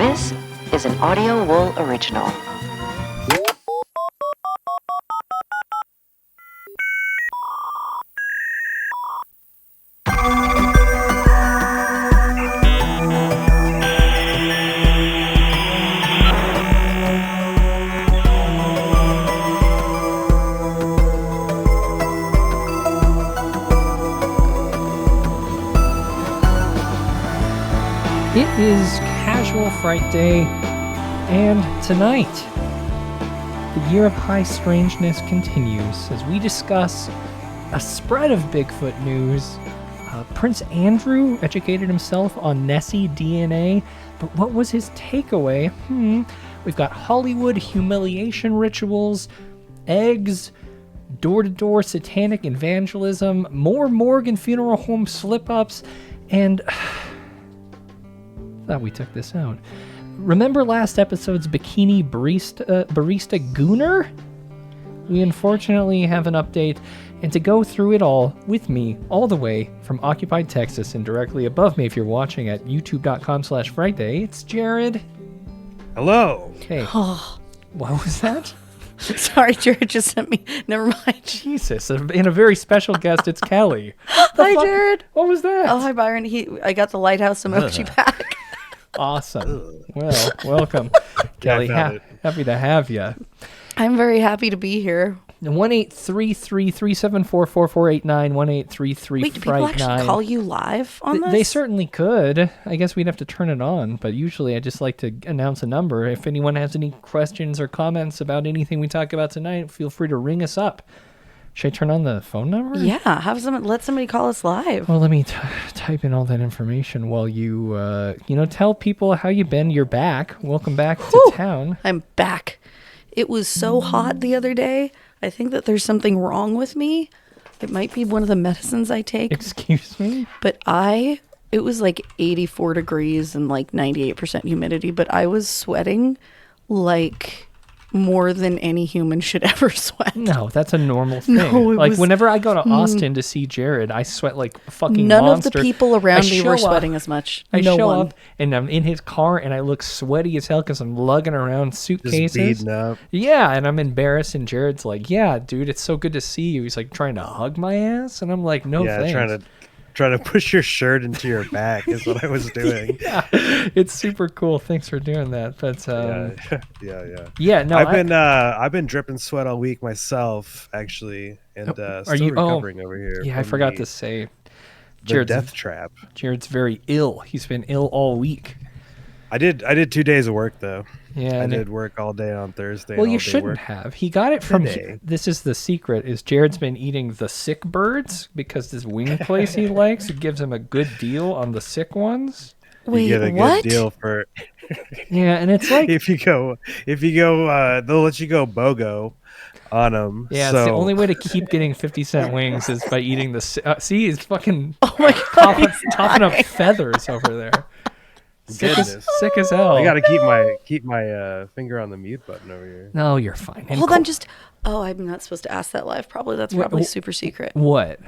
This is an Audio Wool original. It is Casual Frightday, and tonight, the year of high strangeness continues as we discuss a spread of Bigfoot news. Prince Andrew educated himself on Nessie DNA, but what was his takeaway? We've got Hollywood humiliation rituals, eggs, door-to-door satanic evangelism, more morgue and funeral home slip-ups, and... thought we took this out. Remember last episode's bikini barista gooner? We unfortunately have an update, and to go through it all with me, all the way from occupied Texas and directly above me if you're watching at youtube.com/Frightday, it's Jared. Hello. Okay. What was that? Sorry, Jared just sent me. Never mind. Jesus. And a very special guest, it's Kelly. Hi, Jared. What was that? Oh, hi, Byron. I got the lighthouse emoji pack. Awesome. Well, welcome, Kelly. Happy to have you. I'm very happy to be here. 1-833-374-4489, 1-833-FRIGHT9. Wait, do people actually call you live on this? They certainly could. I guess we'd have to turn it on, but usually I just like to announce a number. If anyone has any questions or comments about anything we talk about tonight, feel free to ring us up. Should I turn on the phone number? Yeah, let somebody call us live. Well, let me type in all that information while you, tell people how you've been. You're back. Welcome back to town. I'm back. It was so hot the other day. I think that there's something wrong with me. It might be one of the medicines I take. Excuse me? But it was like 84 degrees and like 98% humidity, but I was sweating like more than any human should ever sweat. No, that's a normal thing. No, whenever I go to Austin to see Jared, I sweat like a fucking None monster. of the people around me were sweating as much. I no show one. up and I'm in his car and I look sweaty as hell because I'm lugging around suitcases. Just beating up. Yeah, and I'm embarrassed and Jared's like, yeah, dude, it's so good to see you. He's like trying to hug my ass and I'm like, no thanks. Trying to push your shirt into your back is what I was doing. Yeah, it's super cool. Thanks for doing that. But yeah. No, I've been dripping sweat all week myself, actually, and still recovering over here. Yeah, I forgot to say, Jared's death trap. Jared's very ill. He's been ill all week. I did 2 days of work though. Yeah, I did work all day on Thursday. Well, you shouldn't have. He got it from. This is the secret: is Jared's been eating the sick birds because this wing place he likes. It gives him a good deal on the sick ones. Wait, you get a what? good deal for. Yeah, and it's like if you go, they'll let you go BOGO on them. Yeah, so. It's the only way to keep getting 50-cent wings is by eating the. See, he's fucking. Oh my God, topping up feathers over there. Sick as hell. I gotta keep my finger on the mute button over here. No, you're fine. And Hold on, I'm not supposed to ask that live. That's probably super secret. What?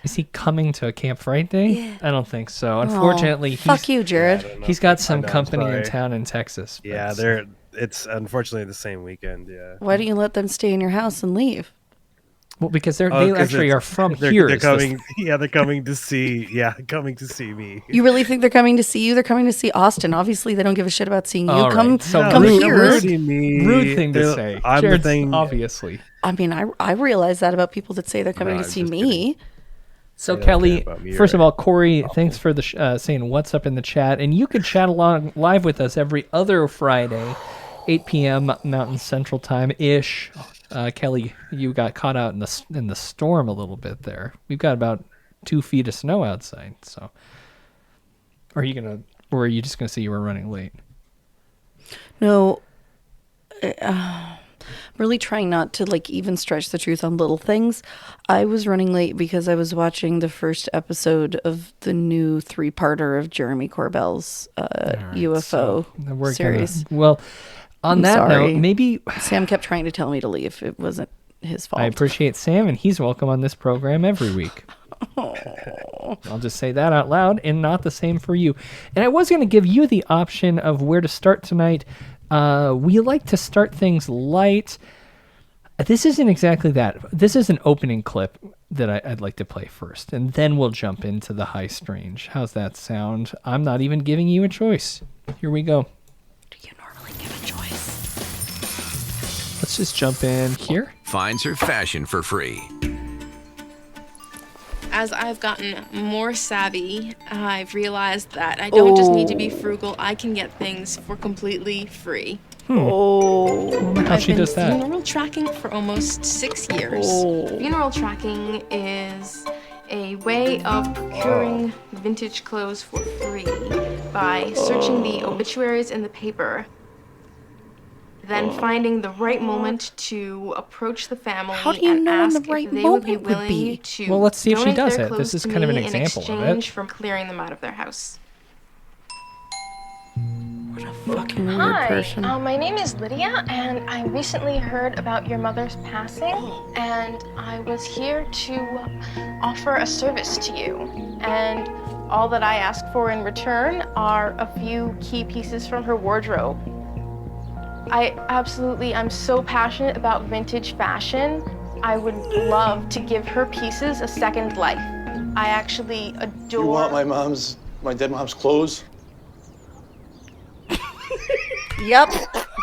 Is he coming to a Camp Frightday? Yeah. I don't think so. Unfortunately, fuck you, Jared. He's got some company in town in Texas. Yeah, it's unfortunately the same weekend. Yeah. Why don't you let them stay in your house and leave? Well, because they actually are from here. They're coming. They're coming to see. Yeah, coming to see me. You really think they're coming to see you? They're coming to see Austin. Obviously, they don't give a shit about seeing you. All Come right. So here. Rude thing to say. I'm Jared's the thing. Obviously. I mean, I realize that about people that say they're coming to see me. Kidding. So Kelly, first of all, Corey, thanks for the saying what's up in the chat, and you can chat along live with us every other Friday, 8 p.m. Mountain Central Time ish. Kelly, you got caught out in the storm a little bit there. We've got about 2 feet of snow outside. So, or are you just gonna say you were running late? No, I'm really trying not to even stretch the truth on little things. I was running late because I was watching the first episode of the new 3-parter of Jeremy Corbell's UFO series. On that note, maybe Sam kept trying to tell me to leave. It wasn't his fault. I appreciate Sam, and he's welcome on this program every week. I'll just say that out loud, and not the same for you. And I was going to give you the option of where to start tonight. We like to start things light. This isn't exactly that. This is an opening clip that I'd like to play first, and then we'll jump into the high strange. How's that sound? I'm not even giving you a choice. Here we go. Do you normally give a choice? Let's just jump in here. Finds her fashion for free. As I've gotten more savvy, I've realized that I don't just need to be frugal, I can get things for completely free. How she does that? I've been funeral tracking for almost 6 years. Funeral tracking is a way of procuring vintage clothes for free by searching the obituaries in the paper, then finding the right moment to approach the family and ask if they would be willing to Well, let's see if she donate does their it. This clothes is to kind of an me in example of it. exchange from clearing them out of their house. What a fucking weird person. Hi, my name is Lydia, and I recently heard about your mother's passing, and I was here to offer a service to you. And all that I ask for in return are a few key pieces from her wardrobe. I'm so passionate about vintage fashion. I would love to give her pieces a second life. I actually adore... You want my dead mom's clothes? Yep,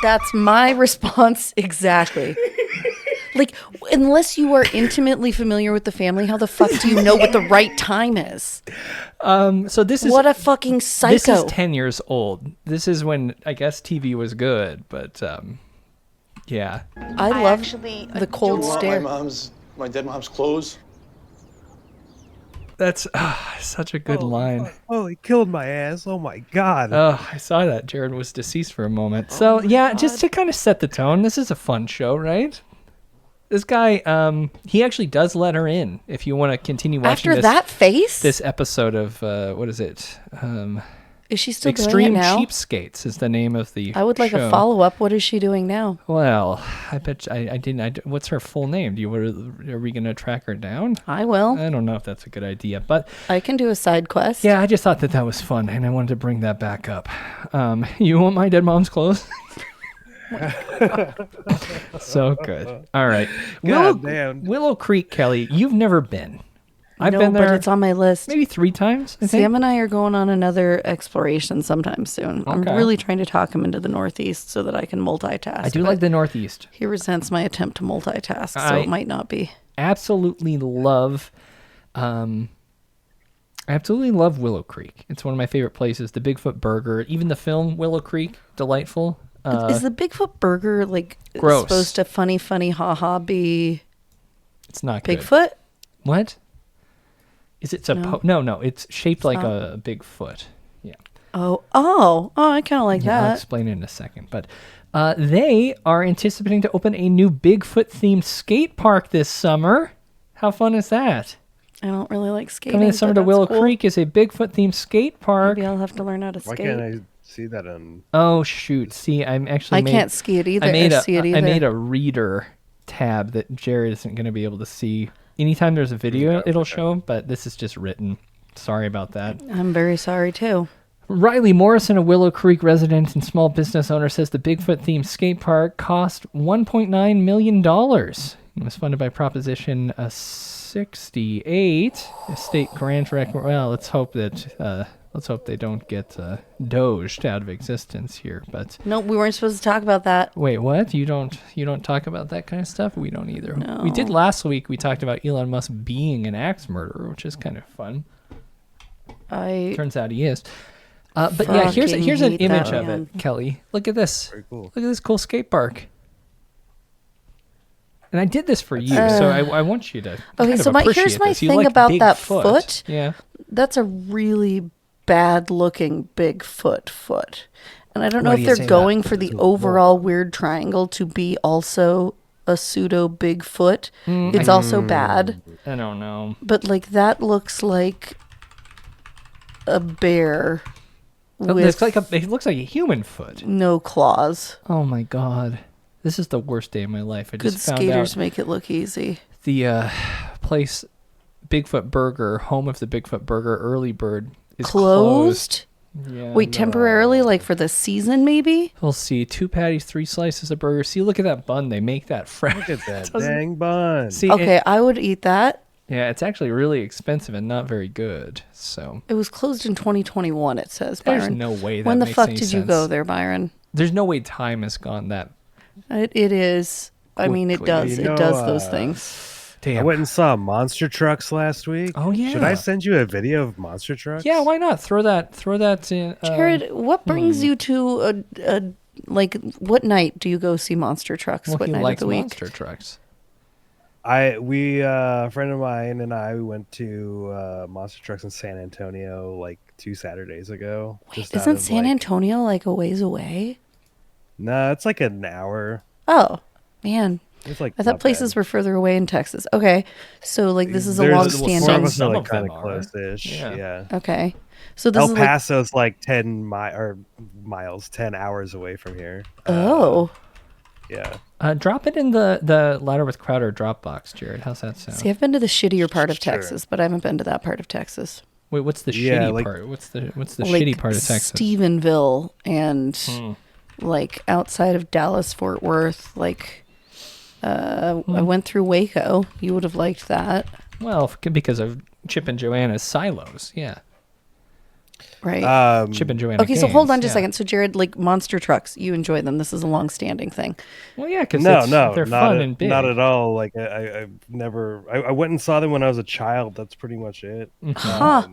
that's my response exactly. Like, unless you are intimately familiar with the family, how the fuck do you know what the right time is? So this is What a fucking psycho. This is 10 years old. This is when I guess TV was good, but yeah. I love the cold You want stare. my dead mom's clothes? That's such a good line. Oh, he killed my ass. Oh my god. Oh, I saw that. Jared was deceased for a moment. So yeah, just to kind of set the tone, this is a fun show, right? This guy, he actually does let her in. If you want to continue watching After that face? this episode of what is it? Is she still Extreme doing it now? Cheapskates is the name of the I would like show. a follow-up. What is she doing now? Well, I bet I didn't. What's her full name? Are we gonna track her down? I will. I don't know if that's a good idea, but I can do a side quest. yeah, I just thought that was fun, and I wanted to bring that back up. You want my dead mom's clothes? So good. All right, Damn. Willow Creek, Kelly. You've never been. I've No, been there. but it's on my list. Maybe 3 times. I think. Sam and I are going on another exploration sometime soon. I'm Okay. really trying to talk him into the Northeast so that I can multitask. I do but like the Northeast. He resents my attempt to multitask, so I- it might not be. Absolutely love. I absolutely love Willow Creek. It's one of my favorite places. The Bigfoot Burger, even the film Willow Creek, delightful. Is the Bigfoot burger like Gross. supposed to funny haha be It's not good. Bigfoot? What? Is it supposed? No. It's shaped like a Bigfoot. Yeah. Oh, I kind of like I'll that. explain it in a second. But they are anticipating to open a new Bigfoot-themed skate park this summer. How fun is that? I don't really like skating. Coming this summer but to that's Willow cool. Creek is a Bigfoot-themed skate park. Maybe I'll have to learn how to Why skate. can't I see that on? Oh shoot! See, I'm actually. I can't ski it either. I made see it either. I made a reader tab that Jared isn't going to be able to see. Anytime there's a video, it'll show, but this is just written. Sorry about that. I'm very sorry too. Riley Morrison, a Willow Creek resident and small business owner, says the Bigfoot-themed skate park cost $1.9 million. It was funded by Proposition 68, a state grant. Well, let's hope they don't get doged out of existence here. But No, we weren't supposed to talk about that. wait, what? You don't talk about that kind of stuff? We don't either. No. We did last week. We talked about Elon Musk being an axe murderer, which is kind of fun. Turns out he is. But yeah, here's fucking an hate image that of man. it, Kelly. Look at this. Very cool. Look at this cool skate park. And I did this for you, so I want you to. Okay, kind of so here's appreciate my this. You thing like about big that foot. Yeah. That's a really bad looking Bigfoot foot. And I don't know Why if do you they're say going that? for the overall weird triangle to be also a pseudo Bigfoot. It's also bad. I don't know. But like that looks like a bear It with looks like a human foot. no claws. Oh my god. This is the worst day of my life. I Good just found skaters out make it look easy. the place Bigfoot Burger, home of the Bigfoot Burger Early Bird, is Closed? Yeah. Wait, temporarily, like for the season, maybe? We'll see. 2 patties, 3 slices of burger. See, look at that bun. They make that fresh. Look at that dang bun. See, Okay, I would eat that. Yeah, it's actually really expensive and not very good. So It was closed in 2021, it says, there's Byron. no way that When the makes fuck any did you sense. go there, Byron? There's no way time has gone that. It is. I mean, it Quickly. does. You know, It does those things. Damn. I went and saw monster trucks last week. Oh, yeah. Should I send you a video of monster trucks? Yeah, why not? Throw that in. Jared, what brings you to like, what night do you go see monster trucks? Well, What he night of likes the week? monster trucks. A friend of mine and I went to monster trucks in San Antonio like 2 Saturdays ago. Just out Isn't of, San like- Antonio like a ways away? No, it's like an hour. Oh, man. It's like I thought not places bad. were further away in Texas. Okay. So, like, this is a There's long more of standing. us are Some like of them kind of are. close-ish. Yeah. Yeah. Okay. So, this El is like. Paso's like 10 miles, 10 hours away from here. Oh. Yeah. Drop it in the Ladder with Crowder Dropbox, Jared. How's that sound? See, I've been to the shittier part of Sure. Texas, but I haven't been to that part of Texas. Wait, what's the Yeah, shitty like- part? What's the Like shitty part of Texas? Stephenville and like outside of Dallas, Fort Worth. Like, I went through Waco. You would have liked that, Well, because of Chip and Joanna's silos. Yeah. right? Chip and Joanna. Okay, so hold on just a yeah. second. So, Jared, like monster trucks, you enjoy them. This is a long-standing thing. Well, yeah, because No, they're not fun at, and big. not at all. Like I've never. I went and saw them when I was a child. That's pretty much it. Huh?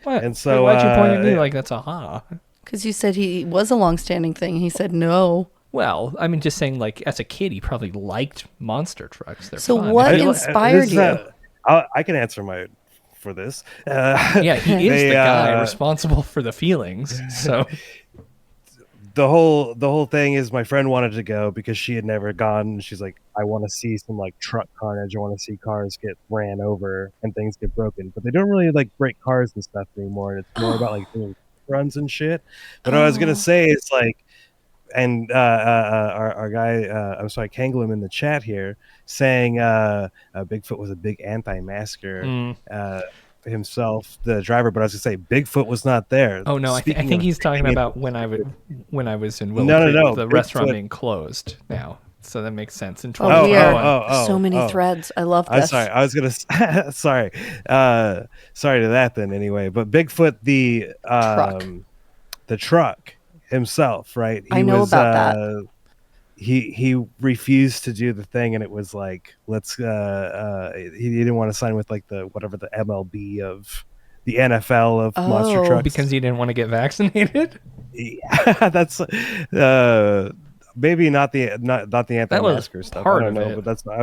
What? And so, why'd you point at me yeah. like that's a ha? Because you said he was a long-standing thing. He said no. Well, I mean, just saying, like, as a kid, he probably liked monster trucks. They're So fun. what I- inspired you? I can answer for this. Yeah, he is They, the guy responsible for the feelings. So, the whole thing is my friend wanted to go because she had never gone, and she's like, I want to see some like truck carnage. I want to see cars get ran over and things get broken, but they don't really like break cars and stuff anymore, and it's more about like doing runs and shit. But what I was gonna say is like, and our guy, I'm sorry, Kanglim in the chat here saying Bigfoot was a big anti-masker himself, the driver. But I was gonna say Bigfoot was not there. oh no, I Speaking think of- he's talking about when I was in Willow No, Creek, no, the Bigfoot- restaurant being closed now. So that makes sense. In Oh, we 2021. are so many threads. I love I'm this. sorry. I was gonna. Sorry. Sorry to that. Then anyway, but Bigfoot, the truck himself, right? I know about that. He refused to do the thing, and it was like, let's. He didn't want to sign with like the MLB of the NFL of monster Oh. trucks Because he didn't want to get vaccinated. Yeah, that's maybe not the anti-masker stuff. part I don't of know, it. but that's I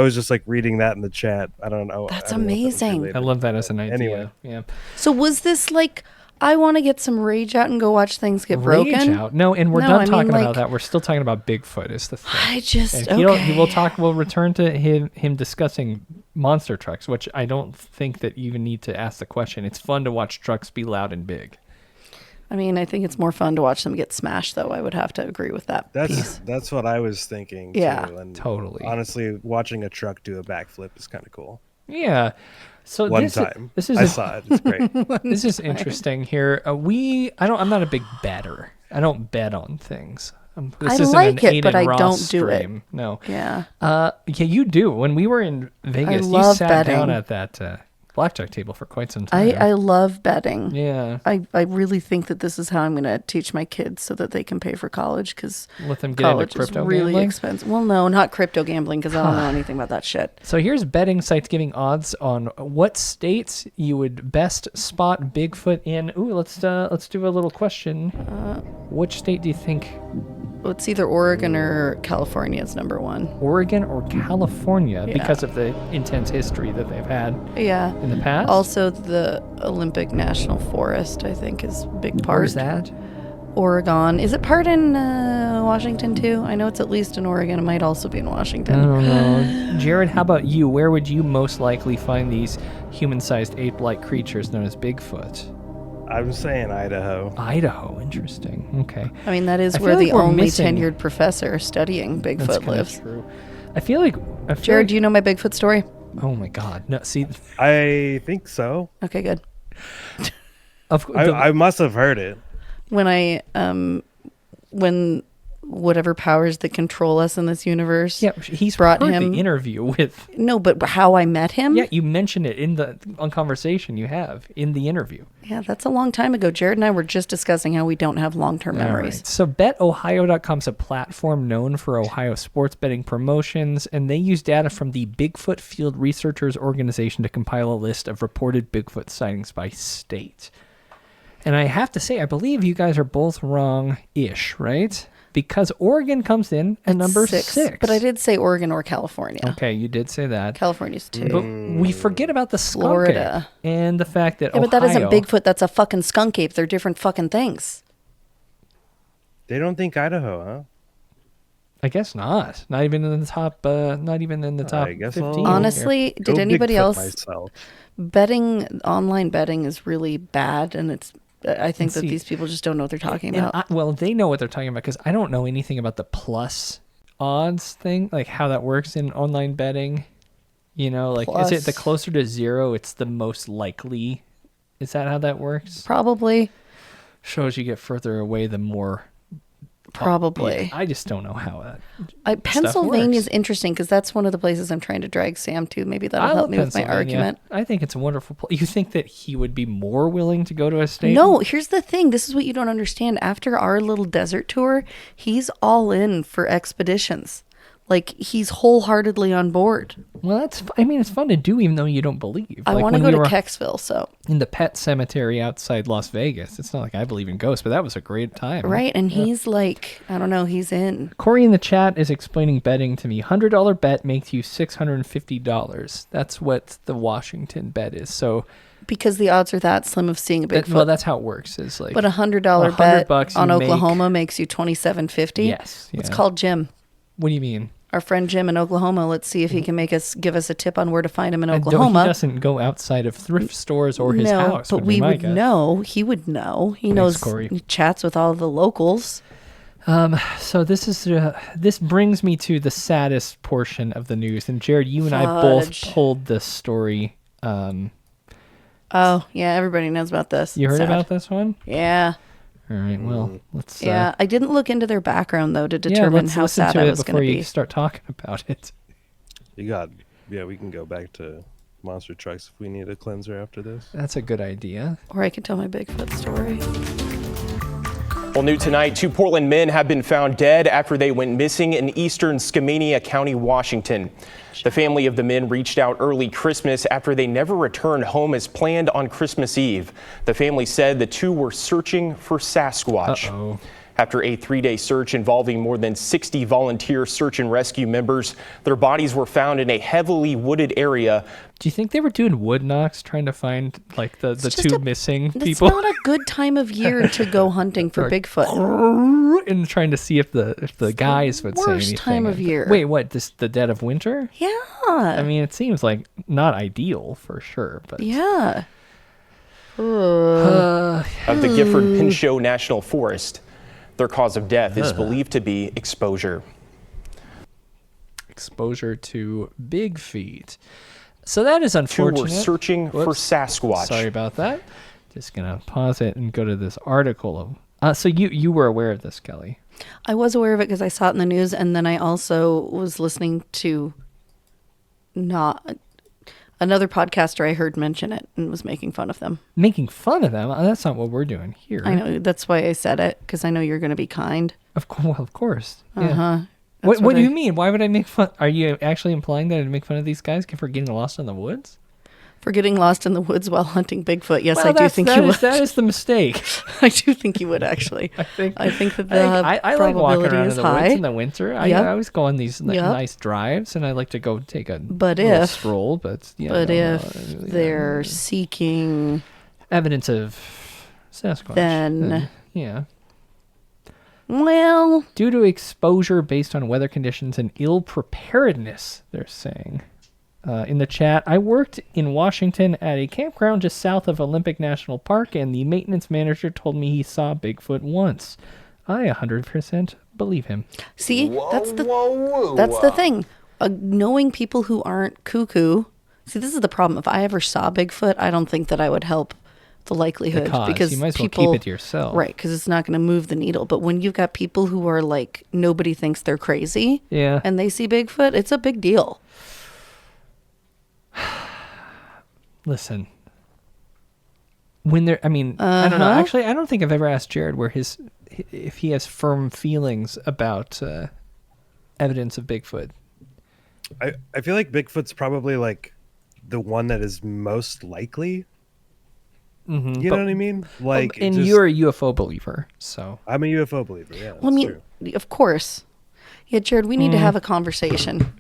was just like reading that in the chat. I don't know. That's I don't know if that was amazing. related. I love that as an idea. Anyway. Yeah. So was this like, I want to get some rage out and go watch things get broken? Rage out. No, and we're No, done I mean, talking like- about that. We're still talking about Bigfoot is the thing. I just, And okay. we'll return to him discussing monster trucks, which I don't think that you even need to ask the question. It's fun to watch trucks be loud and big. I mean, I think it's more fun to watch them get smashed, though. I would have to agree with that piece. That's what I was thinking. Yeah. too. And Totally. Honestly, watching a truck do a backflip is kind of cool. Yeah. So One this time, this is I saw it. It's great. this is interesting here. I'm not a big better. I don't bet on things. This I isn't like an it, but Aiden I Ross don't do it. stream. No. Yeah. Yeah, you do. When we were in Vegas, you love sat betting. down at that blackjack table for quite some time. I love betting. Yeah. I really think that this is how I'm going to teach my kids so that they can pay for college, because Let them get into college is crypto really gambling? expensive. Well, no, not crypto gambling, because I don't know anything about that shit. So here's betting sites giving odds on what states you would best spot Bigfoot in. Ooh, let's do a little question. Which state do you think? Well, it's either Oregon or California is number one. Oregon or California, Yeah. because of the intense history that they've had Yeah. in the past? Also, the Olympic National Forest, I think, is a big part. Where's that? Oregon. Is it part in Washington, too? I know it's at least in Oregon. It might also be in Washington. I don't know. Jared, how about you? Where would you most likely find these human-sized ape-like creatures known as Bigfoot? I'm saying Idaho. Idaho, interesting. Okay. I mean, that is I feel where like the we're only missing- tenured professor studying That's Bigfoot kinda lives. true. I feel like Jared, do you know my Bigfoot story? Oh my God! No, see, I think so. Okay, good. I must have heard it. When whatever powers that control us in this universe. yeah, he's brought heard him the interview with. No, but how I met him. Yeah, you mentioned it in the conversation you have in the interview. Yeah, that's a long time ago. Jared and I were just discussing how we don't have long-term memories. Right. So BetOhio.com is a platform known for Ohio sports betting promotions, and they use data from the Bigfoot Field Researchers Organization to compile a list of reported Bigfoot sightings by state. And I have to say, I believe you guys are both wrong-ish, right? Because Oregon comes in at number 6. But I did say Oregon or California. Okay, you did say that. California's 2. But we forget about the skunk Florida. ape and the fact that Yeah, Ohio... but that isn't Bigfoot. That's a fucking skunk ape. They're different fucking things. They don't think Idaho, huh? I guess not. Not even in the top. Not even in the top I guess 15. Honestly, Go did anybody Bigfoot else... myself. Online betting is really bad, and I think that see, these people just don't know what they're talking And about. well, they know what they're talking about because I don't know anything about the plus odds thing, like how that works in online betting. You know, like is it the Plus. closer to 0, it's the most likely? Is that how that works? Probably. Shows you get further away, the more. Probably. Yeah, I just don't know how that. Pennsylvania is works. interesting because that's one of the places I'm trying to drag Sam to. Maybe that'll I help love me with my Pennsylvania. argument. I think it's a wonderful place. You think that he would be more willing to go to a state? No, here's the thing. This is what you don't understand. After our little desert tour, he's all in for expeditions. Like, he's wholeheartedly on board. Well, it's fun to do even though you don't believe. I Like want to when go we to were Kecksville, so. in the pet cemetery outside Las Vegas. It's not like I believe in ghosts, but that was a great time. Right, and he's like, I don't know, he's in. Corey in the chat is explaining betting to me. $100 bet makes you $650. That's what the Washington bet is. So, Because the odds are that slim of seeing a Bigfoot. well, that's how it works. Is like, But $100 bet $100 on you make- Oklahoma makes you $27.50. Yes, Let's yeah. call Jim. What do you mean? Our friend Jim in Oklahoma. Let's see if he can give us a tip on where to find him in He Oklahoma. doesn't go outside of thrift stores or his no, house. but would be we my would guess. know. He would know. He knows. Corey. He chats with all the locals. So this brings me to the saddest portion of the news. And Jared, you and I both Fudge. pulled this story. Oh yeah, everybody knows about this. You heard Sad. about this one? Yeah, All right. Well, let's. yeah. I didn't look into their background though to Yeah, determine let's how listen sad to I it was going before to you be. start talking about it. We can go back to monster trucks if we need a cleanser after this. That's a good idea. Or I could tell my Bigfoot story. Well, new tonight, 2 Portland men have been found dead after they went missing in eastern Screamium County, Washington. The family of the men reached out early Christmas after they never returned home as planned on Christmas Eve. The family said the 2 were searching for Sasquatch. Uh-oh. After a 3-day search involving more than 60 volunteer search and rescue members, their bodies were found in a heavily wooded area. Do you think they were doing wood knocks trying to find like the just 2 a- missing It's people not a good time of year to go hunting for Bigfoot. and trying to see if the guys would say worst anything? time of year. Wait, what? The dead of winter? Yeah. I mean, it seems like not ideal for sure, but Yeah. Of the Gifford-Pinchot National Forest. Their cause of death is believed to be exposure. exposure to big feet. So that is 2 unfortunate. were searching for Whoops. Sasquatch. Sorry about that. Just gonna pause it and go to this article. So you were aware of this, Kelly? I was aware of it because I saw it in the news, and then I also was listening to another podcaster I heard mention it and was making fun of them. Making fun of them? That's not what we're doing here. I know, that's why I said it, because I know you're going to be kind. Of course. Yeah. Uh-huh. What do you mean? Why would I make fun? Are you actually implying that I'd make fun of these guys for getting lost in the woods? For getting lost in the woods while hunting Bigfoot. Yes, Well, I do think you would. that is the mistake. I do think you would, actually. I think that the I like walking probability around is in the high. woods in the winter. I Yep. always go on these Yep. nice drives, and I like to go take a But little if- stroll. But yeah, But I don't if know. they're seeking, Evidence of Sasquatch, Then- yeah. well, Due to exposure based on weather conditions and ill preparedness, they're saying. In the chat, I worked in Washington at a campground just south of Olympic National Park, and the maintenance manager told me he saw Bigfoot once. I 100% believe him. see, that's the thing. Knowing people who aren't cuckoo See, this is the problem. If I ever saw Bigfoot, I don't think that I would help the likelihood because you might as well people, keep it to yourself. Right, because it's not going to move the needle. But when you've got people who are like, nobody thinks they're crazy and they see Bigfoot, it's a big deal. Listen, when there, I mean, I don't know. Actually, I don't think I've ever asked Jared if he has firm feelings about evidence of Bigfoot. I feel like Bigfoot's probably like the one that is most likely. Mm-hmm. You know what I mean? Like, and you're a UFO believer, so I'm a UFO believer. Yeah, Well, I mean, of course. Yeah, Jared, we need to have a conversation.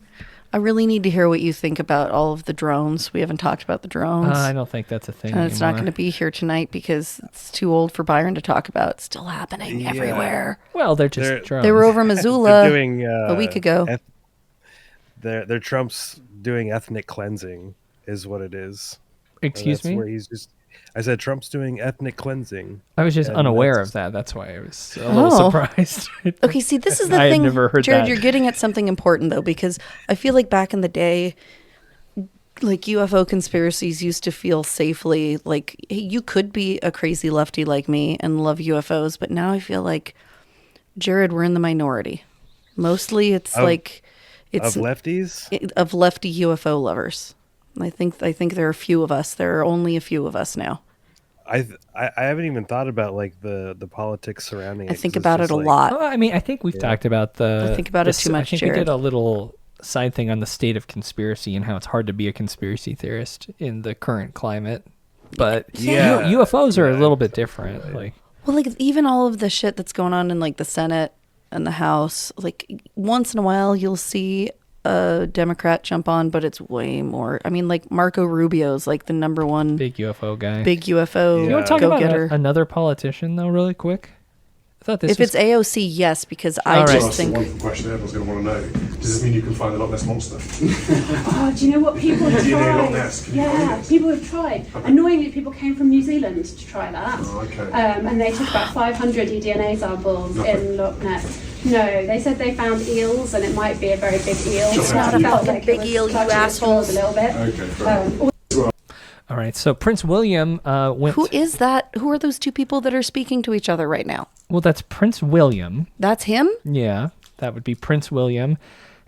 I really need to hear what you think about all of the drones. We haven't talked about the drones. I don't think that's a thing. And it's not going to be here tonight because it's too old for Byron to talk about. It's still happening everywhere. Well, they're just drones. They were over Missoula doing, a week ago. They're Trump's doing ethnic cleansing, is what it is. Excuse me? Where I said Trump's doing ethnic cleansing. I was just unaware of that. That's why I was a little surprised. Okay, see, this is the I thing, had never heard Jared, that. you're getting at something important, though, because I feel like back in the day, like UFO conspiracies used to feel safely like, hey, you could be a crazy lefty like me and love UFOs, but now I feel like, Jared, we're in the minority. Mostly it's Of lefties? Of lefty UFO lovers. I think there are a few of us. There are only a few of us now. I haven't even thought about like the politics surrounding it. I think about it a lot. Well, I mean, I think we've talked about I think about it too much, I think Jared. we did a little side thing on the state of conspiracy and how it's hard to be a conspiracy theorist in the current climate. But UFOs are a little bit different. Like, well, like even all of the shit that's going on in like the Senate and the House, like once in a while you'll see a Democrat jump on, but it's way more. I mean, like Marco Rubio's like the number one big UFO guy. Big UFO You want to talk about go-getter. another politician though, really quick? I thought this If it's AOC, yes, because I All right. just think. One question everyone's going to want to know: does this mean you can find a lot less monster? Oh, do you know what people have DNA tried? Loch Ness, can you find Yeah, this? people have tried. Annoyingly, people came from New Zealand to try that. Oh, okay. And they took about 500 eDNA samples in Loch Ness. No, they said they found eels, and it might be a very big eel. It's not a Felt fucking like big it was eel, you touching its assholes. jaws a little bit. Okay, fair enough. All right, so Prince William went. Who is that? Who are those two people that are speaking to each other right now? Well, that's Prince William. That's him? Yeah, that would be Prince William.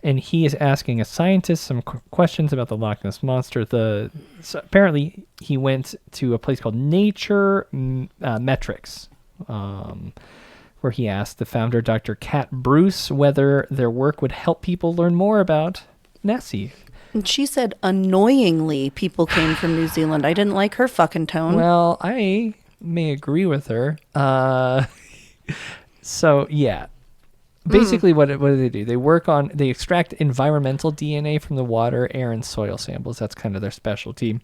And he is asking a scientist some questions about the Loch Ness Monster. So apparently, he went to a place called Nature Metrics, where he asked the founder, Dr. Kat Bruce, whether their work would help people learn more about Nessie. And she said annoyingly people came from New Zealand. I didn't like her fucking tone. Well, I may agree with her. So, yeah. Basically, what do they do? They extract environmental DNA from the water, air, and soil samples. That's kind of their specialty.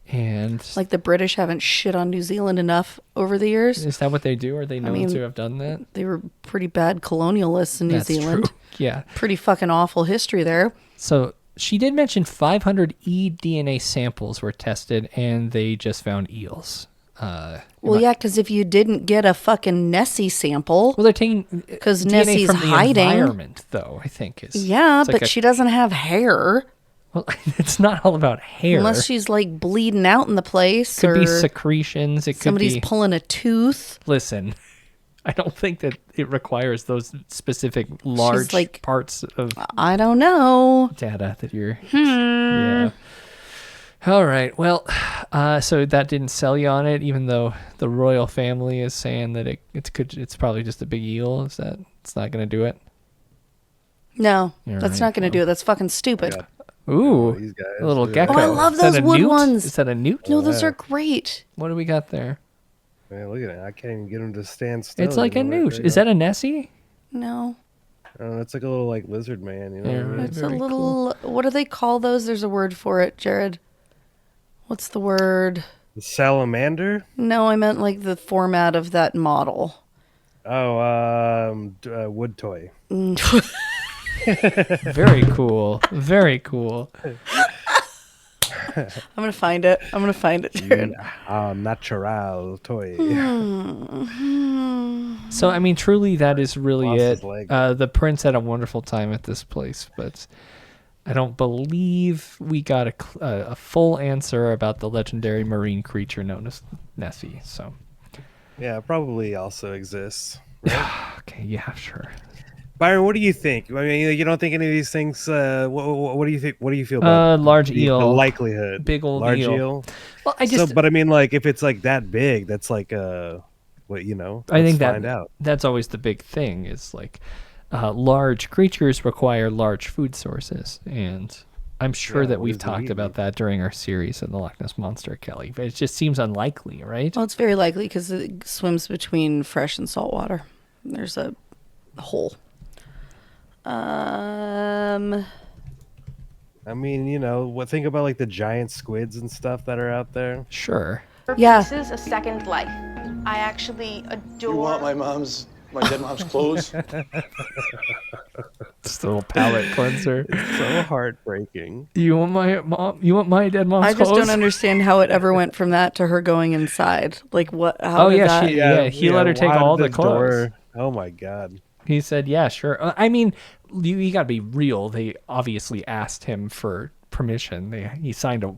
And like the British haven't shit on New Zealand enough over the years. Is that what they do? Are they known to have done that? They were pretty bad colonialists in New Zealand. True. Yeah. Pretty fucking awful history there. So she did mention 500 eDNA samples were tested, and they just found eels. Well, yeah, because if you didn't get a fucking Nessie sample, well, they're taking because DNA Nessie's from the hiding. environment, though. I think is but she doesn't have hair. Well, it's not all about hair. Unless she's like bleeding out in the place. Could or be secretions. It somebody's could be pulling a tooth. Listen, I don't think that it requires those specific large parts of I don't know data that you're. Yeah. All right. Well, so that didn't sell you on it, even though the royal family is saying that it's probably just a big eel. Is that it's not going to do it? No, You're that's right. not going to do it. That's fucking stupid. Yeah. Ooh, these guys, a little yeah. gecko. Oh, I love Is that those a wood newt? ones. Is that a newt? No, those are great. What do we got there? Man, look at it. I can't even get him to stand still. It's like a You know, newt. right Is there. that a Nessie? No, It's like a little like lizard man. You know. Yeah, what I mean? right. it's a Very little. What do they call those? There's a word for it, Jared. What's the word? The salamander. No, I meant like the format of that model. Oh, wood toy. Very cool. Very cool. I'm gonna find it. Jared. Natural toy. So, I mean, truly, that is really Lost it. his leg. The prince had a wonderful time at this place, but I don't believe we got a full answer about the legendary marine creature known as Nessie. So, Yeah, it probably also exists. okay, yeah, sure. Byron, what do you think? I mean, you don't think any of these things? What do you think? What do you feel about large the eel, likelihood? big old large eel. Well, I just, but I mean, like, if it's like that big, that's like what I think find out. That's always the big thing. Is like, large creatures require large food sources, and I'm sure that we've talked about that during our series on the Loch Ness Monster, Kelly. But it just seems unlikely, right? Well, it's very likely because it swims between fresh and salt water. There's a hole. I mean, think about like the giant squids and stuff that are out there. Sure. Yeah. This is a second life. I actually adore. You want my dead mom's clothes? Just a little palate cleanser. It's so heartbreaking. You want my mom? You want my dead mom's I just clothes? don't understand how it ever went from that to her going inside. Like what? How did that? He let her take all the clothes. Oh my god. He said, "Yeah, sure." I mean, you got to be real. They obviously asked him for permission. He signed a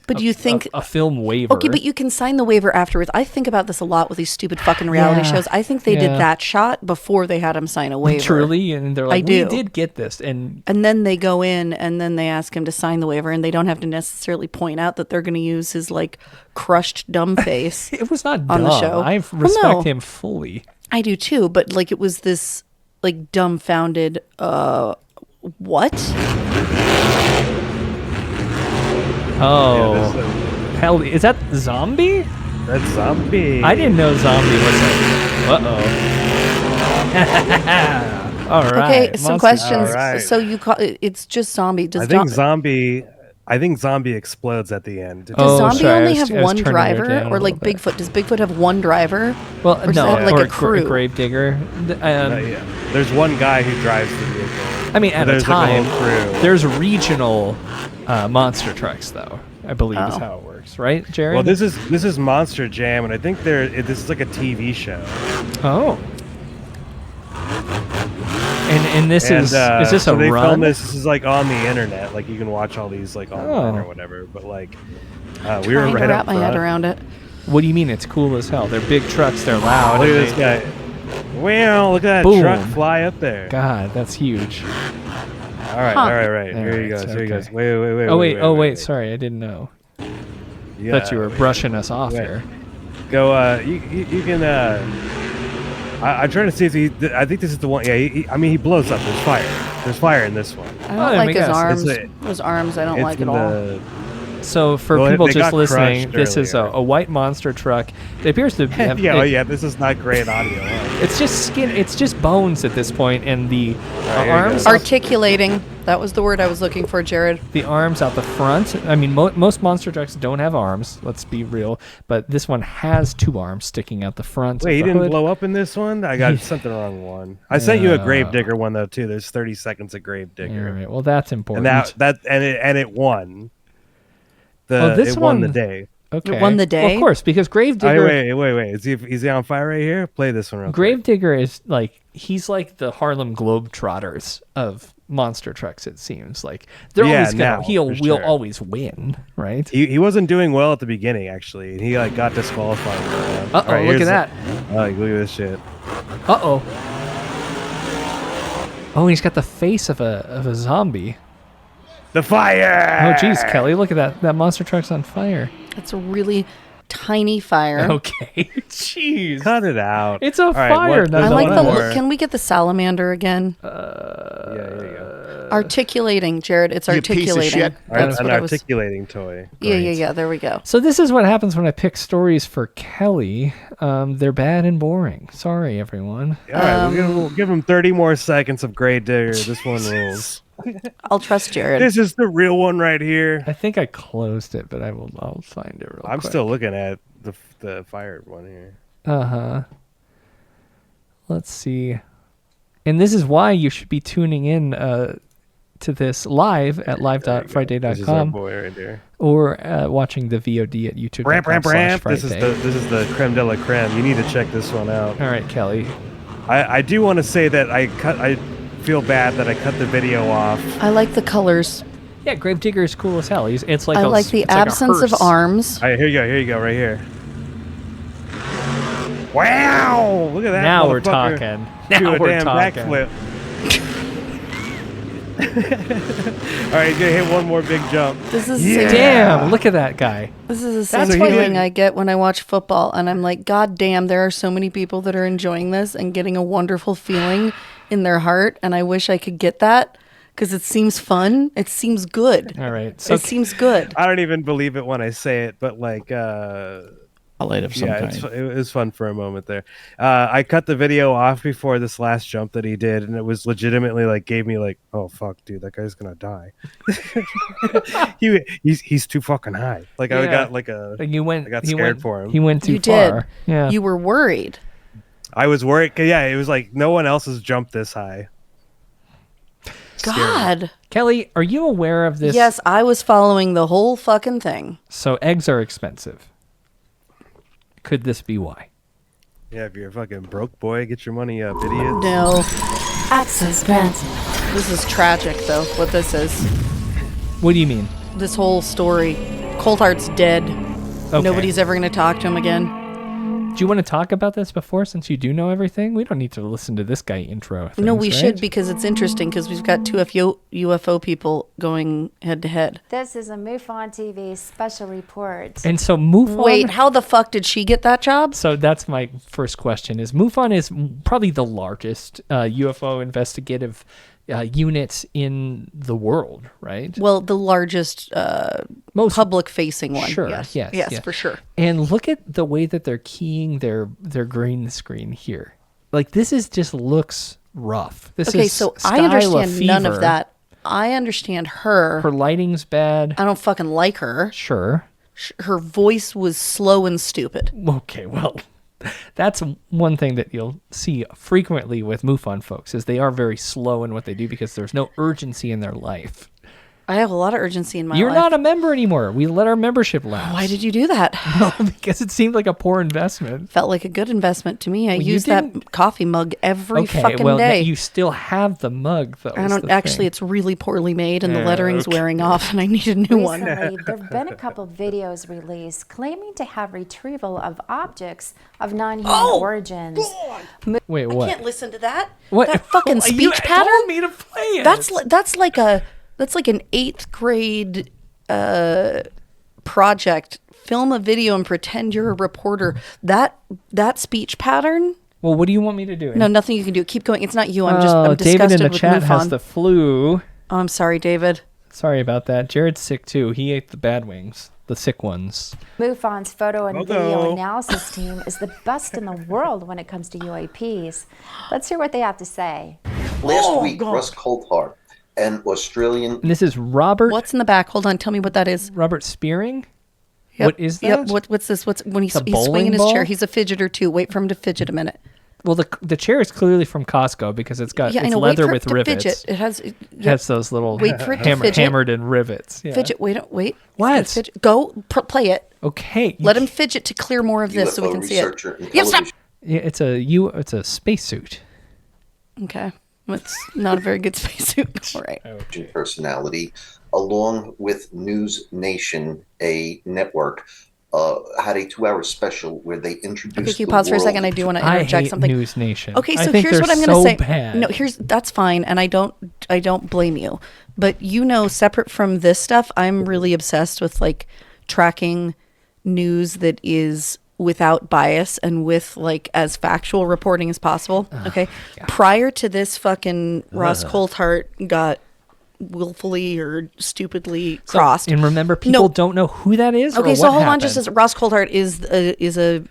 But do you think a film waiver? Okay, but you can sign the waiver afterwards. I think about this a lot with these stupid fucking reality shows. I think they did that shot before they had him sign a waiver. Truly, and they're like, "We did get this," and then they go in and then they ask him to sign the waiver, and they don't have to necessarily point out that they're going to use his like crushed dumb face. It was not on dumb. the show. I respect him fully. I do too, but like it was this like dumbfounded. What? Oh, hell! Is that zombie? That's zombie. I didn't know zombie was like. All right. Okay, some questions. Right. So you call it's just zombie? I think zombie explodes at the end. Does zombie only have one driver, or like Bigfoot? Does Bigfoot have one driver? Well, or no, have, like a crew. Gravedigger. There's one guy who drives the vehicle. I mean, at a time, crew. There's regional monster trucks, though. I believe is how it works, right, Jared? Well, this is Monster Jam, and I think this is like a TV show. Oh. And this is this so a they run? Film this is like on the internet, like you can watch all these like online or whatever. But like, we were right wrap up my head around it. What do you mean? It's cool as hell. They're big trucks. They're loud. Look at this guy. Wow! Look at that truck fly up there. God, that's huge. All right. Here he goes. Here he goes. Wait. Wait. Sorry, I didn't know. Yeah. Thought you were brushing us off here. Go. You can. I'm trying to see if he. I think this is the one. Yeah. He blows up. There's fire. There's fire in this one. I don't like his arms. Those arms, I don't like at all. So for people just listening, this is a white monster truck. It appears to have... this is not great audio. It's just skin. It's just bones at this point, and the arms... Articulating. That was the word I was looking for, Jared. The arms out the front. I mean, most monster trucks don't have arms. Let's be real. But this one has two arms sticking out the front. Wait, he didn't blow up in this one? I got something wrong with one. I sent you a Gravedigger one, though, too. There's 30 seconds of Gravedigger. All right. Well, that's important. And it won. This it won the day. Okay. It won the day? Well, of course, because Gravedigger... Wait. Is he on fire right here? Play this one real quick. Gravedigger is like... He's like the Harlem Globetrotters of monster trucks, it seems. Like, they're always gonna... He'll always win, right? He wasn't doing well at the beginning, actually. And he got disqualified. Uh-oh, right, look at that. Look at this shit. Uh-oh. Oh, he's got the face of a zombie. The fire! Oh, geez, Kelly, look at that. That monster truck's on fire. It's a really tiny fire. Okay, jeez. Cut it out. It's a fire. I like the look. Can we get the salamander again? Yeah, here you go. Articulating, Jared. It's articulating. Piece of shit. That's an articulating toy. Yeah. There we go. So this is what happens when I pick stories for Kelly. They're bad and boring. Sorry, everyone. All right, we'll give him 30 more seconds of Gravedigger. This one rules. I'll trust Jared. This is the real one right here. I think I closed it, but I'll find it real quick. I'm still looking at the fire one here. Uh-huh. Let's see. And this is why you should be tuning in to this live at live.frightday.com. This is our boy right there. Or watching the VOD at YouTube.com/Frightday. This is the creme de la creme. You need to check this one out. All right, Kelly. I do want to say that feel bad that I cut the video off. I like the colors. Yeah, Gravedigger is cool as hell. It's like I like the absence of arms. All right, here you go, right here. Wow! Look at that. Now we're motherfucker talking. do Now a we're damn talking. backflip. All right, he's gonna hit one more big jump. This is Damn! Look at that guy. This is the That's same what feeling you- I get when I watch football, and I'm like, God damn, there are so many people that are enjoying this and getting a wonderful feeling in their heart, and I wish I could get that because it seems fun. It seems good. All right, so It seems good. I don't even believe it when I say it, but like, Highlight of some kind. it was fun for a moment there. I cut the video off before this last jump that he did, and it was legitimately like gave me like, oh fuck, dude, that guy's gonna die. He's too fucking high. Like I got like a, I got scared for him. He went too You far. did. Yeah. You were worried. I was worried. Yeah, it was like no one else has jumped this high. God. Kelly, are you aware of this? Yes, I was following the whole fucking thing. So eggs are expensive. Could this be why? Yeah, if you're a fucking broke boy, get your money up, idiot. No. Access granted. This is tragic, though, what this is. What do you mean? This whole story. Coulthard's dead. Okay. Nobody's ever going to talk to him again. Do you want to talk about this before, since you do know everything? We don't need to listen to this guy intro things, No, we right? should, because it's interesting, because we've got two UFO people going head to head. This is a MUFON TV special report. And so MUFON... Wait, how the fuck did she get that job? So that's my first question. Is MUFON is probably the largest UFO investigative unit in the world, right? Well, the largest most public-facing one. Sure, yes, for sure. And look at the way that they're keying their green screen here. Like, this is just looks rough. This Okay, is so Sky I understand none of LaFever. that. I understand her. Her lighting's bad. I don't fucking like her. Sure. Her voice was slow and stupid. Okay, well, that's one thing that you'll see frequently with MUFON folks is they are very slow in what they do because there's no urgency in their life. I have a lot of urgency in my You're life. not a member anymore. We let our membership lapse. Why did you do that? Well, because it seemed like a poor investment. Felt like a good investment to me. I Well, you use that coffee mug every fucking well, day. you still have the mug, though. I is don't the actually. thing. It's really poorly made, and the Yeah, lettering's okay. wearing off, and I need a new one. Recently, there have been a couple videos released claiming to have retrieval of objects of non-human origins. Wait, what? I can't listen to that. What? That fucking You speech pattern. told me to play it. That's like an 8th grade project. Film a video and pretend you're a reporter. That speech pattern. Well, what do you want me to do? No, nothing you can do. Keep going. It's not you. I'm David disgusted in the with chat has MUFON. the flu. Oh, I'm sorry, David. Sorry about that. Jared's sick too. He ate the bad wings, the sick ones. MUFON's photo and Hello. video analysis team is the best in the world when it comes to UAPs. Let's hear what they have to say. Last week, Russ Coulthard, an Australian. And this is Robert. What's in the back? Hold on. Tell me what that is. Robert Spearing? Yep. What is that? Yep. What's this? What's when he's A bowling swinging his ball? chair? He's a fidgeter too. Wait for him to fidget a minute. Well, the chair is clearly from Costco because it's got Yeah, I it's know. Wait leather for it with to rivets. fidget. It has. It has those little Wait for it to fidget. hammered in rivets. Yeah. Fidget. Wait. Wait. What? Fidget. Go. Play it. Okay. Let him fidget to clear more of this so we UFO can see researcher it. and Yes. Stop. Yeah, it's a spacesuit. Okay. It's not a very good spacesuit. All right. Personality, along with News Nation, a network, had a 2-hour special where they introduced. Okay, can you pause for a second? I do want to I interject hate something. News Nation. Okay, I so think here's what they're I'm going to so say. bad. No, that's fine, and I don't blame you. But separate from this stuff, I'm really obsessed with like tracking news that is without bias and with like as factual reporting as possible. Okay, prior to this, fucking Ross Coulthard got willfully or stupidly crossed. And remember, people don't know who that is. Okay, or so what hold on happened. just as Ross Coulthard is a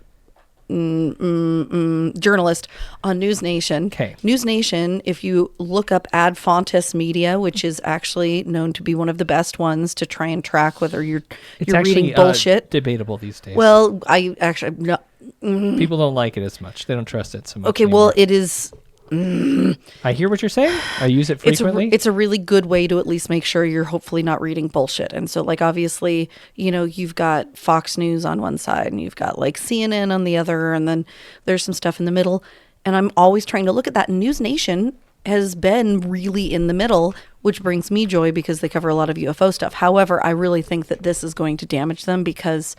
journalist on News Nation. Okay. News Nation, if you look up Ad Fontes Media, which is actually known to be one of the best ones to try and track whether you're actually, reading bullshit. Debatable these days. Well, I actually no. People don't like it as much. They don't trust it so much. Okay, anymore. well, it is. I hear what you're saying. I use it frequently. It's a really good way to at least make sure you're hopefully not reading bullshit. And so, like, obviously, you've got Fox News on one side and you've got like CNN on the other, and then there's some stuff in the middle. And I'm always trying to look at that. News Nation has been really in the middle, which brings me joy because they cover a lot of UFO stuff. However, I really think that this is going to damage them because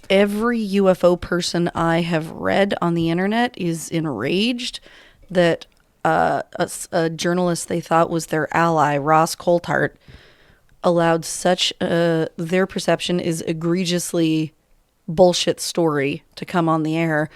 every UFO person I have read on the internet is enraged that a journalist they thought was their ally, Ross Coulthart, allowed such their perception is egregiously bullshit story to come on the air.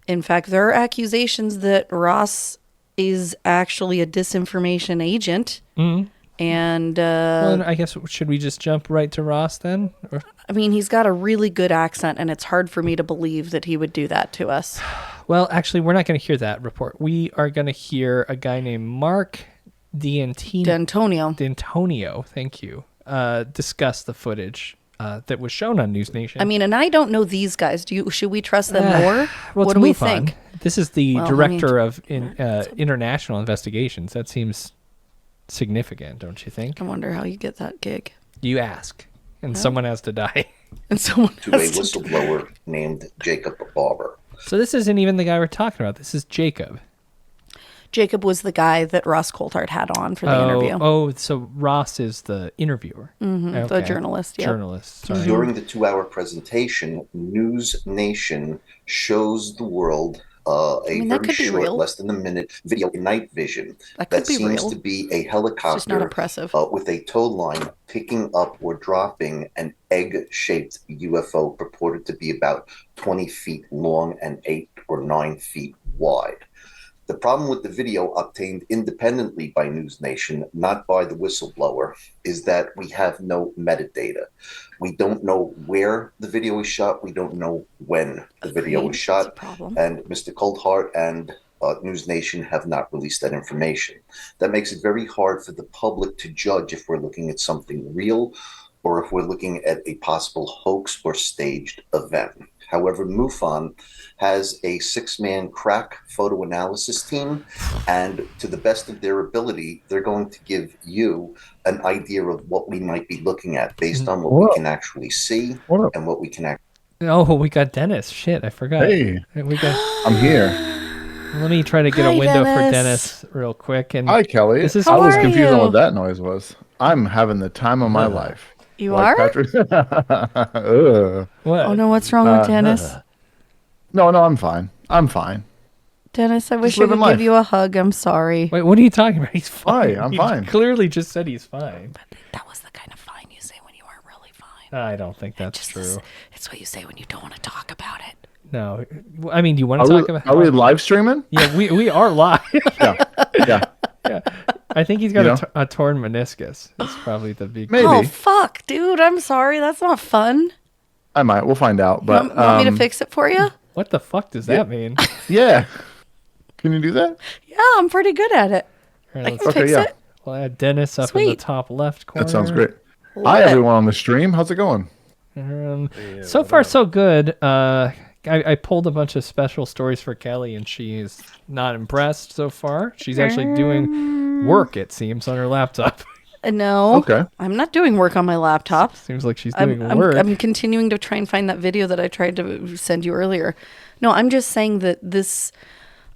In fact, there are accusations that Ross is actually a disinformation agent. Mm-hmm. And well, I guess, should we just jump right to Ross then? Or? I mean, he's got a really good accent, and it's hard for me to believe that he would do that to us. Well, actually, we're not going to hear that report. We are going to hear a guy named Mark D'Antonio, thank you, discuss the footage that was shown on News Nation. I mean, and I don't know these guys. Should we trust them more? Well, what do we think? This is the director of international investigations. That seems significant, don't you think? I wonder how you get that gig. You ask, and someone has to die. And someone to a whistleblower named Jacob Barber. So this isn't even the guy we're talking about. This is Jacob. Jacob was the guy that Ross Coulthart had on for the interview. Oh, so Ross is the interviewer. Mm-hmm. Okay. The journalist, yeah. Journalist, sorry. During the 2-hour presentation, News Nation shows the world a very short, less than a minute video in night vision that seems to be a helicopter with a tow line picking up or dropping an egg-shaped UFO purported to be about 20 feet long and 8 or 9 feet wide. The problem with the video obtained independently by News Nation, not by the whistleblower, is that we have no metadata. We don't know where the video was shot. We don't know when the video was shot. And Mr. Coulthart and News Nation have not released that information. That makes it very hard for the public to judge if we're looking at something real or if we're looking at a possible hoax or staged event. However, MUFON has a 6-man crack photo analysis team, and to the best of their ability, they're going to give you an idea of what we might be looking at based on what we can actually see and what we can actually. Oh, we got Dennis. Shit, I forgot. Hey, I'm here. Let me try to get a window for Dennis real quick. And hi, Kelly. I was confused on what that noise was. I'm having the time of my life. You are? What? Oh no, what's wrong with Dennis? No, I'm fine. I'm fine. Dennis, I wish I could give you a hug. I'm sorry. Wait, what are you talking about? He's fine. I'm He fine. Clearly just said he's fine. But that was the kind of fine you say when you aren't really fine. I don't think that's true. It's what you say when you don't want to talk about it. No. I mean, do you want to talk about Are we live streaming? Yeah, we are live. Yeah. I think he's got a torn meniscus. That's probably the big. Maybe. Oh fuck, dude! I'm sorry. That's not fun. I might. We'll find out. But you want me to fix it for you? What the fuck does that mean? Yeah. Can you do that? Yeah, I'm pretty good at it. I can fix it. We'll add Dennis up in the top left corner. That sounds great. Hi, everyone on the stream. How's it going? So far, so good. I pulled a bunch of special stories for Kelly, and she's not impressed so far. She's actually doing work, it seems, on her laptop. No. Okay. I'm not doing work on my laptop. Seems like she's doing work. I'm continuing to try and find that video that I tried to send you earlier. No, I'm just saying that this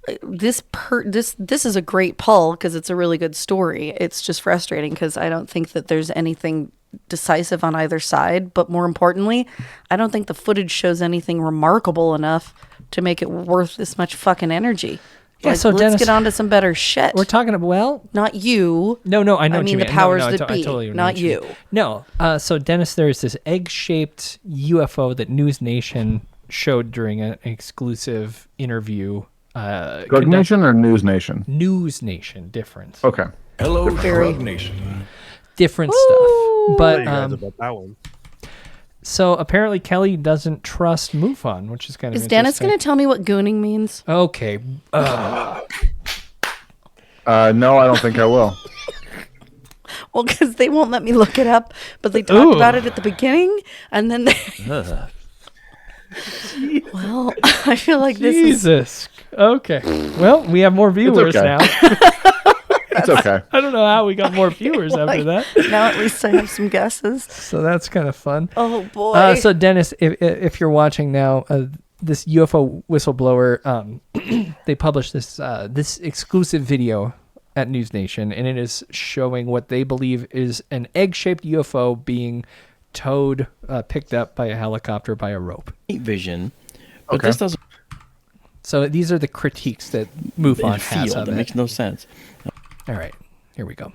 is a great pull because it's a really good story. It's just frustrating because I don't think that there's anything decisive on either side. But more importantly, I don't think the footage shows anything remarkable enough to make it worth this much fucking energy. Yeah, so let's Dennis, get on to some better shit. We're talking about, not you. No, I know. I mean, the powers that be, totally not you. No, so Dennis, there's this egg-shaped UFO that News Nation showed during an exclusive interview. Drug Nation or News Nation? News Nation, different. Okay. Hello, Drug Nation. Different stuff, but about that one. So apparently Kelly doesn't trust MUFON, which is kind of Is Dennis going to tell me what gooning means? Okay. No, I don't think I will. Well, because they won't let me look it up, but they talked about it at the beginning, and then they... Well, I feel like this is... Jesus. Okay. Well, we have more viewers now. It's okay. I don't know how we got more viewers after that. Now at least I have some guesses. So that's kind of fun. Oh, boy. So, Dennis, if you're watching now, this UFO whistleblower, they published this exclusive video at News Nation, and it is showing what they believe is an egg-shaped UFO being towed, picked up by a helicopter by a rope. Vision, but this doesn't. So these are the critiques that MUFON has of it. That makes no sense. All right, here we go.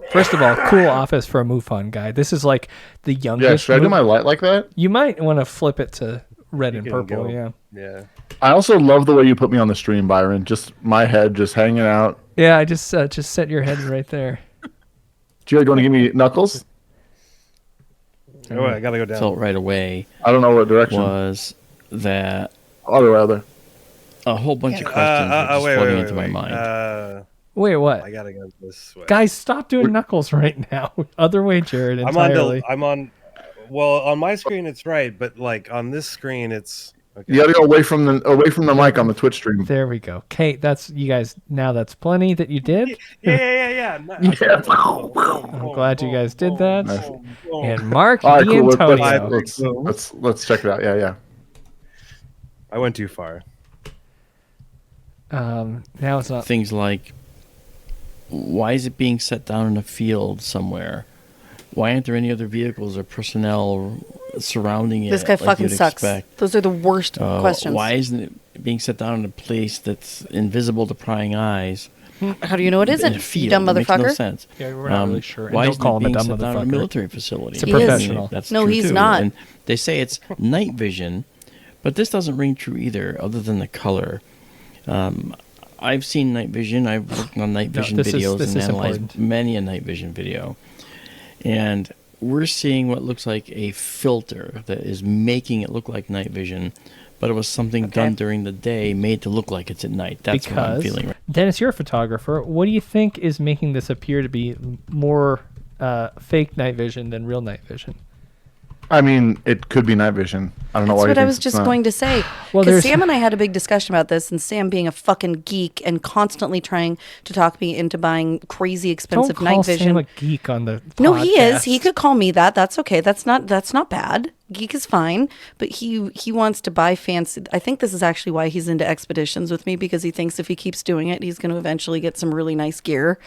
First of all, cool office for a MUFON guy. This is like the youngest. Yeah, should I do my light like that? You might want to flip it to red and purple. Yeah. I also love the way you put me on the stream, Byron. Just my head, just hanging out. Yeah, I just set your head right there. Do you want to give me knuckles? Oh, I gotta go down. Felt right away. I don't know what direction. Was that other? A whole bunch of questions were just flooding into my mind. Wait, what? I gotta go this way. Guys, stop doing knuckles right now. Other way, Jared. Entirely. Well, on my screen it's right, but like on this screen it's. Okay. You gotta go away from the mic on the Twitch stream. There we go. Kate, that's you guys. Now that's plenty that you did. Yeah. I'm glad you guys did that. Nice. And Mark All right, cool. D'Antonio. Let's check it out. Yeah. I went too far. Now it's not. Things like, why is it being set down in a field somewhere? Why aren't there any other vehicles or personnel surrounding it? This guy fucking sucks. Expect? Those are the worst questions. Why isn't it being set down in a place that's invisible to prying eyes? How do you know it isn't? In a field? You dumb motherfucker. It makes no sense. Yeah, we're not really sure. Why Don't isn't call it him a being dumb set down in a motherfucker. military facility? It's a professional. That's no, true he's too. not. And they say it's night vision, but this doesn't ring true either, other than the color. I've seen night vision. I've worked on night vision videos and analyzed many a night vision video. And we're seeing what looks like a filter that is making it look like night vision, but it was something done during the day made to look like it's at night. That's what I'm feeling right now. Dennis, you're a photographer. What do you think is making this appear to be more fake night vision than real night vision? I mean, it could be night vision. I don't know why. That's what I was just going to say. Well, Because Sam and I had a big discussion about this, and Sam being a fucking geek and constantly trying to talk me into buying crazy expensive Don't night call vision. Sam a geek on the No, he is. podcast. He could call me that. That's okay. That's not bad. Geek is fine. But he wants to buy fancy. I think this is actually why he's into expeditions with me, because he thinks if he keeps doing it, he's going to eventually get some really nice gear,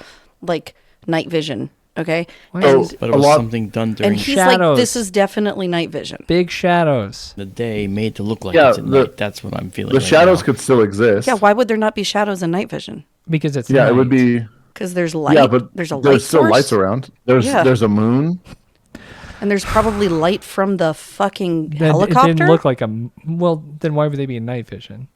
like night vision. Okay, but it was something done during and he's like, this is definitely night vision. Big shadows. The day made to look like it's at night. That's what I'm feeling. The shadows could still exist. Yeah, why would there not be shadows in night vision? Because it's it would be because there's light. Yeah, but there's still source. lights around. There's a moon. And there's probably light from the fucking It helicopter. didn't look like a. Well, then why would they be in night vision?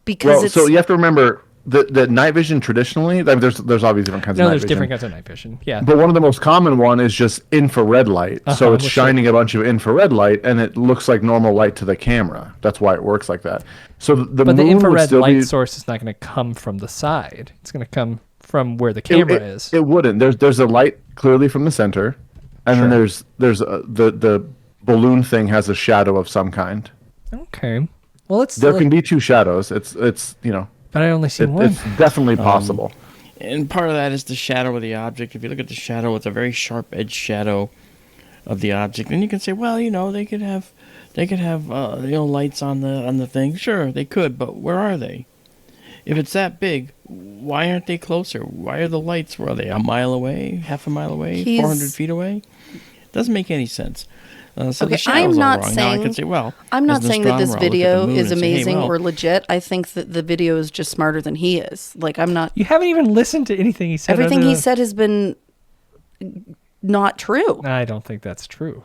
Because it's so you have to remember the night vision traditionally. Like there's obviously different kinds of night vision. There's different kinds of night vision. Yeah. But one of the most common one is just infrared light. So it's shining a bunch of infrared light, and it looks like normal light to the camera. That's why it works like that. So the but the moon infrared would still light be, source is not going to come from the side. It's going to come from where the camera is. It wouldn't. There's a light clearly from the center, and then there's the balloon thing has a shadow of some kind. Okay. Well, there can be two shadows. It's But I only see one. It's definitely possible. And part of that is the shadow of the object. If you look at the shadow, it's a very sharp edge shadow of the object. And you can say, well, they could have lights on the thing. Sure, they could, but where are they? If it's that big, why aren't they closer? Why are the lights? Where are they? A mile away? Half a mile away? 400 feet away? Doesn't make any sense. So the shadow's all wrong. Now I can say, well, I'm not as an saying that this astronomer, I'll look at the video moon is and say, hey, amazing well, or legit. I think that the video is just smarter than he is. Like, I'm not. You haven't even listened to anything he said. Everything he said has been not true. I don't think that's true.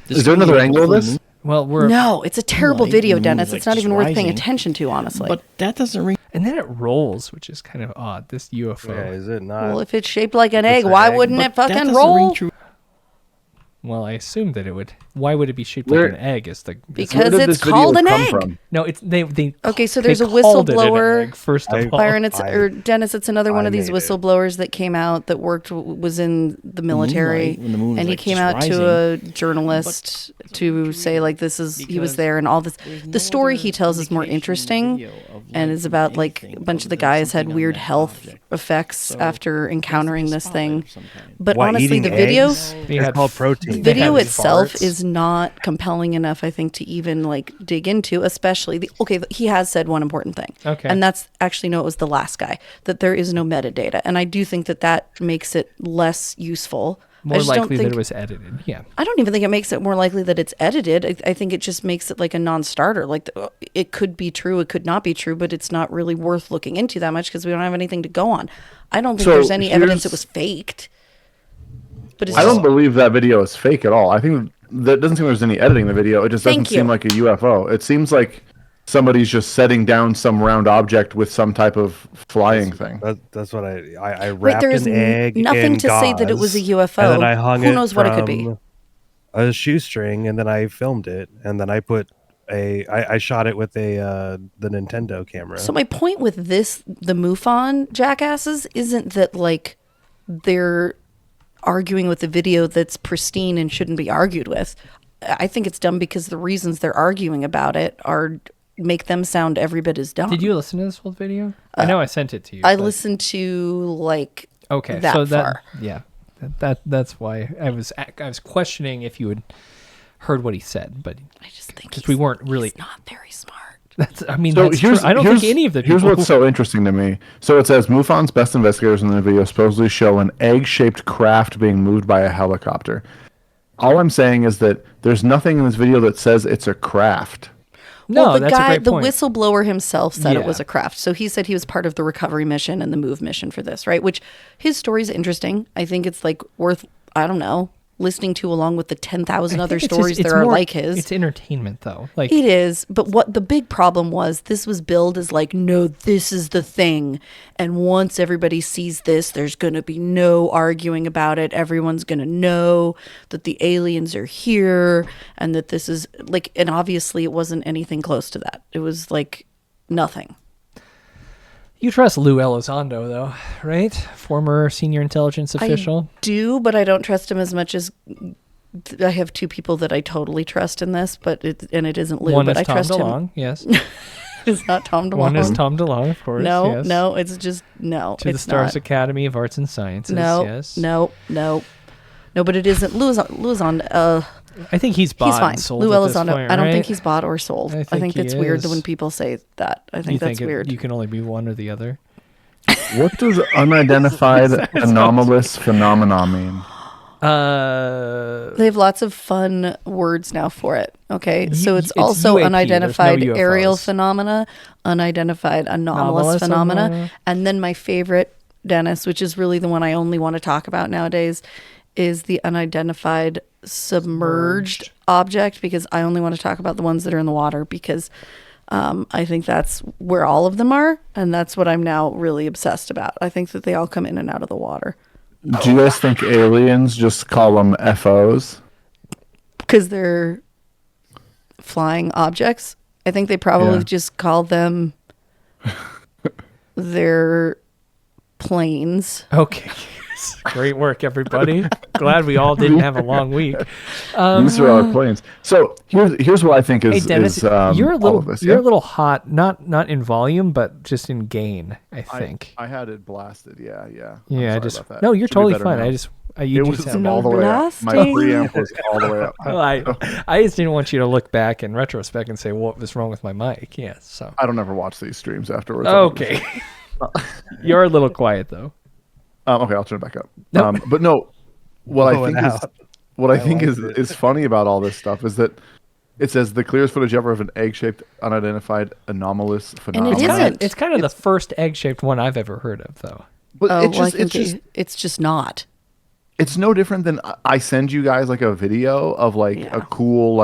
Is there another angle of this? Well, No, it's a terrible Light video, and Dennis. like It's not just even worth paying rising. attention to, honestly. But that doesn't ring. And then it rolls, which is kind of odd. This UFO. Yeah, is it not? Well, if it's shaped like an egg, why wouldn't it But that fucking doesn't roll? ring true. Well, I assumed that it would. Why would it be shaped Where- like an egg? Is the Because it's called an egg. No, it's they. Okay, so they there's a called it an whistleblower. egg, first of all, Byron, or Dennis, it's another one I of these made it. whistleblowers that came out that was in the military, Moonlight, when the moon is, and he like, came just out to a journalist to say like he was there and all this. The story he tells is more interesting, and is about like a bunch of the guys had weird health effects after encountering this thing. But What, honestly, eating the video, eggs? It's called protein. the video had itself farts? is not compelling enough, I think, to even like dig into, especially he has said one important thing. Okay. And that's actually, no, it was the last guy, that there is no metadata. And I do think that makes it less useful. More likely that it was edited. Yeah. I don't even think it makes it more likely that it's edited. I think it just makes it like a non-starter. Like it could be true, it could not be true, but it's not really worth looking into that much because we don't have anything to go on. I don't think there's any evidence it was faked. But I don't believe that video is fake at all. I think that doesn't seem there's any editing in the video. It just doesn't seem like a UFO. It seems like somebody's just setting down some round object with some type of flying thing. That's what I wrapped an egg nothing in to gauze, say that it was a UFO. and then I hung Who knows what it could be? A shoestring, and then I filmed it, and then I put I shot it with the Nintendo camera. So my point with this, the MUFON jackasses, isn't that like they're arguing with the video that's pristine and shouldn't be argued with. I think it's dumb because the reasons they're arguing about it make them sound every bit as dumb. Did you listen to this whole video? I know I sent it to you. I listened to like that far. Yeah, that's why I was questioning if you had heard what he said, but I just think because we weren't really not very smart. That's true. I don't think any of the people. Here's what's so interesting to me. So it says MUFON's best investigators in the video supposedly show an egg-shaped craft being moved by a helicopter. All I'm saying is that there's nothing in this video that says it's a craft. No, the whistleblower himself said it was a craft. So he said he was part of the recovery mission and the move mission for this, right? Which his story's interesting. I think it's like worth, I don't know, listening to along with the 10,000 other stories there are like his. It's entertainment though. Like it is, but what the big problem was, this was billed as like, no, this is the thing. And once everybody sees this, there's going to be no arguing about it. Everyone's going to know that the aliens are here and that this is like, and obviously it wasn't anything close to that. It was like nothing. You trust Lou Elizondo, though, right? Former senior intelligence official. I do, but I don't trust him as much as I have two people that I totally trust in this, but it isn't Lou. One but is I Tom trust DeLonge, him. yes. It's not Tom DeLonge. One is Tom DeLonge, of course. No, yes. no, it's just no. To it's the Stars not. Academy of Arts and Sciences. No, yes. No, but it isn't. Lou's on. I think he's bought. He's fine. And sold Lou at this Elizondo. point, I don't right? think he's bought or sold. I think it's weird when people say that. I think that's weird. You can only be one or the other. What does unidentified anomalous phenomena mean? They have lots of fun words now for it. Okay, so it's also UAP. unidentified There's no aerial UFOs. phenomena, unidentified anomalous phenomena, and then my favorite, Dennis, which is really the one I only want to talk about nowadays, is the unidentified submerged object, because I only want to talk about the ones that are in the water because I think that's where all of them are, and that's what I'm now really obsessed about. I think that they all come in and out of the water. Do you guys think aliens just call them FOs? Because they're flying objects. I think they probably just call them their planes. Okay. Great work, everybody. Glad we all didn't have a long week. These are our planes. So here's what I think is. Hey, Dennis, you're a little hot, not in volume, but just in gain. I think I had it blasted. Yeah. Yeah, about that. no, you're Should be totally better fine. now. You was sound all the way up. My preamp was all the way up. Well, I just didn't want you to look back in retrospect and say what was wrong with my mic. Yeah, so I don't ever watch these streams afterwards. Okay, you're a little quiet though. Okay, I'll turn it back up. Nope. But no, what I think is funny about all this stuff is that it says the clearest footage ever of an egg-shaped, unidentified, anomalous phenomenon. It's kind of the first egg-shaped one I've ever heard of, though. But it's just not. It's no different than I send you guys like a video of like a cool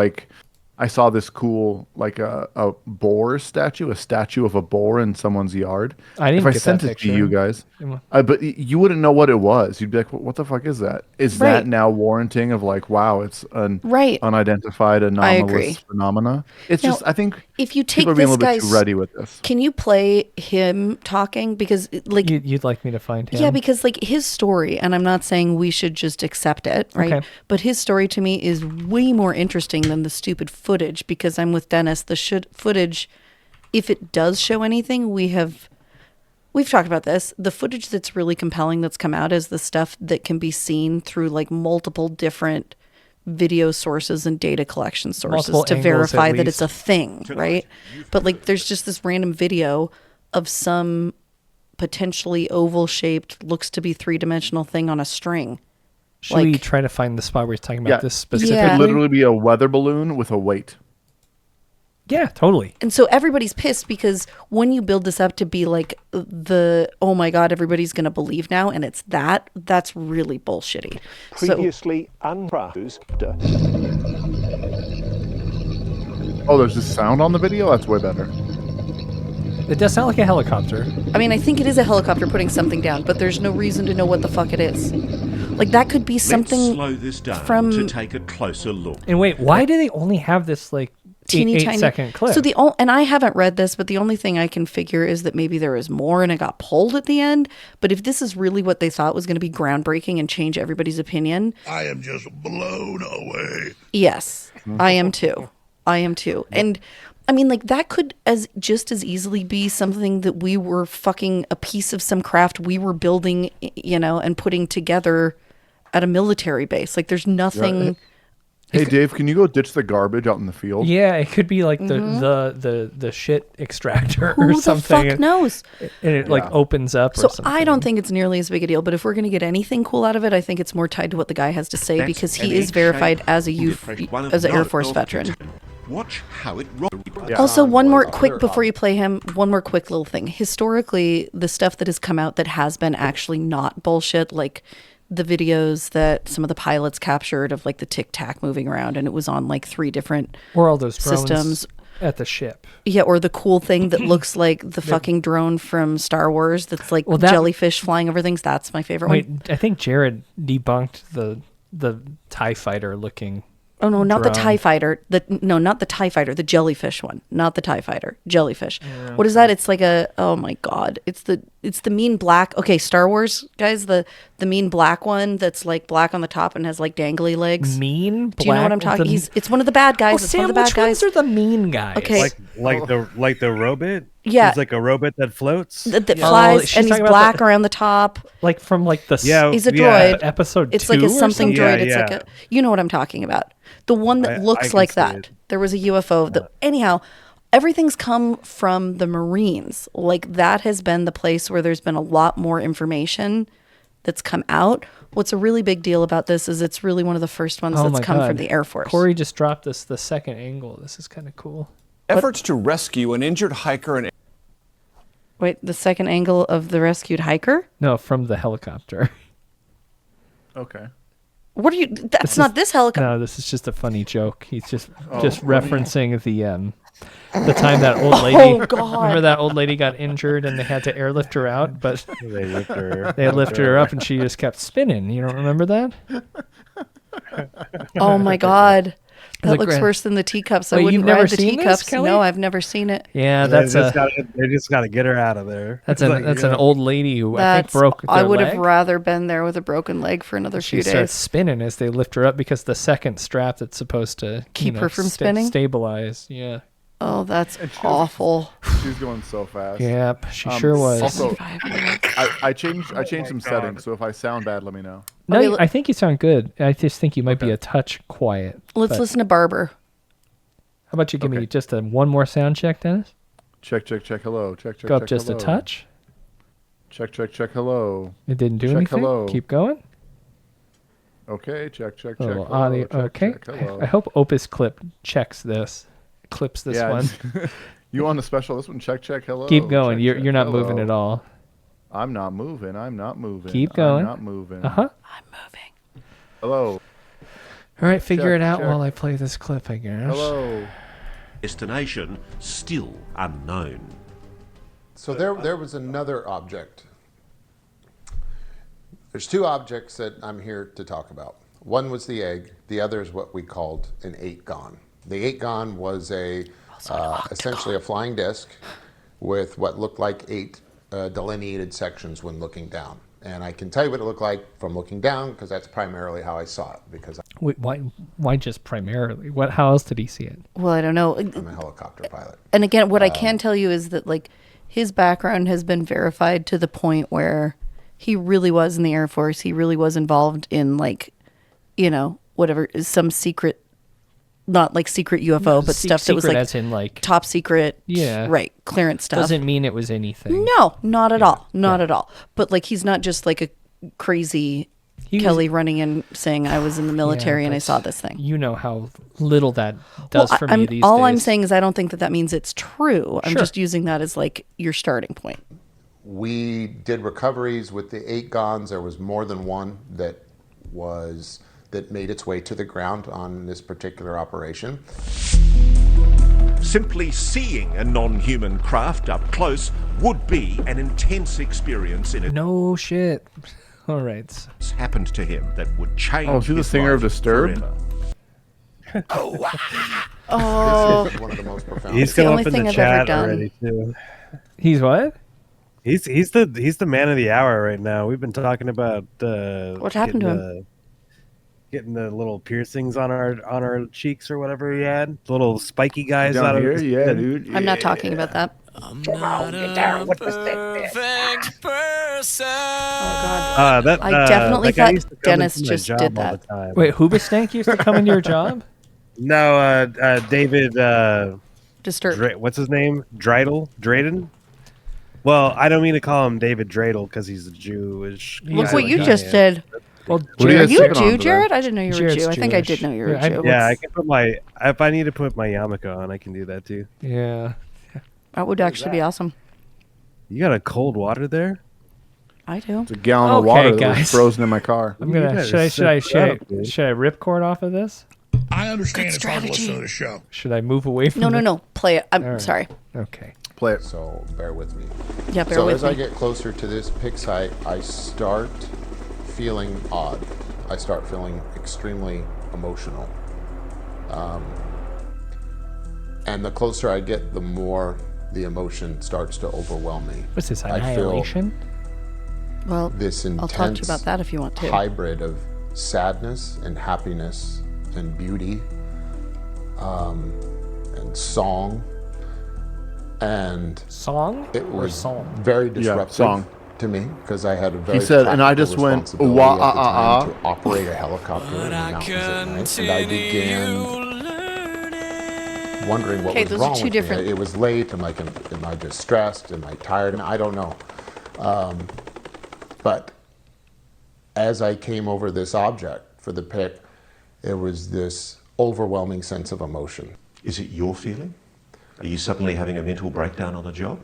I saw this cool like a boar statue, a statue of a boar in someone's yard. I didn't if I get sent that it picture. to you guys, but you wouldn't know what it was. You'd be like, "What the fuck is that? Is that now warranting of like, wow, it's an unidentified anomalous phenomena?" It's just, I think if you take people are being a this little bit guy's, too ready with this. Can you play him talking? Because like you'd like me to find him? Yeah, because like his story, and I'm not saying we should just accept it, right? Okay. But his story to me is way more interesting than the stupid footage, because I'm with Dennis. The footage, if it does show anything, we've talked about this. The footage that's really compelling that's come out is the stuff that can be seen through like multiple different video sources and data collection sources Multiple to angles, verify at that it's a least. thing, right? But like there's just this random video of some potentially oval shaped, looks to be 3-dimensional thing on a string. Should we try to find the spot where he's talking about this specifically? It could literally be a weather balloon with a weight. Yeah, totally. And so everybody's pissed because when you build this up to be like oh my God, everybody's going to believe now, and it's that's really bullshitty. Previously unfroze. Oh, there's just sound on the video? That's way better. It does sound like a helicopter. I mean, I think it is a helicopter putting something down, but there's no reason to know what the fuck it is. Like, that could be something Let's slow this down from... to take a closer look. And wait, why do they only have this, like, teeny eight tiny second clip? So and I haven't read this, but the only thing I can figure is that maybe there is more and it got pulled at the end. But if this is really what they thought was going to be groundbreaking and change everybody's opinion... I am just blown away. Yes, I am too. I am too. And... I mean, like, that could just as easily be something that we were fucking a piece of some craft we were building, and putting together at a military base. Like, there's nothing. Right. Hey, Dave, can you go ditch the garbage out in the field? Yeah, it could be like the shit extractor or Who something. the fuck knows? And it like opens up. So or something. I don't think it's nearly as big a deal. But if we're going to get anything cool out of it, I think it's more tied to what the guy has to say because he is verified as an Air Force veteran. Watch how it rolls. Also, one more quick before you play him, one more quick little thing. Historically, the stuff that has come out that has been actually not bullshit, like the videos that some of the pilots captured of like the Tic Tac moving around, and it was on like 3 different or all those drones systems at the ship. Yeah, or the cool thing that looks like the fucking drone from Star Wars that's like jellyfish flying over things. That's my favorite one. I think Jared debunked the TIE fighter looking. Oh no, not drone. the TIE fighter. Not the TIE fighter, the jellyfish one. Not the TIE fighter. Jellyfish. Yeah. What is that? It's like oh my God. It's the mean black. Okay, Star Wars guys, the mean black one that's like black on the top and has like dangly legs. Mean black. Do you know what I'm talking? It's one of the bad guys. Oh, it's Sam, one of the bad which guys. ones are the mean guys? Okay. Like the robot? Yeah. He's like a robot that floats. That flies and he's black around the top. Like from like the he's a droid. Episode it's 2 like a something droid. Yeah, it's like a you know what I'm talking about. The one that looks like that. There was a UFO. Anyhow, everything's come from the Marines. Like that has been the place where there's been a lot more information that's come out. What's a really big deal about this is it's really one of the first ones that's come from the Air Force. Corey just dropped the second angle. This is kind of cool. Efforts to rescue an injured hiker and... Wait, the second angle of the rescued hiker? No, from the helicopter. Okay. What are you... That's not this helicopter. No, this is just a funny joke. He's just referencing the time that old lady... Oh, God. Remember that old lady got injured and they had to airlift her out? But they lifted her up and she just kept spinning. You don't remember that? Oh, my God. That looks worse than the teacups. I wouldn't ride the teacups. No, I've never seen it. Yeah, they just got to get her out of there. That's an old lady who I think broke their I would leg. have rather been there with a broken leg for another few days. She starts spinning as they lift her up because the second strap that's supposed to keep her from spinning, stabilize. Yeah. Oh, that's awful. She's going so fast. Yep, she sure was. Also, I changed some settings, so if I sound bad, let me know. No, okay, I think you sound good. I just think you might be a touch quiet. Let's listen to Barber. How about you give me just one more sound check, Dennis? Check. Hello. Check. Go up just a touch. Check. Hello. It didn't do anything. Hello. Keep going. Okay. Check. Hello. Audio. Okay. I hope Opus Clip checks this. Clips this one. You on the special? This one. Check. Hello. Keep going. You're not moving at all. I'm not moving. Keep going. I'm not moving. I'm moving. Hello. All right, figure it out while I play this clip, I guess. Hello. Destination still unknown. So there was another object. There's 2 objects that I'm here to talk about. One was the egg. The other is what we called an 8-gon. The 8-gon was essentially a flying disc with what looked like 8 delineated sections when looking down. And I can tell you what it looked like from looking down because that's primarily how I saw it. Wait, why just primarily? How else did he see it? Well, I don't know. I'm a helicopter pilot. And again, what I can tell you is that like his background has been verified to the point where he really was in the Air Force. He really was involved in whatever, some secret, not like secret UFO, but stuff that was like as in like top secret, right, clearance stuff. Doesn't mean it was anything. No, not at all. Not at all. But like he's not just like a crazy Kelly running in saying I was in the military and I saw this thing. You know how little that does for me these days. All I'm saying is I don't think that means it's true. I'm Sure. just using that as like your starting point. We did recoveries with the 8 gons. There was more than one that made its way to the ground on this particular operation. Simply seeing a non-human craft up close would be an intense experience in it. No shit. All right. It's happened to him that would change. Oh, is he the his singer of life Disturbed? forever. Oh, This is one of the most profound. He's come up in the chat already too. He's what? He's the man of the hour right now. We've been talking about what happened to him? Getting the little piercings on our cheeks or whatever he had. The little spiky guys Down out of here? his Yeah, skin. dude. I'm not talking about that. Oh God! I definitely that guy thought used to come Dennis into my just job did all that. the time. Wait, Hoobastank used to come into your job? No, David. Disturbed. What's his name? Drayden. Well, I don't mean to call him David Dreidel because he's a Jewish. Look guy what like you I just am. did. Well, Are you a sipping on Jew, today? Jared? I didn't know you were a Jared's Jew. I think I Jewish. did know you were a Jew. Yeah, I can put my. If I need to put my yarmulke on, I can do that too. Yeah. That would actually be awesome. You got a cold water there? I do. It's a gallon of water that guys. was frozen in my car. I'm gonna. Should I ripcord off of this? I understand Good it's hard to listen strategy. to the show. Should I move away from? No. Play it. I'm All right. sorry. Okay. Play it. So bear with me. Yeah, bear so with as me. I get closer to this pig site, I start feeling odd. I start feeling extremely emotional. And the closer I get, the more the emotion starts to overwhelm me. What's this, I feel annihilation? Well, this I'll talk to you intense about that if you want to. hybrid of sadness and happiness and beauty and song. And Song? it Or was song? very disruptive song. to me because I had a very He said, and I practical just went, responsibility wah, at the ah, ah, time to operate a helicopter in the mountains at night, and I began wondering what Okay, was those are wrong two with different- me. It was late. Am I distressed? Am I tired? I don't know. But as I came over this object for the pick, there was this overwhelming sense of emotion. Is it your feeling? Are you suddenly having a mental breakdown on the job?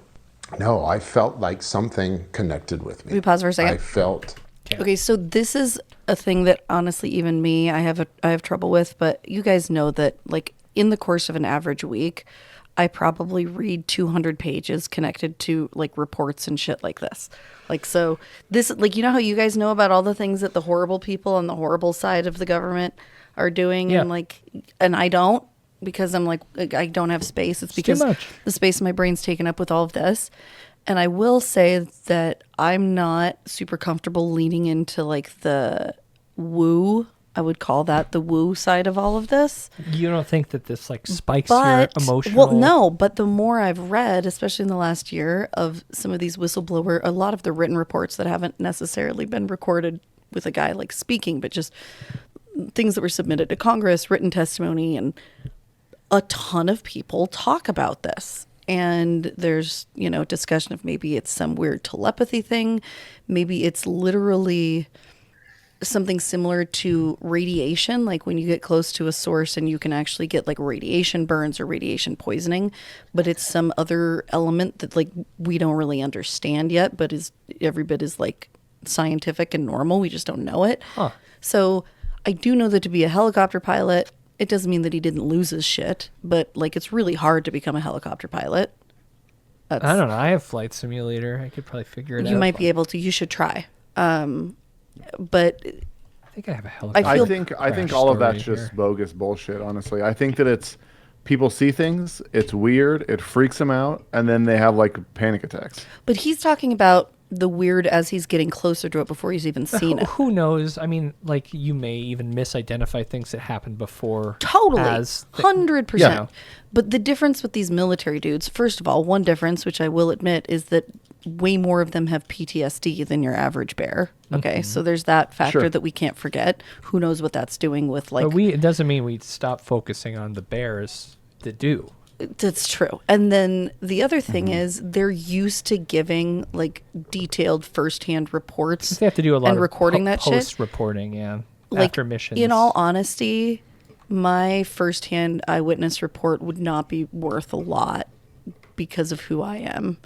No, I felt like something connected with me. Can we pause for a second? I felt Okay, so this is a thing that honestly, even me, I have trouble with. But you guys know that, like, in the course of an average week, I probably read 200 pages connected to like reports and shit like this. Like, so this, like, you know how you guys know about all the things that the horrible people on the horrible side of the government are doing, Yeah. and like, and I don't, because I'm like, I don't have space. It's too because much. the space in my brain's taken up with all of this. And I will say that I'm not super comfortable leaning into like the woo. I would call that the woo side of all of this. You don't think that this like spikes But, your emotional? well, no, but the more I've read, especially in the last year, of some of these whistleblower, a lot of the written reports that haven't necessarily been recorded with a guy like speaking, but just things that were submitted to Congress, written testimony, and a ton of people talk about this. And there's, you know, discussion of maybe it's some weird telepathy thing. Maybe it's literally something similar to radiation, like when you get close to a source and you can actually get like radiation burns or radiation poisoning, but it's some other element that like we don't really understand yet, but is every bit is like scientific and normal. We just don't know it. Huh. So I do know that to be a helicopter pilot, it doesn't mean that he didn't lose his shit, but like it's really hard to become a helicopter pilot. I don't know. I have Flight Simulator. I could probably figure it out. You might be able to. You should try. But I think I have a helicopter. I think all of that's just bogus bullshit, honestly. I think that it's people see things, it's weird, it freaks them out, and then they have like panic attacks. But he's talking about the weird as he's getting closer to it before he's even seen it. Who knows? I mean, like you may even misidentify things that happened before. Totally. 100%. Yeah. But the difference with these military dudes, first of all, one difference, which I will admit, is that way more of them have PTSD than your average bear. Okay, so there's that factor that we can't forget. Who knows what that's doing with like... But it doesn't mean we stop focusing on the bears that do. That's true. And then the other thing is they're used to giving like detailed firsthand reports. They have to do a lot and of recording that shit. Post-reporting, yeah. Like, after missions. in all honesty, my firsthand eyewitness report would not be worth a lot because of who I am.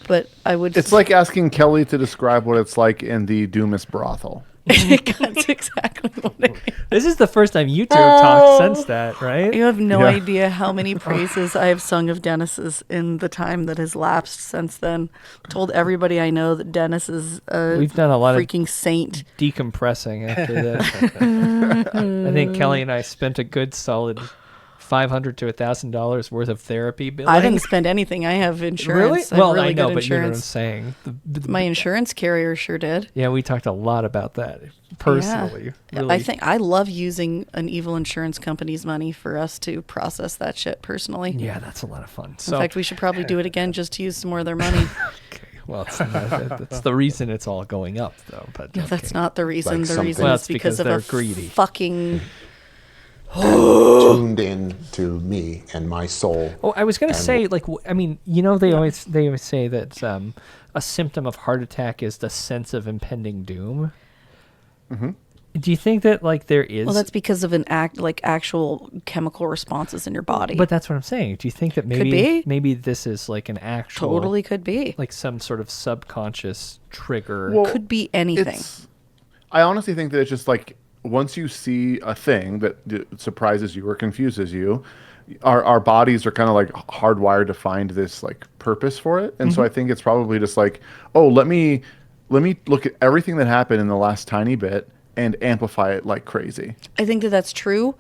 But I would... It's like asking Kelly to describe what it's like in the Dumas brothel. That's exactly what I mean. This is the first time you two have talked since that, right? You have no idea how many praises I have sung of Dennis's in the time that has lapsed since then. Told everybody I know that Dennis is We've done a lot freaking of saint. Decompressing after this. I think Kelly and I spent a good solid $500 to $1,000 worth of therapy billing. I didn't spend anything. I have insurance. Really? Well, really I know, good but you know what I'm insurance. saying. My insurance carrier sure did. Yeah, we talked a lot about that personally. Yeah. Really. I think I love using an evil insurance company's money for us to process that shit personally. Yeah, that's a lot of fun. In So, fact, we should probably do it again just to use some more of their money. well, that's the reason it's all going up, though. But No, that's not the reason. Like the reason Well, is it's because of they're a greedy. fucking... tuned in to me and my soul. Oh, I was going to say, like, I mean, you know, they always say that a symptom of heart attack is the sense of impending doom. Mm-hmm. Do you think that like there is? Well, that's because of actual chemical responses in your body. But that's what I'm saying. Do you think that Could be. maybe this is like an actual Totally could be. like some sort of subconscious trigger? Well, could be anything. I honestly think that it's just like once you see a thing that surprises you or confuses you, our bodies are kind of like hardwired to find this like purpose for it. And so I think it's probably just like, oh, let me look at everything that happened in the last tiny bit and amplify it like crazy. I think that that's true.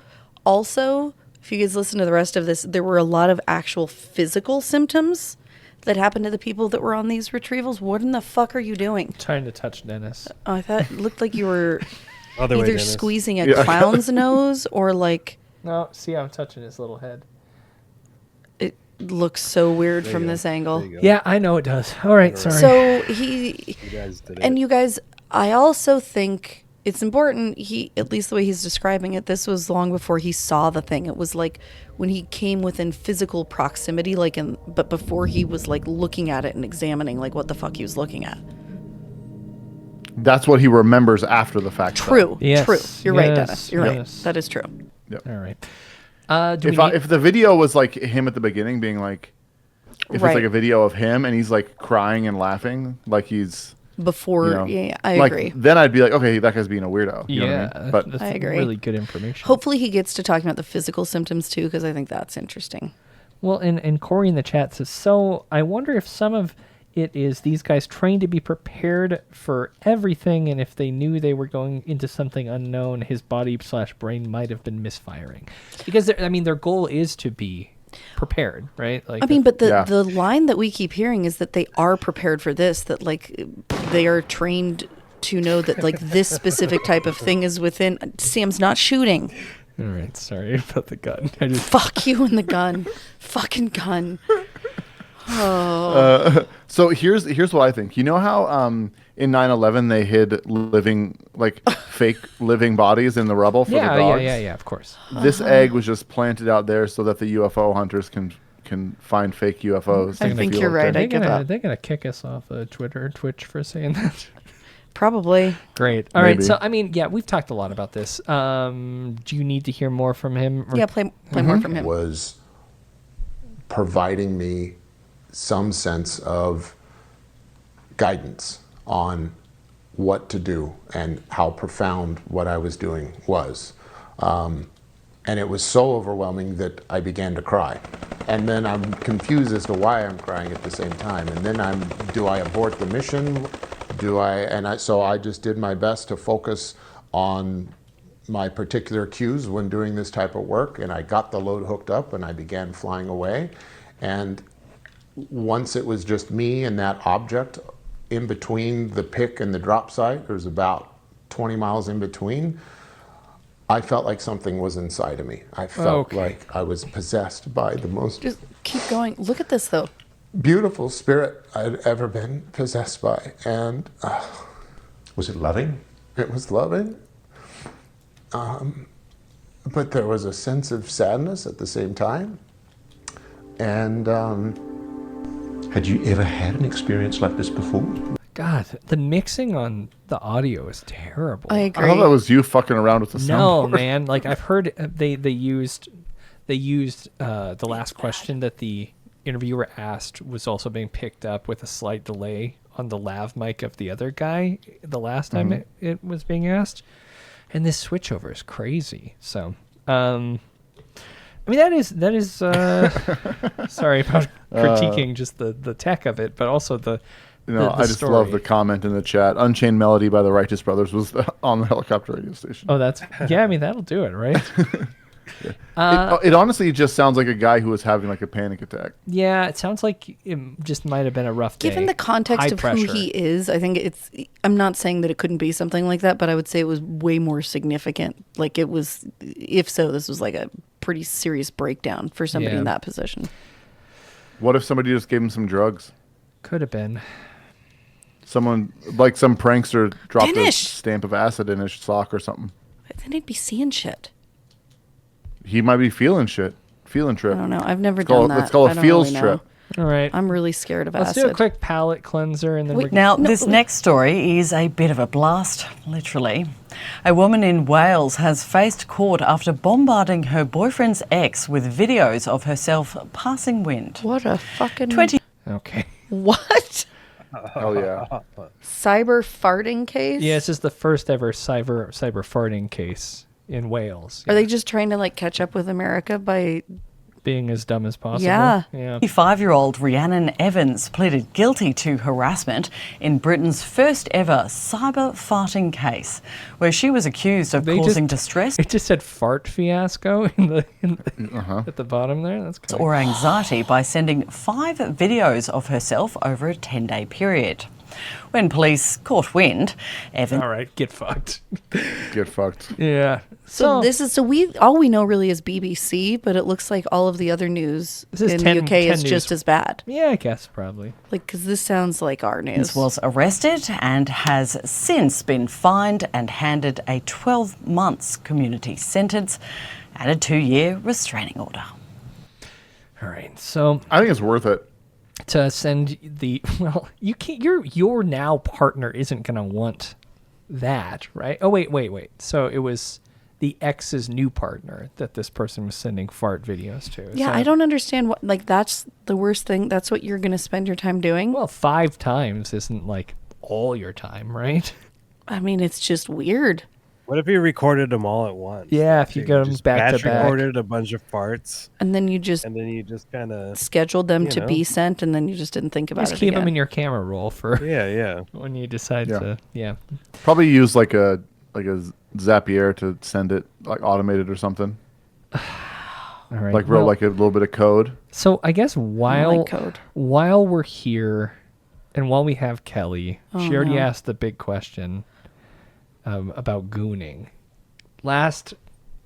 Also, if you guys listen to the rest of this, there were a lot of actual physical symptoms that happened to the people that were on these retrievals. What in the fuck are you doing? Trying to touch Dennis. Oh, I thought it looked like you were Other way, either Dennis. squeezing a clown's nose or like... No, see, I'm touching his little head. It looks so weird from this angle. Yeah, I know it does. All right, sorry. So You guys did and it. you guys, I also think it's important, at least the way he's describing it, this was long before he saw the thing. It was like when he came within physical proximity, but before he was like looking at it and examining like what the fuck he was looking at. That's what he remembers after the fact. True. Yes, True. You're right, yes, Dennis. You're right. yes. That is true. Yep. All right. If the video was like him at the beginning being like, if it's like a video of him and he's like crying and laughing, like he's before, you know, yeah, I like, agree. Then I'd be like, okay, that guy's being a weirdo. You know what I mean? But that's I agree. Really good information. Hopefully he gets to talking about the physical symptoms too, because I think that's interesting. Well, and Corey in the chat says, so I wonder if some of it is these guys trained to be prepared for everything, and if they knew they were going into something unknown, his body/brain might have been misfiring. Because, their goal is to be prepared, right? Like, But the line that we keep hearing is that they are prepared for this, that like they are trained to know that like this specific type of thing is within. Sam's not shooting. All right, sorry about the gun. Fuck you and the gun. Fucking gun. Oh. So here's what I think. You know how in 9/11 they hid fake living bodies in the rubble for the dogs? Yeah, of course. This egg was just planted out there so that the UFO hunters can find fake UFOs. I think you're right. I give up. They're gonna kick us off of Twitch for saying that. Probably. Great. All right. So we've talked a lot about this. Do you need to hear more from him? Yeah, play more from him. Was providing me some sense of guidance on what to do and how profound what I was doing was. And it was so overwhelming that I began to cry. And then I'm confused as to why I'm crying at the same time. And then do I abort the mission? So I just did my best to focus on my particular cues when doing this type of work, and I got the load hooked up and I began flying away. And once it was just me and that object in between the pick and the drop site, there's about 20 miles in between, I felt like something was inside of me. I felt like I was possessed by the most... Just keep going. Look at this, though. beautiful spirit I'd ever been possessed by. And was it loving? It was loving. But there was a sense of sadness at the same time. And had you ever had an experience like this before? God, the mixing on the audio is terrible. I agree. I thought that was you fucking around with the soundboard. No, man. Like I've heard they used the last question that the interviewer asked was also being picked up with a slight delay on the lav mic of the other guy the last time it was being asked. And this switchover is crazy. So, I mean, that is sorry about critiquing just the tech of it, but also the I just story. love the comment in the chat. Unchained Melody by the Righteous Brothers was on the helicopter radio station. Oh, I mean, that'll do it, right? It honestly just sounds like a guy who was having like a panic attack. Yeah, it sounds like it just might have been a rough day. Given the context High of pressure. who he is, I think I'm not saying that it couldn't be something like that, but I would say it was way more significant. Like it was, if so, this was like a pretty serious breakdown for somebody in that position. What if somebody just gave him some drugs? Could have been. Someone, like some prankster dropped a Finish. stamp of acid in his sock or something. Then he'd be seeing shit. He might be feeling shit. Feeling trip. I don't know. I've never done that. Let's call I it don't feels really trip. know. All right. I'm really scared of Let's acid. do a quick palate cleanser and then we're Now, this next story is a bit of a blast, literally. A woman in Wales has faced court after bombarding her boyfriend's ex with videos of herself passing wind. What a fucking... Okay. What? Oh, yeah. Cyber farting case? Yeah, this is the first ever cyber farting case in Wales. Are they just trying to like catch up with America by being as dumb as possible? Yeah. 55-year-old Rhiannon Evans pleaded guilty to harassment in Britain's first ever cyber farting case, where she was accused of causing distress. It just said fart fiasco at the bottom there. That's cool. Or anxiety by sending 5 videos of herself over a 10-day period. When police caught wind, Evans... All right, get fucked. Get fucked. Yeah. So all we know really is BBC, but it looks like all of the other news in the UK is just as bad. Yeah, I guess probably. Like, because this sounds like our news. was arrested and has since been fined and handed a 12 months community sentence and a 2-year restraining order. All right, so I think it's worth it to send you can't. Your now partner isn't gonna want that, right? Oh wait. So it was the ex's new partner that this person was sending fart videos to. Yeah, so, I don't understand what, like, that's the worst thing. That's what you're going to spend your time doing? Well, 5 times isn't like all your time, right? I mean, it's just weird. What if you recorded them all at once? Yeah, if you got them back to back. Recorded a bunch of farts. And then you just kind of scheduled them to be sent, and then you just didn't think about it Just keep again. them in your camera roll for yeah when you decide to Probably use like a Zapier to send it, like automated or something. All right. Like like a little bit of code. So I guess while code. while we're here, and while we have Kelly, Oh, she already no. asked the big question about gooning. Last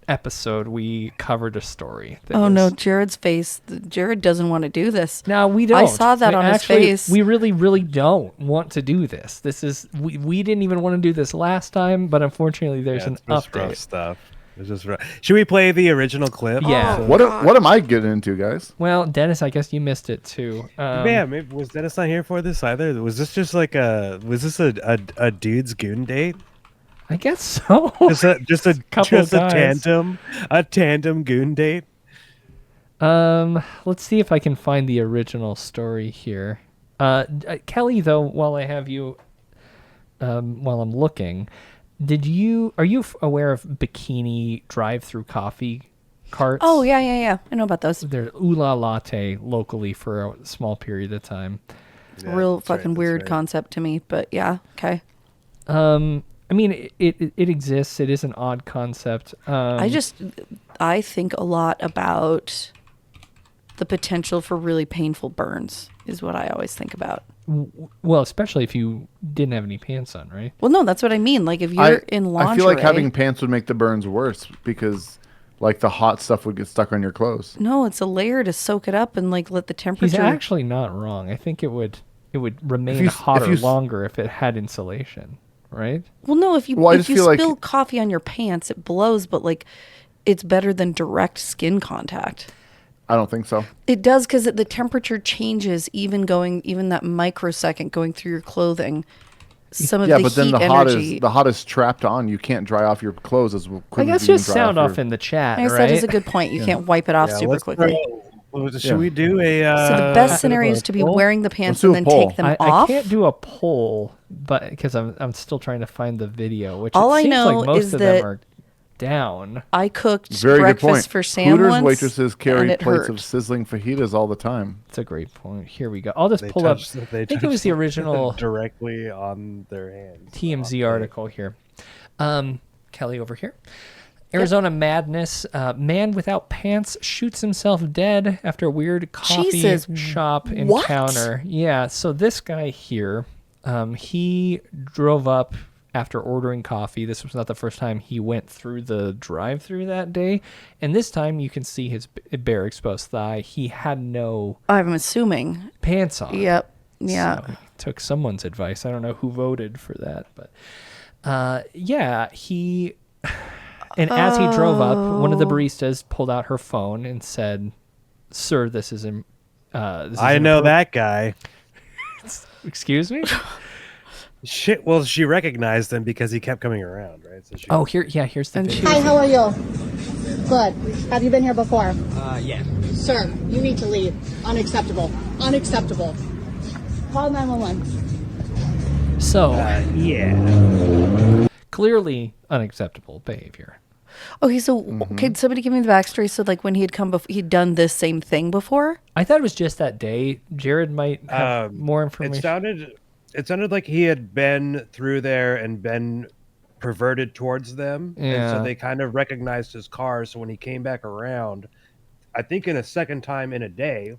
episode, we covered a story. Oh no, Jared's face. Jared doesn't want to do this. No, we don't. I saw that on his face. We really don't want to do this. This is we didn't even want to do this last time, but unfortunately, there's an it's just update. rough stuff. It's just rough. Should we play the original clip? Yeah. What am I getting into, guys? Well, Dennis, I guess you missed it too. Yeah, maybe was Dennis not here for this either? Was this just like a dude's goon date? I guess so. just a tandem goon date. Let's see if I can find the original story here. Kelly, though, while I have you, while I'm looking, are you aware of bikini drive-through coffee carts? Oh yeah. I know about those. They're Ula Latte locally for a small period of time. Yeah, real fucking weird concept to me, but yeah, okay. I mean, it exists. It is an odd concept. I think a lot about the potential for really painful burns is what I always think about. Well, especially if you didn't have any pants on, right? Well, no, that's what I mean. Like if you're in lingerie. I feel like having pants would make the burns worse because like the hot stuff would get stuck on your clothes. No, it's a layer to soak it up and like let the temperature. He's actually not wrong. I think it would remain hotter longer if it had insulation, right? Well, no, if you spill coffee on your pants, it blows, but like it's better than direct skin contact. I don't think so. It does, because the temperature changes even that microsecond going through your clothing. Some of the but then heat the hot is trapped on. You can't dry off your clothes as quickly. I guess just sound off in the chat. I guess that is a good point. You can't wipe it off super quickly. Should we do a? So the best scenario is to be wearing the pants and then take them off. I can't do a poll, but because I'm still trying to find the video, which all it seems I know like most is of that them are down. I cooked Very breakfast for Sam Hooters once, waitresses carry and it plates hurt. of sizzling fajitas all the time. That's a great point. Here we go. I'll just pull up. I think it was the original directly on their hands. TMZ article here. Kelly over here. Arizona madness. Man without pants shoots himself dead after weird coffee shop encounter. Yeah. So this guy here, he drove up after ordering coffee. This was not the first time he went through the drive-thru that day. And this time you can see his bare exposed thigh. He had no... I'm assuming. ...pants on. Yep. Yeah. So he took someone's advice. I don't know who voted for that. But yeah, he... And as he drove up, one of the baristas pulled out her phone and said, "Sir, this is I know that guy." Excuse me? Shit. Well, she recognized him because he kept coming around, right? So here's the video. Hi, how are you? Good. Have you been here before? Yeah. Sir, you need to leave. Unacceptable. Unacceptable. Call 911. So, yeah. Clearly unacceptable behavior. Okay, so can somebody give me the backstory? So, like, when he had come before, he'd done this same thing before? I thought it was just that day. Jared might have more information. It sounded like he had been through there and been perverted towards them. Yeah. And so they kind of recognized his car. So when he came back around, I think in a second time in a day,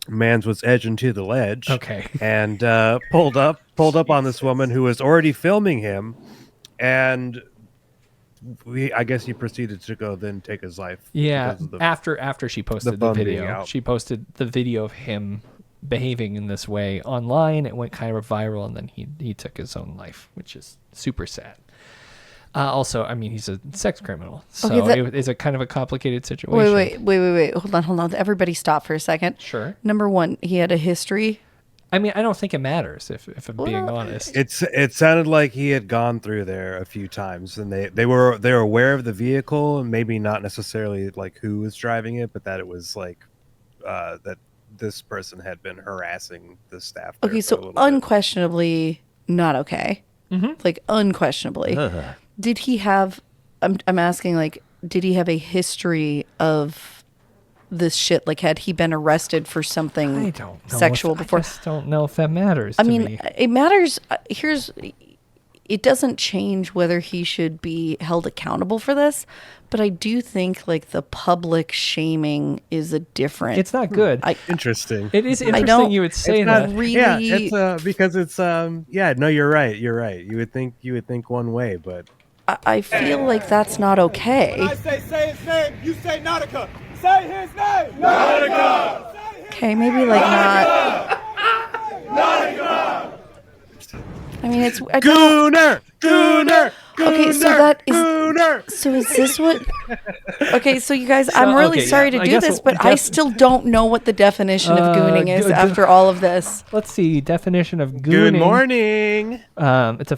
Mans was edging to the ledge. Okay. And pulled up on this woman who was already filming him. And I guess he proceeded to go then take his life. Yeah. After she posted the video. She posted the video of him behaving in this way online. It went kind of viral, and then he took his own life, which is super sad. Also, I mean, he's a sex criminal, so it's a kind of a complicated situation. Wait. Hold on. Everybody stop for a second. Sure. Number one, he had a history. I mean, I don't think it matters if I'm being honest. It sounded like he had gone through there a few times, and they were aware of the vehicle, and maybe not necessarily like who was driving it, but that it was like that this person had been harassing the staff. Okay, so unquestionably not okay. Mm-hmm. Like unquestionably. Did he have? I'm asking, like, did he have a history of this shit? Like, had he been arrested for something sexual before? I just don't know if that matters. I mean, it matters. It doesn't change whether he should be held accountable for this, but I do think like the public shaming is a different. It's not good. Interesting. It is interesting you would say that. Really, yeah, it's because it's yeah. No, you're right. You're right. You would think one way, but I feel like that's not okay. When I say his name, you say Nautica. Say his name. Nautica. Okay, maybe like not. Nautica. I mean, it's gooner. Okay, so that is. So is this what? Okay, so you guys, I'm really sorry to do this, but I still don't know what the definition of gooning is after all of this. Let's see, definition of gooning. Good morning. That's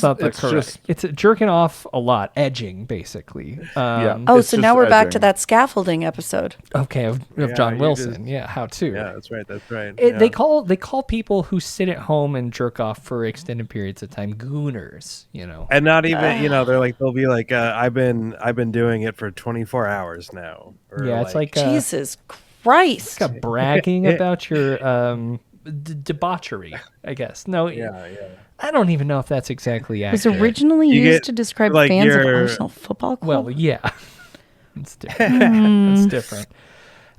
not the correct. It's jerking off a lot, edging basically. So now we're back to that scaffolding episode. Okay, of John Wilson. How to? Yeah, that's right. That's right. They call people who sit at home and jerk off for extended periods of time gooners, and not even they'll be like I've been doing it for 24 hours now. It's like Jesus Christ, it's bragging about your debauchery, I guess. No, I don't even know if that's exactly accurate. It was originally used to describe fans of Arsenal Football Club. Well, yeah, it's different. It's different.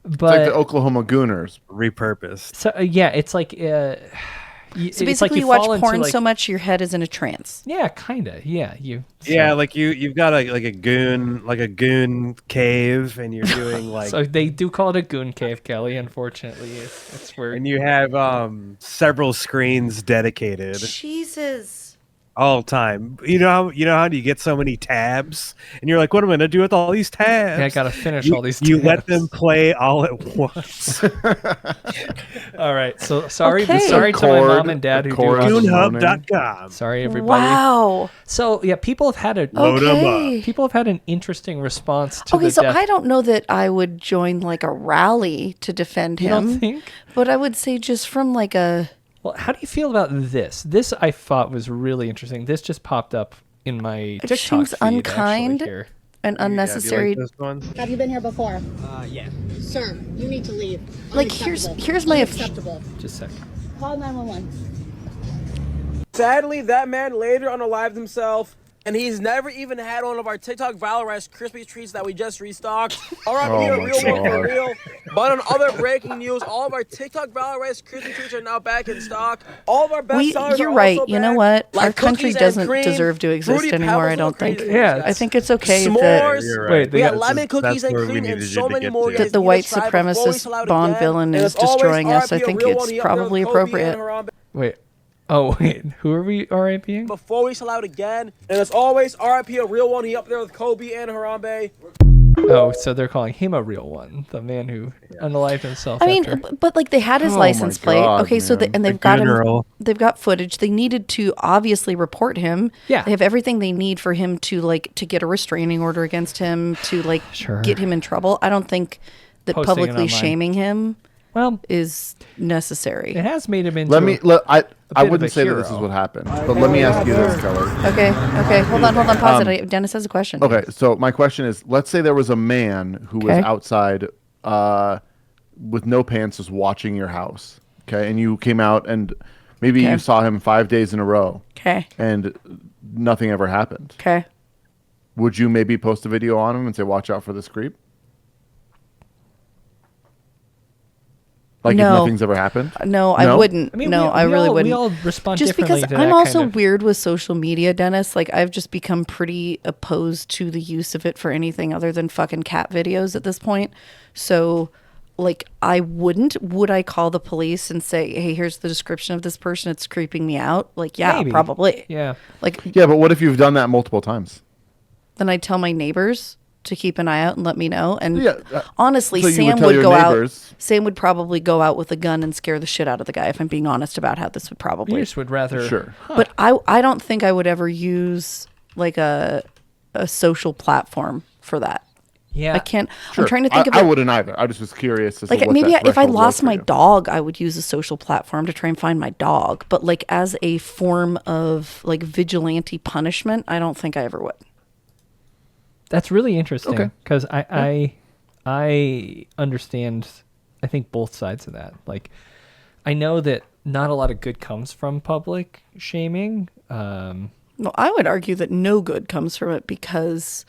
But it's like the Oklahoma Gooners repurposed. So it's like So basically, you watch porn so much your head is in a trance. Yeah, kind of. Yeah, you've got a goon cave, and you're doing like. So they do call it a goon cave, Kelly. Unfortunately, it's where. And you have several screens dedicated. Jesus. All the time. You know how you get so many tabs, and you're like, what am I gonna do with all these tabs? Yeah, I gotta finish all these tabs. You let them play all at once. All right. So sorry to my mom and dad who do Goonhub.com. Sorry, everybody. Wow. So yeah, people have had an interesting response to the so death. I don't know that I would join like a rally to defend him. You don't think? But I would say just from like a. Well, how do you feel about this? This I thought was really interesting. This just popped up in my TikTok seems feed, unkind here. and unnecessary. Have you been here before? Yeah. Sir, you need to leave. Like here's my acceptable. Just a second. Call 911. Sadly, that man later unalived himself, and he's never even had one of our TikTok viral Rice Krispie treats that we just restocked. R.I.P. a real one for real. But on other breaking news, all of our TikTok viral Rice Krispie treats are now back in stock. All of our best sellers You're are right. also You know back, what? Our like country cookies and doesn't cream, deserve to exist Fruity anymore. I Pebbles don't and think. crazy I think it's okay S'mores. We got lemon That's cookies and where we cream and needed so you to many get more. to. that the white supremacist Bond villain is destroying us. I think it's probably appropriate. Wait, who are we RIPing? Before we sell out again, and as always, RIP a real one. He up there with Kobe and Harambe. Oh, so they're calling him a real one, the man who unalived himself. I mean, but like they had his license plate. Okay, so they've got him. They've got footage. They needed to obviously report him. Yeah, they have everything they need for him to get a restraining order against him to get him in trouble. I don't think that Posting publicly shaming him is necessary. It has made him into. I wouldn't say that this is what happened, but let me ask you this, Kelly. Okay. Hold on. Pause it. Dennis has a question. Okay, so my question is, let's say there was a man who was outside with no pants just watching your house, okay? And you came out and maybe you saw him 5 days in a row. Okay. And nothing ever happened. Okay. Would you maybe post a video on him and say, watch out for this creep? Like if nothing's ever happened? No, I wouldn't. I mean, I really wouldn't. We all respond just differently because to that I'm also kind of... weird with social media, Dennis. Like I've just become pretty opposed to the use of it for anything other than fucking cat videos at this point. So, like, I wouldn't. Would I call the police and say, "Hey, here's the description of this person. It's creeping me out." Like, yeah, Maybe. probably. Yeah. Like, yeah, but what if you've done that multiple times? Then I'd tell my neighbors to keep an eye out and let me know. And honestly, so Sam would go out. Sam would probably go out with a gun and scare the shit out of the guy. If I'm being honest about how this would probably. You just would rather. Sure. But I don't think I would ever use like a social platform for that. Yeah. I can't. Sure. I'm trying to think of. I wouldn't either. I was just curious. As like to what maybe that if I threshold lost was my for you. dog, I would use a social platform to try and find my dog. But like as a form of like vigilante punishment, I don't think I ever would. That's really interesting because I understand, I think, both sides of that. Like, I know that not a lot of good comes from public shaming. Well, I would argue that no good comes from it because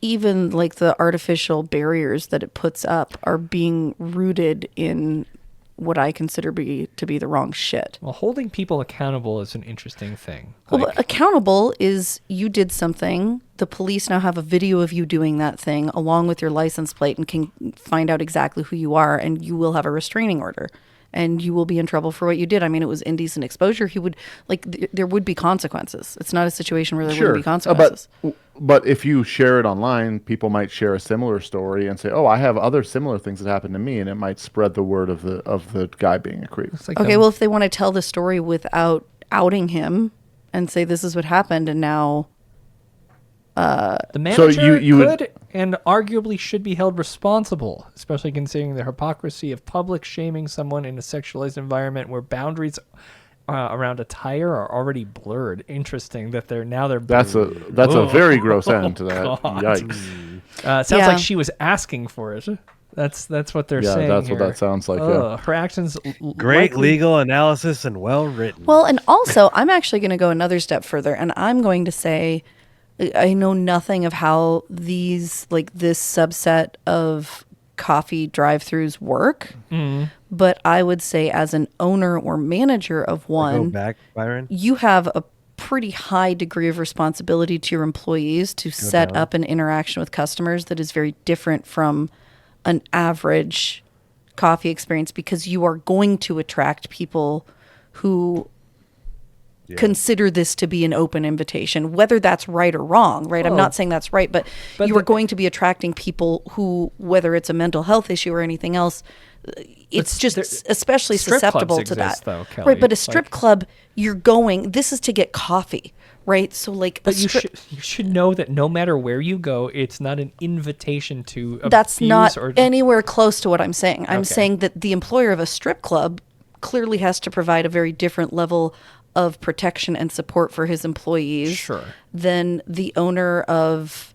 even like the artificial barriers that it puts up are being rooted in what I consider to be the wrong shit. Well, holding people accountable is an interesting thing. Well, but accountable is you did something. The police now have a video of you doing that thing along with your license plate and can find out exactly who you are, and you will have a restraining order. And you will be in trouble for what you did. I mean, it was indecent exposure. He would there would be consequences. It's not a situation where there wouldn't be consequences. But if you share it online, people might share a similar story and say, "Oh, I have other similar things that happened to me," and it might spread the word of the guy being a creep. Like okay, well, if they want to tell the story without outing him and say this is what happened, and now. The manager could and arguably should be held responsible, especially considering the hypocrisy of public shaming someone in a sexualized environment where boundaries around attire are already blurred. Interesting that they're That's a very gross end to that. God. Yikes. Sounds like she was asking for it. That's what they're saying. Yeah, that's here. what that sounds like. Yeah. Her actions Great legal analysis and well written. Well, and also I'm actually going to go another step further, and I'm going to say I know nothing of how this subset of coffee drive-thrus work. But I would say as an owner or manager of one, Go back, Byron. you have a pretty high degree of responsibility to your employees to set up an interaction with customers that is very different from an average coffee experience, because you are going to attract people who consider this to be an open invitation, whether that's right or wrong, right? I'm not saying that's right, but you are going to be attracting people who, whether it's a mental health issue or anything else, it's just especially susceptible to that. Though, Kelly. Right, but a strip club, you're going, this is to get coffee, right? So like, but you should know that no matter where you go, it's not an invitation to abuse. That's not or anywhere close to what I'm saying. I'm saying that the employer of a strip club clearly has to provide a very different level of protection and support for his employees than the owner of,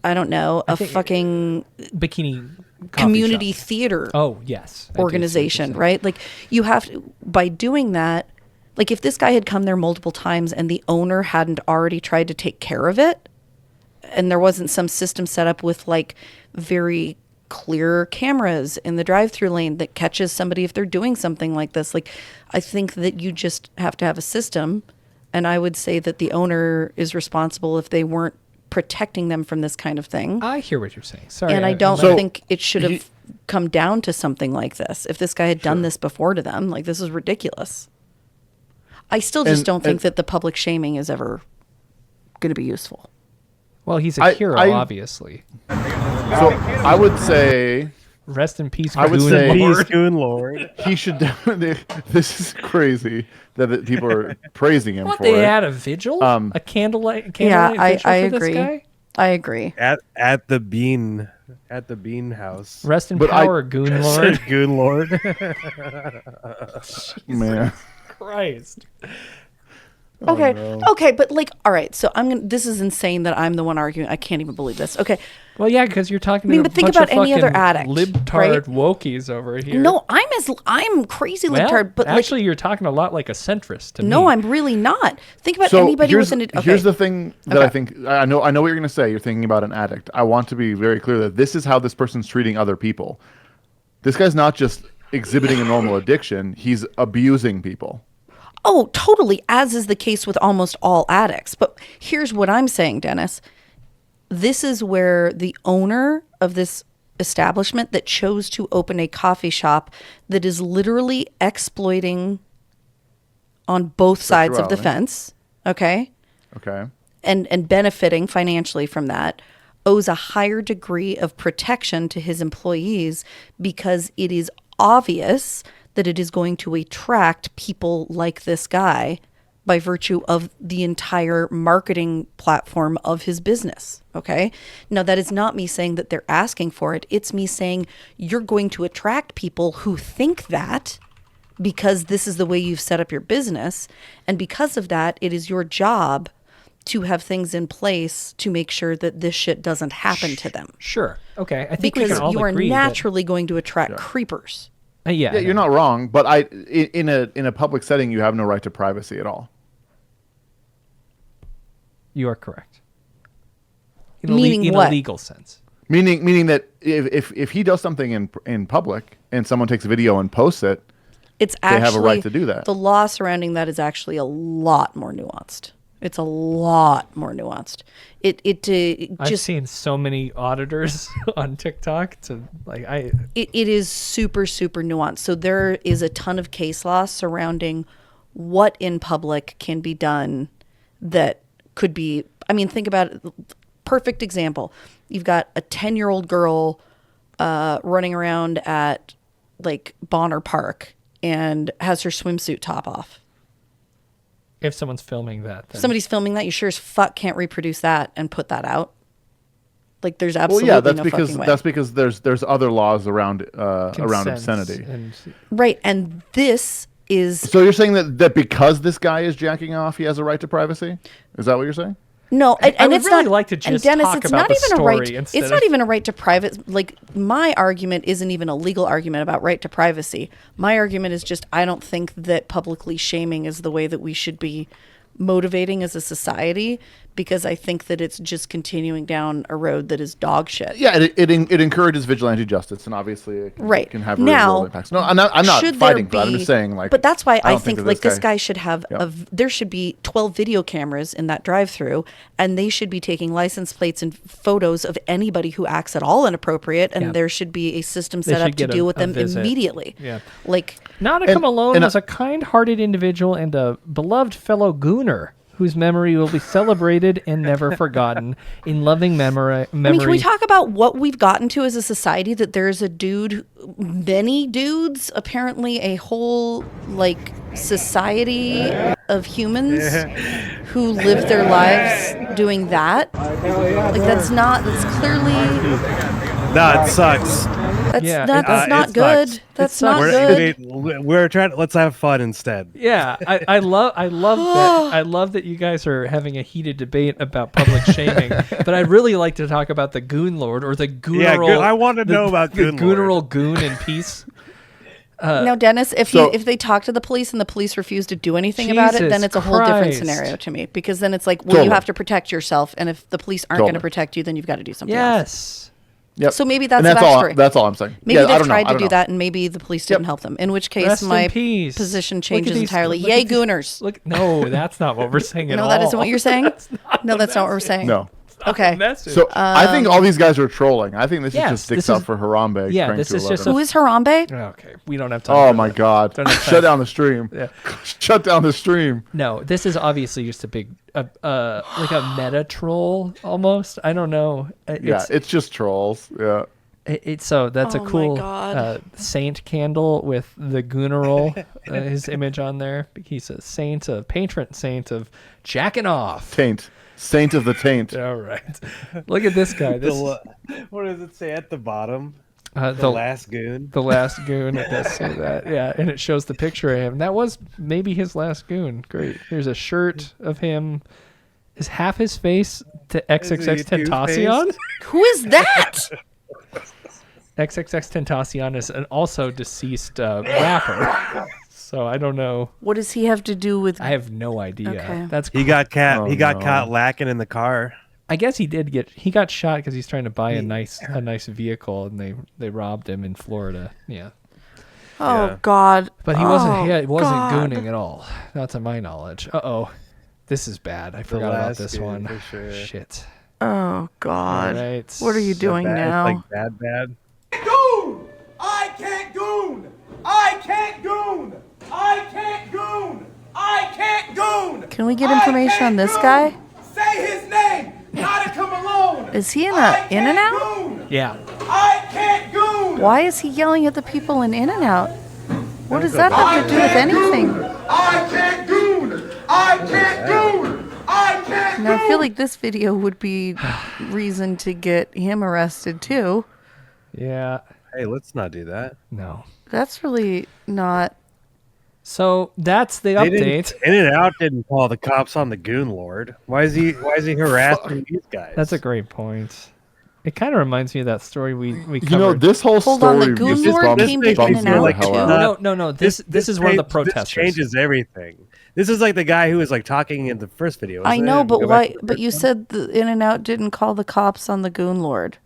I don't know, a fucking bikini community theater organization, right? Like, you have to, by doing that, like if this guy had come there multiple times and the owner hadn't already tried to take care of it, and there wasn't some system set up with like very clear cameras in the drive-through lane that catches somebody if they're doing something like this. Like, I think that you just have to have a system, and I would say that the owner is responsible if they weren't protecting them from this kind of thing. I hear what you're saying. Sorry. And I don't think it should have come down to something like this. If this guy had done this before to them, like, this is ridiculous. I still just don't think that the public shaming is ever going to be useful. Well, he's a hero, obviously. So I would say, rest in peace, Goon Lord. He should definitely. This is crazy that people are praising him for they it. had a vigil, a candlelight vigil I for agree. this guy? I agree. At the bean house. Rest in power, Goon Lord. Goon Lord. Man, Christ. Okay. no. Okay, but like, all right. So this is insane that I'm the one arguing. I can't even believe this. Okay. Well, yeah, because you're talking. But think about any other addict, libtard right? wokies over here. No, I'm crazy libtard. But actually, you're talking a lot like a centrist to me. No, I'm really not. Think about So anybody with an. Okay. Here's the thing that I think I know what you're going to say. You're thinking about an addict. I want to be very clear that this is how this person's treating other people. This guy's not just exhibiting a normal addiction. He's abusing people. Oh, totally, as is the case with almost all addicts. But here's what I'm saying, Dennis. This is where the owner of this establishment that chose to open a coffee shop that is literally exploiting on both sides of the fence, okay? Okay. And benefiting financially from that, owes a higher degree of protection to his employees, because it is obvious that it is going to attract people like this guy by virtue of the entire marketing platform of his business, okay? Now, that is not me saying that they're asking for it. It's me saying you're going to attract people who think that because this is the way you've set up your business. And because of that, it is your job to have things in place to make sure that this shit doesn't happen to them. Sure. Okay. I think because we can all you are agree naturally going to attract creepers. Yeah, you're not wrong, but in a public setting, you have no right to privacy at all. You are correct. Meaning in what? a legal sense. Meaning that if he does something in public and someone takes a video and posts it, it's they have a right to do that. The law surrounding that is actually a lot more nuanced. It's a lot more nuanced. I've seen so many auditors on TikTok It is super, super nuanced. So there is a ton of case law surrounding what in public can be done that could be, I mean, think about it. Perfect example. You've got a 10-year-old girl running around at like Bonner Park and has her swimsuit top off. If someone's filming that. If somebody's filming that, you sure as fuck can't reproduce that and put that out. Like, there's absolutely no fucking way. That's because there's other laws around obscenity. Right, and this is... So you're saying that because this guy is jacking off, he has a right to privacy? Is that what you're saying? No, and I would it's really not, like to just and Dennis, talk it's about not the even story a right. instead It's not of- even a right to private. Like, my argument isn't even a legal argument about right to privacy. My argument is just I don't think that publicly shaming is the way that we should be motivating as a society, because I think that it's just continuing down a road that is dog shit. Yeah, it encourages vigilante justice, and obviously it can have real world impacts. No, I'm not fighting for that. I'm just saying, like. But that's why I think that this guy should have there should be 12 video cameras in that drive-through, and they should be taking license plates and photos of anybody who acts at all inappropriate, and there should be a system set up to deal with them immediately. Yeah. Like Nautica Malone was a kind-hearted individual and a beloved fellow gooner whose memory will be celebrated and never forgotten in loving memory. I mean, can we talk about what we've gotten to as a society, that there's a dude, many dudes, apparently a whole, like, society of humans who live their lives doing that? Like, that's clearly... No, it sucks. That's not good. That's not good. We're trying. Let's have fun instead. Yeah, I love that. I love that you guys are having a heated debate about public shaming, but I'd really like to talk about the Goon Lord or the Gooneral. Yeah, I want to know about the Gooneral Goon in peace. Now, Dennis, if they talk to the police and the police refuse to do anything about it, then it's a whole different scenario to me, because then it's like, well, you have to protect yourself, and if the police aren't going to protect you, then you've got to do something else. Yep. So maybe that's the backstory. That's all I'm saying. Maybe they tried to do that, and maybe the police didn't help them. In which case, my position changes entirely. Yay, gooners! No, that's not what we're saying at all. No, that isn't what you're saying. No, that's not what we're saying. No. Okay. So I think all these guys are trolling. I think this is just sticks out for Harambe. Yeah, this is just who is Harambe? Okay, we don't have time. Oh my God! Shut down the stream. Yeah. Shut down the stream. No, this is obviously just a big, like a meta troll almost. I don't know. It's just trolls. Yeah. So that's a cool saint candle with the gooneral, his image on there. He's a saint, a patron saint of jacking off. Saint of the taint. All right. Look at this guy. What does it say at the bottom? The last goon. The last goon. It does say that. Yeah, and it shows the picture of him. That was maybe his last goon. Great. There's a shirt of him. Is half his face to XXX Tentacion? Who is that? XXX Tentacion is an also deceased rapper. So I don't know. What does he have to do with? I have no idea. Okay. That's he got caught lacking in the car. I guess he got shot because he's trying to buy a nice vehicle, and they robbed him in Florida. Yeah. Oh God. But he wasn't gooning at all. Not to my knowledge. This is bad. I forgot about this one. For sure. Shit. Oh God. All right. What are you doing now? It's like bad. Goon! I can't goon! I can't goon! I can't goon! I can't goon! Can we get information on this guy? Say his name! Nautica Malone! Is he in In-N-Out? Yeah. I can't goon! Why is he yelling at the people in In-N-Out? What does that have to do with anything? I can't goon! I can't goon! I can't Now, I feel like this video would be reason to get him arrested too. Yeah. Hey, let's not do that. No. That's really not. So that's the update. In-N-Out didn't call the cops on the Goon Lord. Why is he harassing these guys? That's a great point. It kind of reminds me of that story we covered. This whole Hold story. on, the Goon Lord came to In-N-Out too. No. This is one of the protesters. This changes everything. This is like the guy who was like talking in the first video. I know, but why? But you said the In-N-Out didn't call the cops on the Goon Lord.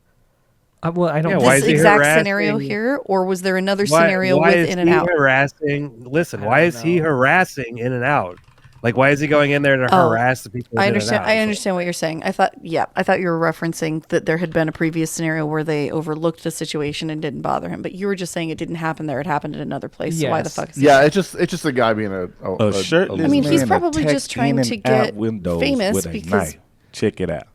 Well, I don't. This exact scenario here, or was there another scenario with In-N-Out? Why is he harassing In-N-Out? Like, why is he going in there to harass the people? I understand what you're saying. I thought you were referencing that there had been a previous scenario where they overlooked the situation and didn't bother him. But you were just saying it didn't happen there; it happened at another place. Yes. So why the fuck? Is it's just a guy being a shirtless. I mean, he's man probably just trying to get famous with a because. knife. Check it out.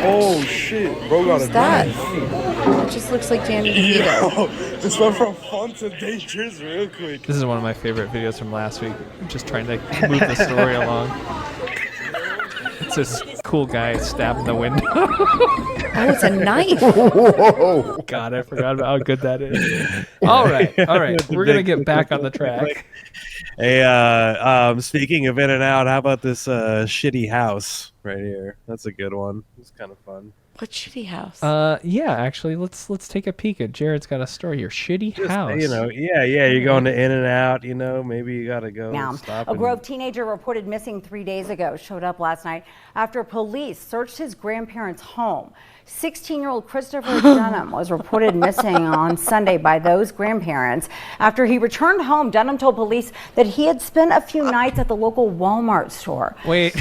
Oh shit, bro got Who's that? It just looks like Danny DeVito. This went from fun to dangerous real quick. This is one of my favorite videos from last week. Just trying to move the story along. It's this cool guy stabbing the window. Oh, it's a knife. Whoa. God, I forgot about how good that is. All right. We're gonna get back on the track. Hey, speaking of In-N-Out, how about this shitty house right here? That's a good one. It's kind of fun. What shitty house? Yeah, actually, let's take a peek at Jared's got a story here. Shitty house. You know, you're going to in and out, you know, maybe you got to go Now, stop. a Grove teenager reported missing 3 days ago showed up last night after police searched his grandparents' home. 16-year-old Christopher Dunham was reported missing on Sunday by those grandparents. After he returned home, Dunham told police that he had spent a few nights at the local Walmart store. Wait.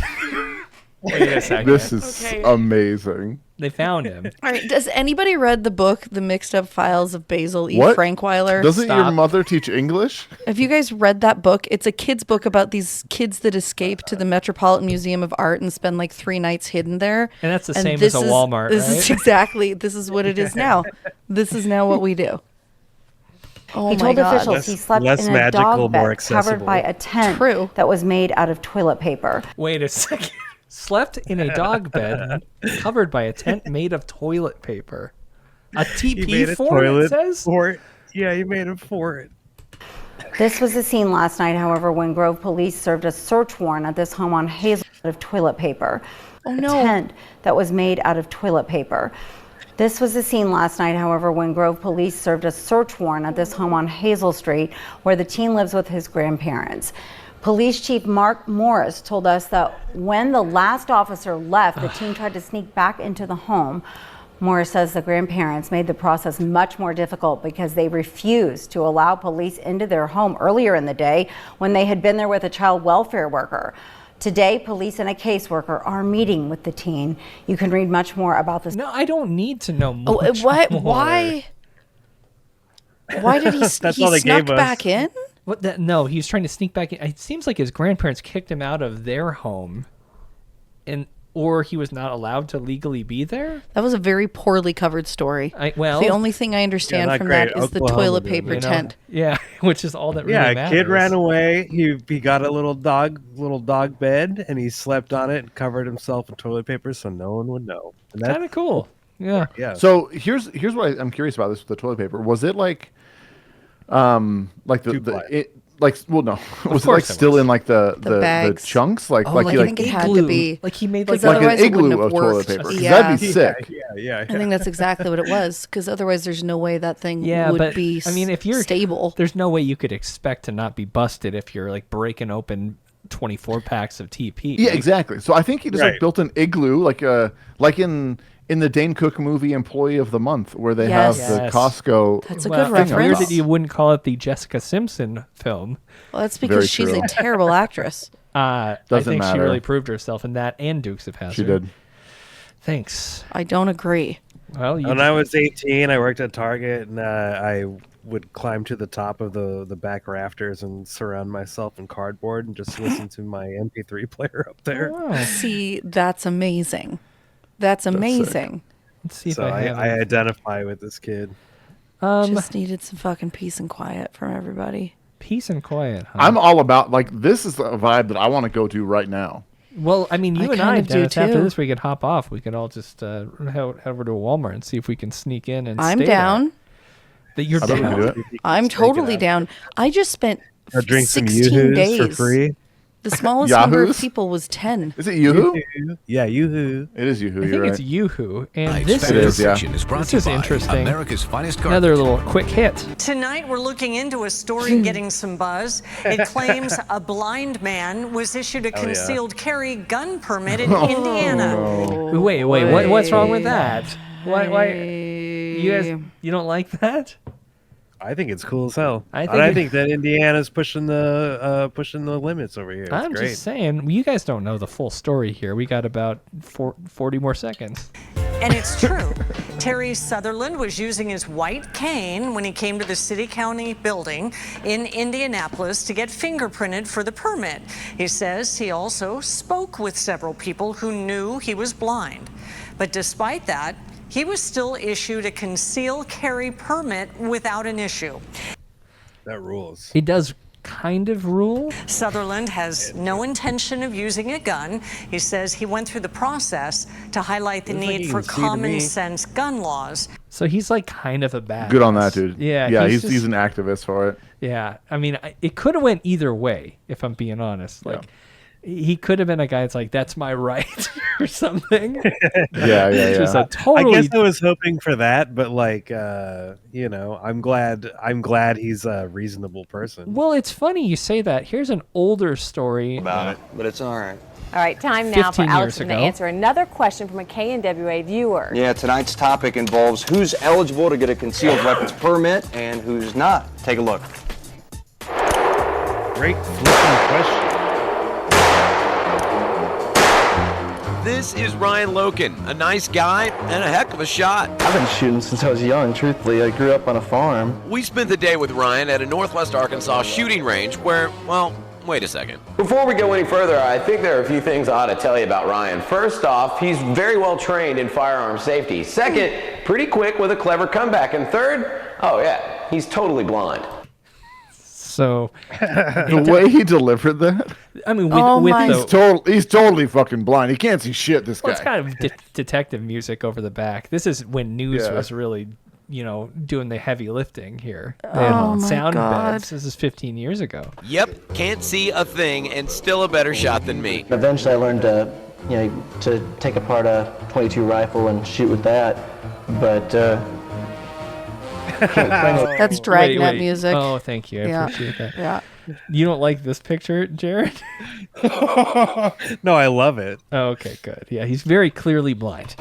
Wait a second. This is amazing. They found him. All right. Does anybody read the book, The Mixed Up Files of Basil E. What? Frankweiler? Doesn't your mother teach English? Have you guys read that book? It's a kid's book about these kids that escape to the Metropolitan Museum of Art and spend like 3 nights hidden there. And that's the same as a Walmart, This right? is exactly, this is what it is now. This is now what we do. Oh He my told God. officials he slept less in a magical, dog more bed covered accessible. by a tent that was made out of toilet paper. Wait a second. Slept in a dog bed covered by a tent made of toilet paper. A He made TP a for it, toilet says? for it. Yeah, he made it for it. This was the scene last night, however, when Grove police served a search warrant at this home on Hazel out of toilet paper. Oh, A no. tent that was made out of toilet paper. This was the scene last night, however, when Grove police served a search warrant at this home on Hazel Street, where the teen lives with his grandparents. Police Chief Mark Morris told us that when the last officer left, the teen tried to sneak back into the home. Morris says the grandparents made the process much more difficult because they refused to allow police into their home earlier in the day when they had been there with a child welfare worker. Today, police and a caseworker are meeting with the teen. You can read much more about this. No, I don't need to know more. What? Why? Why did he? That's He all they snuck gave us. back in. What? No, he was trying to sneak back in. It seems like his grandparents kicked him out of their home, or he was not allowed to legally be there. That was a very poorly covered story. Well, the only thing I understand not from great. that is the Oklahoma toilet doing paper it. tent. Yeah, which is all that really Yeah, a matters. kid ran away. He got a little dog bed, and he slept on it and covered himself in toilet paper so no one would know. And Kind of cool. Yeah. Yeah. So here's what I'm curious about this with the toilet paper. Was it like no, was it like course it still was. in like the bags. chunks? Like Oh, like like he an like it had igloo. to be. Like he made Because like an otherwise it igloo wouldn't have of toilet worked. paper. 'Cause Yeah. that'd be sick. Yeah. I think that's exactly what it was. Because otherwise, there's no way that thing Yeah, would but be. I mean, if you're stable, there's no way you could expect to not be busted if you're like breaking open 24 packs of TP. Yeah, exactly. So I think he just Right. like built an igloo, like in the Dane Cook movie Employee of the Month, where they Yes. have the Yes. Costco. That's a Well, good it's weird reference. that you wouldn't call it the Jessica Simpson film. well, that's Very because she's true. a terrible actress. I Doesn't think she matter. really proved herself in that and Dukes of Hazzard. She did. Thanks. I don't agree. Well, you When I was 18, I worked at Target, and I would climb to the top of the back rafters and surround myself in cardboard and just listen to my MP3 player up there. See, that's amazing. That's amazing. Let's see if So I have I it. identify with this kid. Just needed some fucking peace and quiet from everybody. Peace and quiet. Huh? I'm all about like this is a vibe that I want to go to right now. Well, I mean, you I and kind I, of do, Dennis, after too. this, we could hop off. We could all just head over to a Walmart and see if we can sneak in and I'm stay down. there. That you're I bet we can do down. it. I'm totally down. I just spent Or drink some 16 Yoo-hoos days. for free. The smallest number of Yahoos? people was 10. Is it Yoo-hoo? Yeah, Yoo-hoo. It is Yoo-hoo. I think You're it's right. Yoo-hoo, and Tonight's this Factor is, yeah. section is brought this to you is by interesting. America's finest Another carpet. little quick hit. Tonight, we're looking into a story getting some buzz. It claims a blind man was issued a concealed carry gun permit in Indiana. Wait, what's wrong with that? Why? You guys, you don't like that? I think it's cool as hell. I I think think that Indiana's pushing the limits over here. It's I'm great. just saying, you guys don't know the full story here. We got about 40 more seconds. And it's true. Terry Sutherland was using his white cane when he came to the city-county building in Indianapolis to get fingerprinted for the permit. He says he also spoke with several people who knew he was blind. But despite that, he was still issued a concealed carry permit without an issue. That rules. It does kind of rule. Sutherland has no intention of using a gun. He says he went through the process to highlight the Looks like need he for can see to common me. sense gun laws. So he's like kind of a bad. Good on that, dude. Yeah, yeah. he's He's an activist for it. Yeah, I mean, it could have went either way, if I'm being honest. Like, He could have been a guy that's like, that's my right or something. Yeah. Just a totally... I guess I was hoping for that, but like, you know, I'm glad he's a reasonable person. Well, it's funny you say that. Here's an older story about it, but it's all right. All right, time now for 15 Alex years to ago. answer another question from a KNWA viewer. Yeah, tonight's topic involves who's eligible to get a concealed weapons permit and who's not. Take a look. Great flipping question. This is Ryan Loken, a nice guy and a heck of a shot. I've been shooting since I was young, truthfully. I grew up on a farm. We spent the day with Ryan at a Northwest Arkansas shooting range where, well, wait a second. Before we go any further, I think there are a few things I ought to tell you about Ryan. First off, he's very well trained in firearm safety. Second, pretty quick with a clever comeback. And third, oh yeah, he's totally blind. So the way he delivered that, I mean, he's totally fucking blind. He can't see shit. This guy. Well, it's kind of detective music over the back. This is when news was really, you know, doing the heavy lifting here. They had sound beds. This is 15 years ago. Yep, can't see a thing and still a better shot than me. Eventually I learned to, you know, to take apart a .22 rifle and shoot with that. But that's Dragnet music. Oh, thank you. I appreciate that. Yeah. You don't like this picture, Jared? No, I love it. Oh, okay, good. Yeah, he's very clearly blind.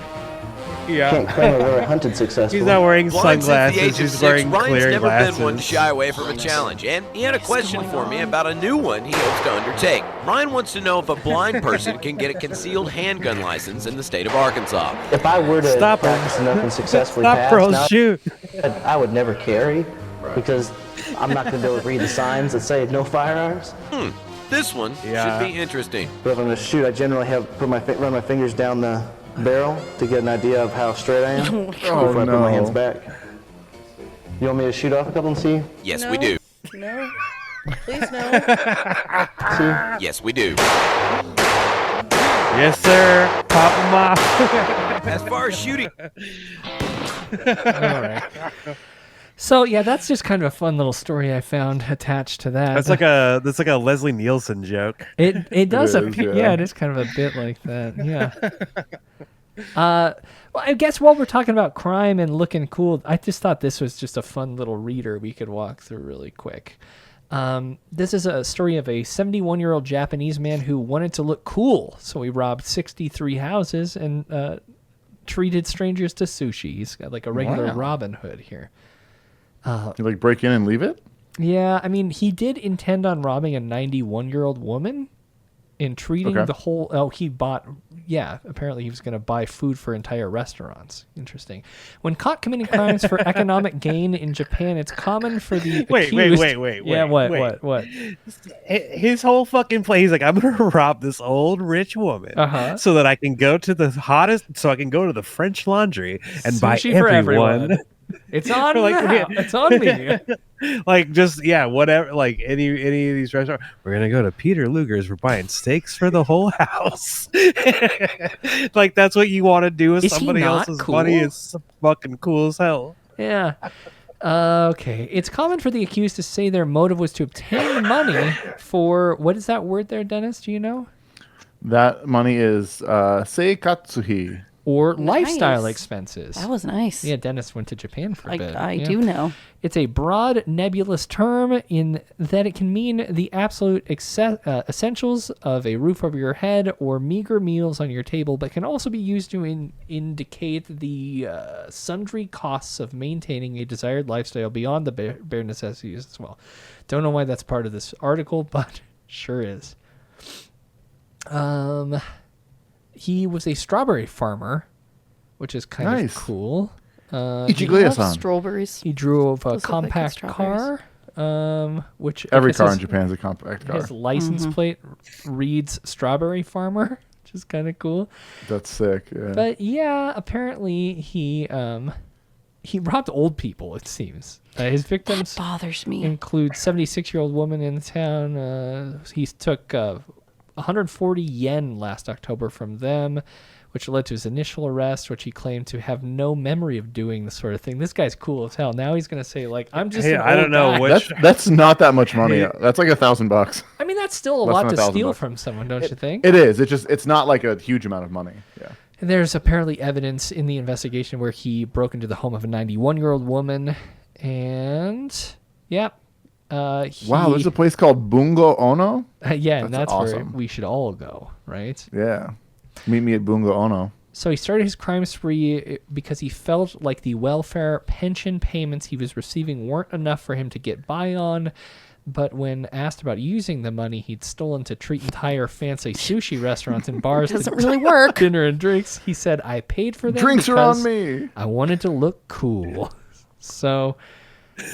Yeah. Can't claim I've ever hunted successfully. He's not wearing Blind since the sunglasses. age of He's 6, wearing Ryan's clear never glasses. been one to shy away from a challenge, and he had a question for me about a new one he hopes to undertake. Ryan wants to know if a blind person can get a concealed handgun license in the state of Arkansas. If I were to practice enough and successfully pass, shoot. I would never carry because I'm not going to be able to read the signs that say no firearms. This one should be interesting. But if I'm going to shoot, I generally run my fingers down the barrel to get an idea of how straight I am before I put my hands back. You want me to shoot off a couple and see? Yes, we do. No. Please no. See? Yes, we do. Yes, sir. Pop them off. As far as shooting. All right. So yeah, that's just kind of a fun little story I found attached to that. That's like a Leslie Nielsen joke. It does appear. yeah. Yeah, it is kind of a bit like that. Yeah. Well, I guess while we're talking about crime and looking cool, I just thought this was just a fun little reader we could walk through really quick. This is a story of a 71-year-old Japanese man who wanted to look cool, so he robbed 63 houses and treated strangers to sushi. He's got like a regular Robin Hood here. You like break in and leave it? Yeah, I mean, he did intend on robbing a 91-year-old woman and treating the whole... Oh, he bought... Yeah, apparently he was going to buy food for entire restaurants. Interesting. When caught committing crimes for economic gain in Japan, it's common for the accused... Wait. Yeah, what? His whole fucking play, he's like, I'm going to rob this old rich woman so that I can go to the so I can go to the French Laundry and buy Sushi for everyone. It's on now. It's on me. Like, just, whatever. Like, any of these restaurants. We're going to go to Peter Luger's. We're buying steaks for the whole house. Like, that's what you want to do with somebody else's money. It's fucking cool as hell. Yeah. Okay. It's common for the accused to say their motive was to obtain the money for... What is that word there, Dennis? Do you know? That money is seikatsuhi. Or lifestyle expenses. That was nice. Yeah, Dennis went to Japan for a bit. I do know. It's a broad, nebulous term in that it can mean the absolute essentials of a roof over your head or meager meals on your table, but can also be used to indicate the sundry costs of maintaining a desired lifestyle beyond the bare necessities as well. Don't know why that's part of this article, but sure is. He was a strawberry farmer, which is kind of cool. Strawberries. He drove a compact car, which every car in Japan is a compact car. His license plate reads "Strawberry Farmer," which is kind of cool. That's sick. Yeah. But yeah, apparently he robbed old people. It seems his victims bothers me. Include 76-year-old woman in the town. He took 140 yen last October from them, which led to his initial arrest, which he claimed to have no memory of doing the sort of thing. This guy's cool as hell. Now he's going to say, like, I'm just an I don't old know guy. which. That's not that much money. That's like $1,000. I mean, that's still a Less lot than to $1,000 steal from someone, don't you think? It is. It's not like a huge amount of money. Yeah. And there's apparently evidence in the investigation where he broke into the home of a 91-year-old woman, and Wow, there's a place called Bungo Ono. and that's where awesome. we should all go, right? Yeah, meet me at Bungo Ono. So he started his crime spree because he felt like the welfare pension payments he was receiving weren't enough for him to get by on. But when asked about using the money he'd stolen to treat entire fancy sushi restaurants and bars Doesn't to really work. dinner and drinks, he said, I paid for them Drinks are on because me. I wanted to look cool. So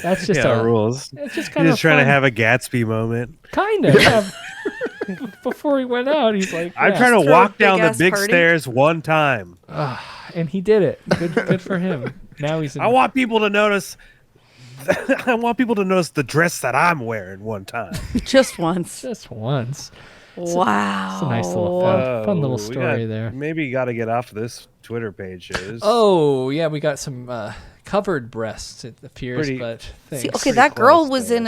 that's just rules. It's just He's kind of just trying to have a Gatsby moment. kind of. Yeah. Before he went out, he's like, I'm yeah. trying to walk down the big-ass big party. stairs one time. And he did it. Good for him. Now he's in I want people to notice. I want people to notice the dress that I'm wearing one time. Just once. just once. Wow. It's a nice little fun little story there. Maybe got to get off this Twitter page. Oh, yeah, we got some covered breasts, it appears, but See, thanks. okay, that girl was in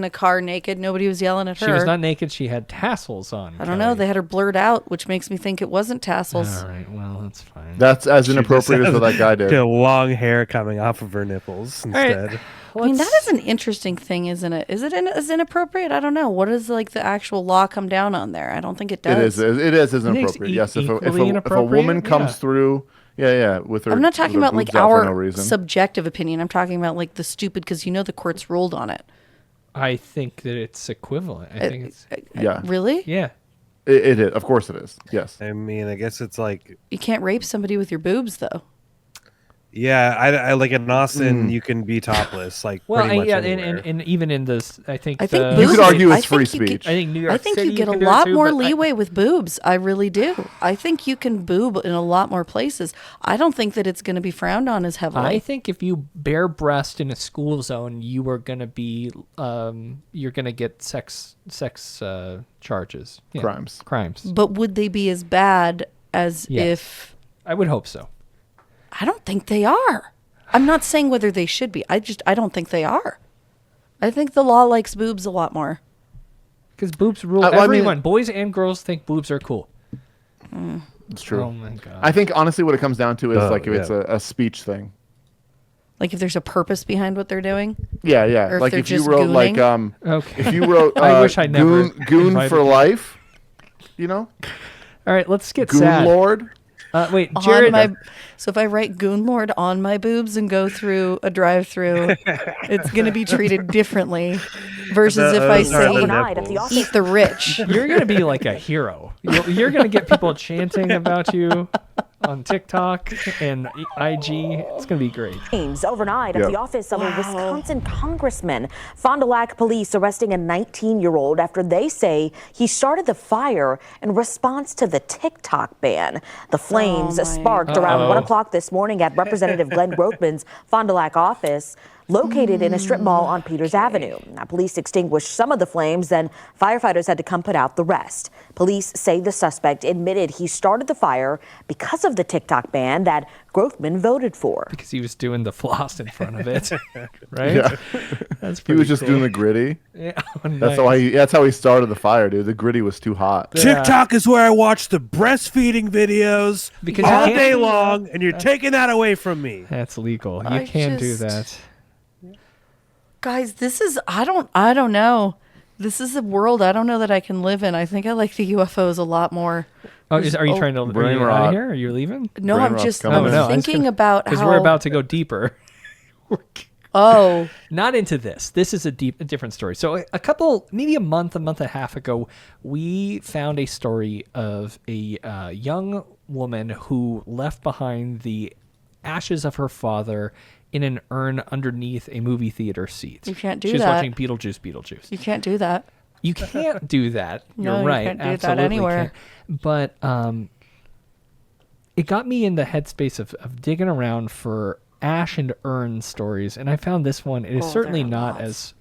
a car naked. Nobody was yelling at her. She was not naked. She had tassels on. I don't know. They had her blurred out, which makes me think it wasn't tassels. All right, well, that's fine. That's as inappropriate as what that guy did. Long hair coming off of her nipples instead. I mean, that is an interesting thing, isn't it? Is it as inappropriate? I don't know. What does like the actual law come down on there? I don't think it does. It is as I think it's inappropriate. Yes, if equally a woman inappropriate, comes through, with her. I'm not talking with her about like boobs out for no our reason. subjective opinion. I'm talking about like the stupid because the courts ruled on it. I think that it's equivalent. I think it's Really? yeah. It is. Of course, it is. Yes. I mean, I guess it's like You can't rape somebody with your boobs, though. Yeah, I like in Austin, you can be topless, like Well, pretty much and even in this, I think I think you could argue I it's free think you speech. I think New York I think City you get a can do it lot too, more but leeway with boobs. I really do. I think you can boob in a lot more places. I don't think that it's going to be frowned on as heavily. I think if you bare breast in a school zone, you are going to be, you're going to get sex charges, crimes. But would they be as bad as if? I would hope so. I don't think they are. I'm not saying whether they should be. I don't think they are. I think the law likes boobs a lot more. Because boobs rule everyone. Boys and girls think boobs are cool. It's true. Oh my god. I think honestly, what it comes down to is if it's a speech thing. Like if there's a purpose behind what they're doing. Yeah, yeah. Or like if if you just wrote gooning. Okay. if you wrote I wish I never goon invited for you. life, All right, let's get Goon sad. Lord. Wait, Jared. So if I write Goon Lord on my boobs and go through a drive-through, it's going to be treated differently versus if I say eat the rich. You're going to be like a hero. You're going to get people chanting about you on TikTok and IG. It's going to be great. Overnight at the office of a Wisconsin congressman. Fond du Lac police arresting a 19-year-old after they say he started the fire in response to the TikTok ban. The flames sparked around 1 o'clock this morning at Representative Glenn Grothman's Fond du Lac office, located in a strip mall on Peters Avenue. Now, police extinguished some of the flames, then firefighters had to come put out the rest. Police say the suspect admitted he started the fire because of the TikTok ban that Grothman voted for. Because he was doing the floss in front of it, right? Yeah. That's He was pretty just cool. doing the gritty. Yeah, nice. That's how he started the fire, dude. The gritty was too hot. TikTok is where I watch the breastfeeding videos Because all you can't- day long, and you're taking that away from me. That's legal. You I can't do just- that. Guys, this is I don't know. This is a world I don't know that I can live in. I think I like the UFOs a lot more. Oh, are you trying to brain are you out rot. of here? Are you leaving? No, Brain I'm rot's just coming in. thinking about how because we're about to go deeper. Oh, not into this. This is a different story. So maybe a month and a half ago, we found a story of a young woman who left behind the ashes of her father in an urn underneath a movie theater seat. You can't do She was that. watching Beetlejuice. You can't do that. You can't do that. No, You're you right. can't do that Absolutely anywhere. can't. But it got me in the headspace of digging around for ash and urn stories, and I found this one. It is certainly not as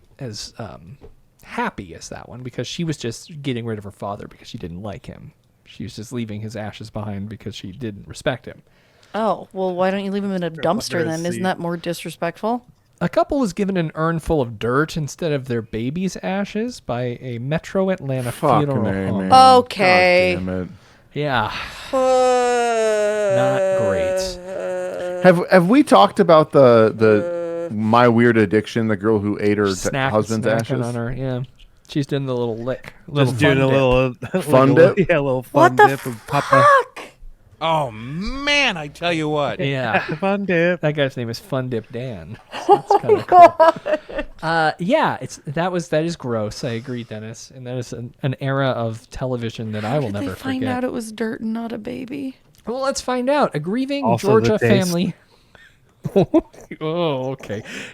happy as that one, because she was just getting rid of her father because she didn't like him. She was just leaving his ashes behind because she didn't respect him. Oh, well, why don't you leave him in a dumpster then? Isn't that more disrespectful? A couple was given an urn full of dirt instead of their baby's ashes by a Metro Atlanta funeral home. Man. Okay. God damn it. Yeah. Not great. Have we talked about the my weird addiction, the girl who ate her husband's ashes? On her, yeah. She's doing the little lick. Just doing a little fun dip. Yeah, a little fun dip of Papa. Oh man, I tell you what. Yeah. Fun dip. That guy's name is Fun Dip Dan. So that's kind of cool. Yeah, that is gross. I agree, Dennis. And that is an era of television that I will never Did they find forget. out it was dirt and not a baby? Well, let's find out. A grieving Also Georgia the taste. family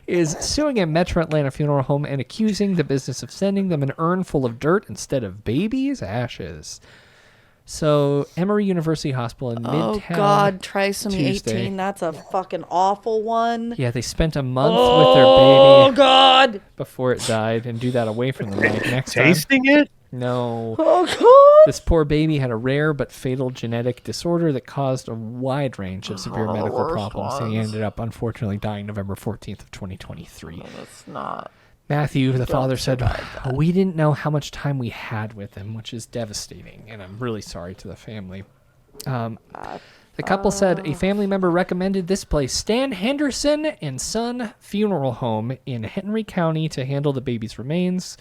is suing a Metro Atlanta funeral home and accusing the business of sending them an urn full of dirt instead of babies' ashes. So, Emory University Hospital in Midtown. Oh, God. Trisomy Tuesday. 18. That's a fucking awful one. Yeah, they spent a month with their baby. Oh, God. Before it died, and do that away from the mic next time. Tasting it? No. Oh, God. This poor baby had a rare but fatal genetic disorder that caused a wide range of severe medical problems. And he ended up, unfortunately, dying November 14th of 2023. Oh, that's not... Matthew, the father, said, we didn't know how much time we had with him, which is devastating, and I'm really sorry to the family. The couple said a family member recommended this place, Stan Henderson and Son Funeral Home in Henry County, to handle the baby's remains.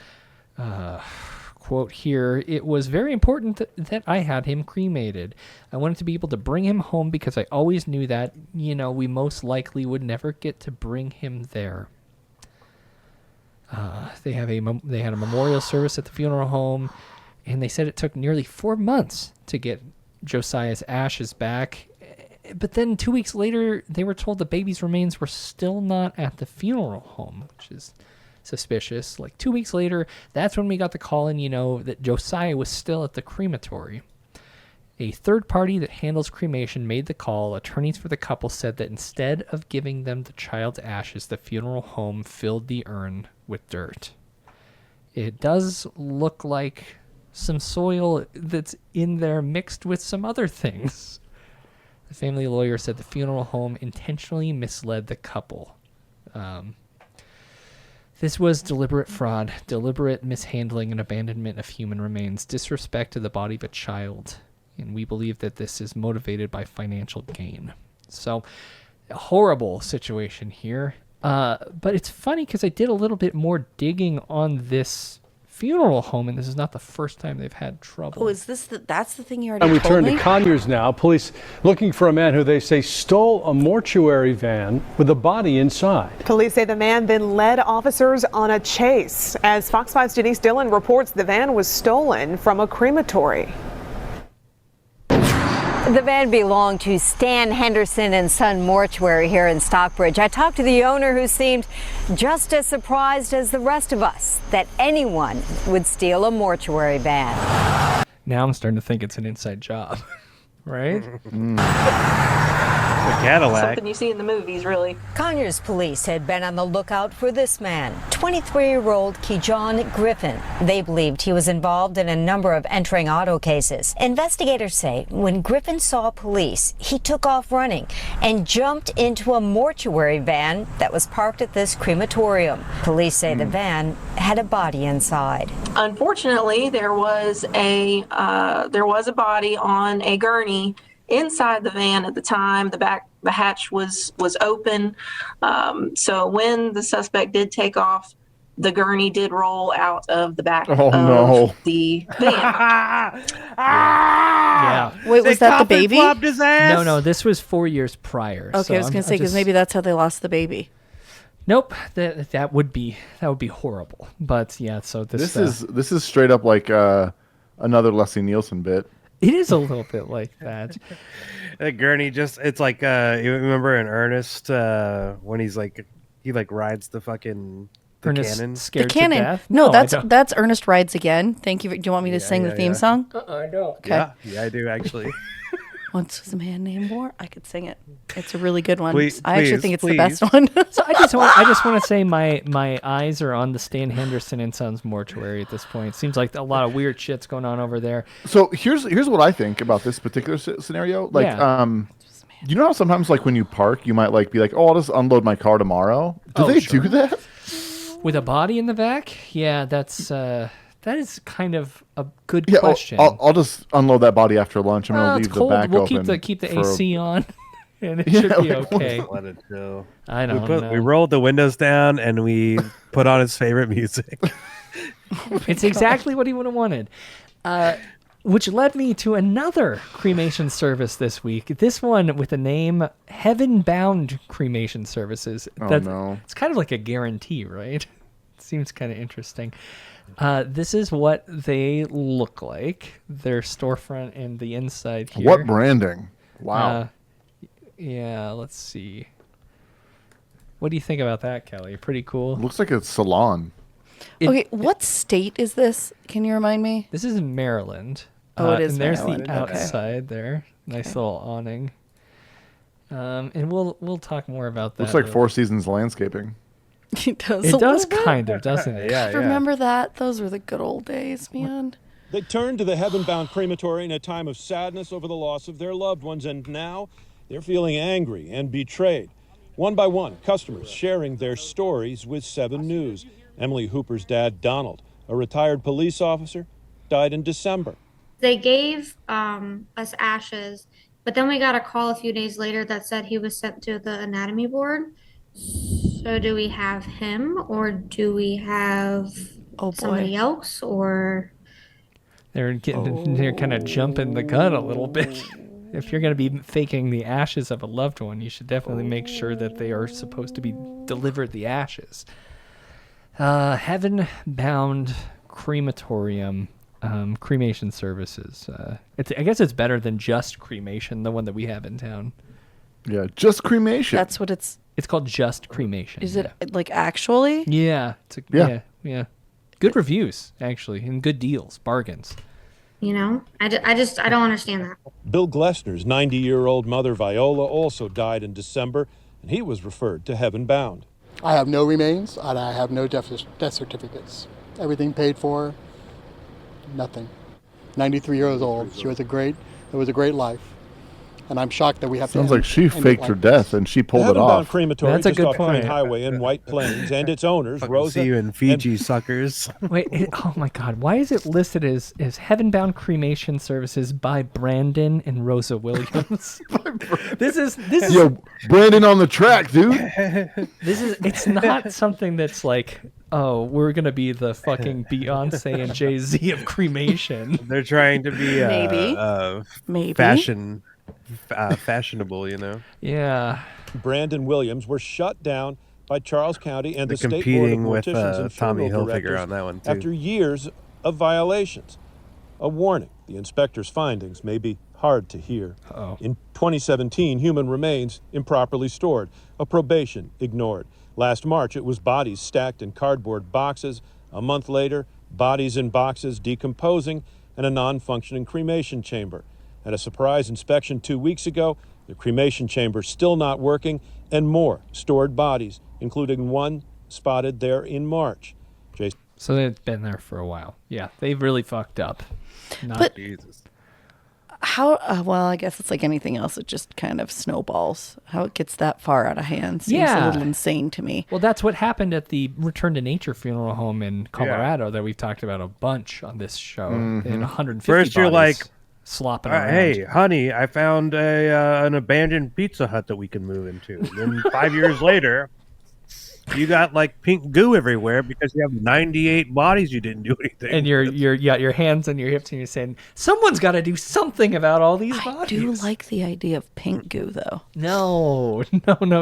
Quote here, it was very important that I had him cremated. I wanted to be able to bring him home because I always knew that, we most likely would never get to bring him there. They had a memorial service at the funeral home, and they said it took nearly 4 months to get Josiah's ashes back. But then 2 weeks later, they were told the baby's remains were still not at the funeral home, which is suspicious. Like 2 weeks later, that's when we got the call in, that Josiah was still at the crematory. A third party that handles cremation made the call. Attorneys for the couple said that instead of giving them the child's ashes, the funeral home filled the urn with dirt. It does look like some soil that's in there mixed with some other things. The family lawyer said the funeral home intentionally misled the couple. This was deliberate fraud, deliberate mishandling and abandonment of human remains, disrespect to the body of a child. And we believe that this is motivated by financial gain. So, a horrible situation here. But it's funny because I did a little bit more digging on this funeral home, and this is not the first time they've had trouble. Oh, is this that's the thing you already And we told turn me? to Conyers now. Police looking for a man who they say stole a mortuary van with a body inside. Police say the man then led officers on a chase. As Fox 5's Denise Dillon reports, the van was stolen from a crematory. The van belonged to Stan Henderson and Son Mortuary here in Stockbridge. I talked to the owner, who seemed just as surprised as the rest of us that anyone would steal a mortuary van. Now I'm starting to think it's an inside job, right? The Cadillac. Something you see in the movies, really. Conyers police had been on the lookout for this man, 23-year-old Kejon Griffin. They believed he was involved in a number of entering auto cases. Investigators say when Griffin saw police, he took off running and jumped into a mortuary van that was parked at this crematorium. Police say the van had a body inside. Unfortunately, there was a body on a gurney inside the van at the time. The hatch was open. So when the suspect did take off, the gurney did roll out of the back of the van. Yeah. Wait, was that the baby? No, this was 4 years prior. Okay, so I was going to say, because maybe that's how they lost the baby. Nope, that would be horrible. But yeah, so this is straight up like another Leslie Nielsen bit. It is a little bit like that. That gurney it's like you remember in Ernest when he rides the fucking Ernest cannon? Scared The cannon. to death? No, I don't. that's Ernest Rides Again. Thank you. Do you want me to sing the theme song? I don't. Okay. Yeah, I do actually. Once was a man named War. I could sing it. It's a really good one. Please, I actually think it's the please. best one. So I just want to say my eyes are on the Stan Henderson and Sons mortuary at this point. It seems like a lot of weird shit's going on over there. So here's what I think about this particular scenario. Like, you know how sometimes like when you park, you might like be like, oh, I'll just unload my car tomorrow. Do they do that? With a body in the back? Yeah, that is kind of a good question. I'll just unload that body after lunch. I'm gonna leave the back open. We'll keep the AC on, and it should be okay. Let it chill. I don't know. We rolled the windows down and we put on his favorite music. It's exactly what he would have wanted. Which led me to another cremation service this week. This one with the name Heaven Bound Cremation Services. No. It's kind of like a guarantee, right? It seems kind of interesting. This is what they look like. Their storefront and the inside here. What branding? Wow. Yeah, let's see. What do you think about that, Kelly? Pretty cool. Looks like a salon. Okay, what state is this? Can you remind me? This is in Maryland. Oh, it is and there's Maryland. the outside there. Nice little awning. And we'll talk more about that. Looks like Four Seasons landscaping. It does. It does kind of, doesn't it? Yeah. Remember that? Those were the good old days, man. They turned to the Heaven-Bound Crematory in a time of sadness over the loss of their loved ones, and now they're feeling angry and betrayed. One by one, customers sharing their stories with 7 News. Emily Hooper's dad, Donald, a retired police officer, died in December. They gave us ashes, but then we got a call a few days later that said he was sent to the anatomy board. So do we have him, or do we have somebody else, or... They're kind of jumping the gun a little bit. If you're going to be faking the ashes of a loved one, you should definitely make sure that they are supposed to be delivered the ashes. Heaven Bound Crematorium. Cremation services. I guess it's better than Just Cremation, the one that we have in town. Yeah, Just Cremation. That's what it's called. Just Cremation. Is it like actually? Yeah. Yeah. Good reviews actually, and good deals, bargains. You know, I don't understand that. Bill Glessner's 90-year-old mother, Viola, also died in December, and he was referred to Heaven Bound. I have no remains, and I have no death certificates. Everything paid for. Nothing. 93 years old. It was a great life. And I'm shocked that we have Sounds to like she faked her death and she pulled it Heaven-Bound off. Crematory That's a just good off Crane point. Highway in White Plains, and its owners, Rosa. See you in Fiji, suckers. Wait, oh my God! Why is it listed as Heaven Bound Cremation Services by Brandon and Rosa Williams? This is Yo, Brandon on the track, dude. It's not something that's like, oh, we're gonna be the fucking Beyonce and Jay-Z of cremation. They're trying to be Maybe. fashionable, you know. Yeah. Brandon Williams were shut down by Charles County and They're the State Board of competing with Morticians and Tommy Funeral Hilfiger Directors on that one too. after years of violations. A warning: the inspector's findings may be hard to hear. In 2017, human remains improperly stored, a probation ignored. Last March, it was bodies stacked in cardboard boxes. A month later, bodies in boxes decomposing and a non-functioning cremation chamber. At a surprise inspection 2 weeks ago, the cremation chamber still not working, and more stored bodies, including one spotted there in March. Jason. So they've been there for a while. Yeah, they've really fucked up. But Jesus. how? Well, I guess it's like anything else. It just kind of snowballs. How it gets that far out of hand seems a little insane to me. Well, that's what happened at the Return to Nature funeral home in Colorado that we've talked about a bunch on this show. Mhm. And 150 First you're bodies like, slopping around. Hey, honey, I found an abandoned Pizza Hut that we can move into. And then 5 years later, you got like pink goo everywhere because you have 98 bodies you didn't do anything. And you got your hands on your hips and you're saying, someone's got to do something about all these bodies. I do like the idea of pink goo, though. No,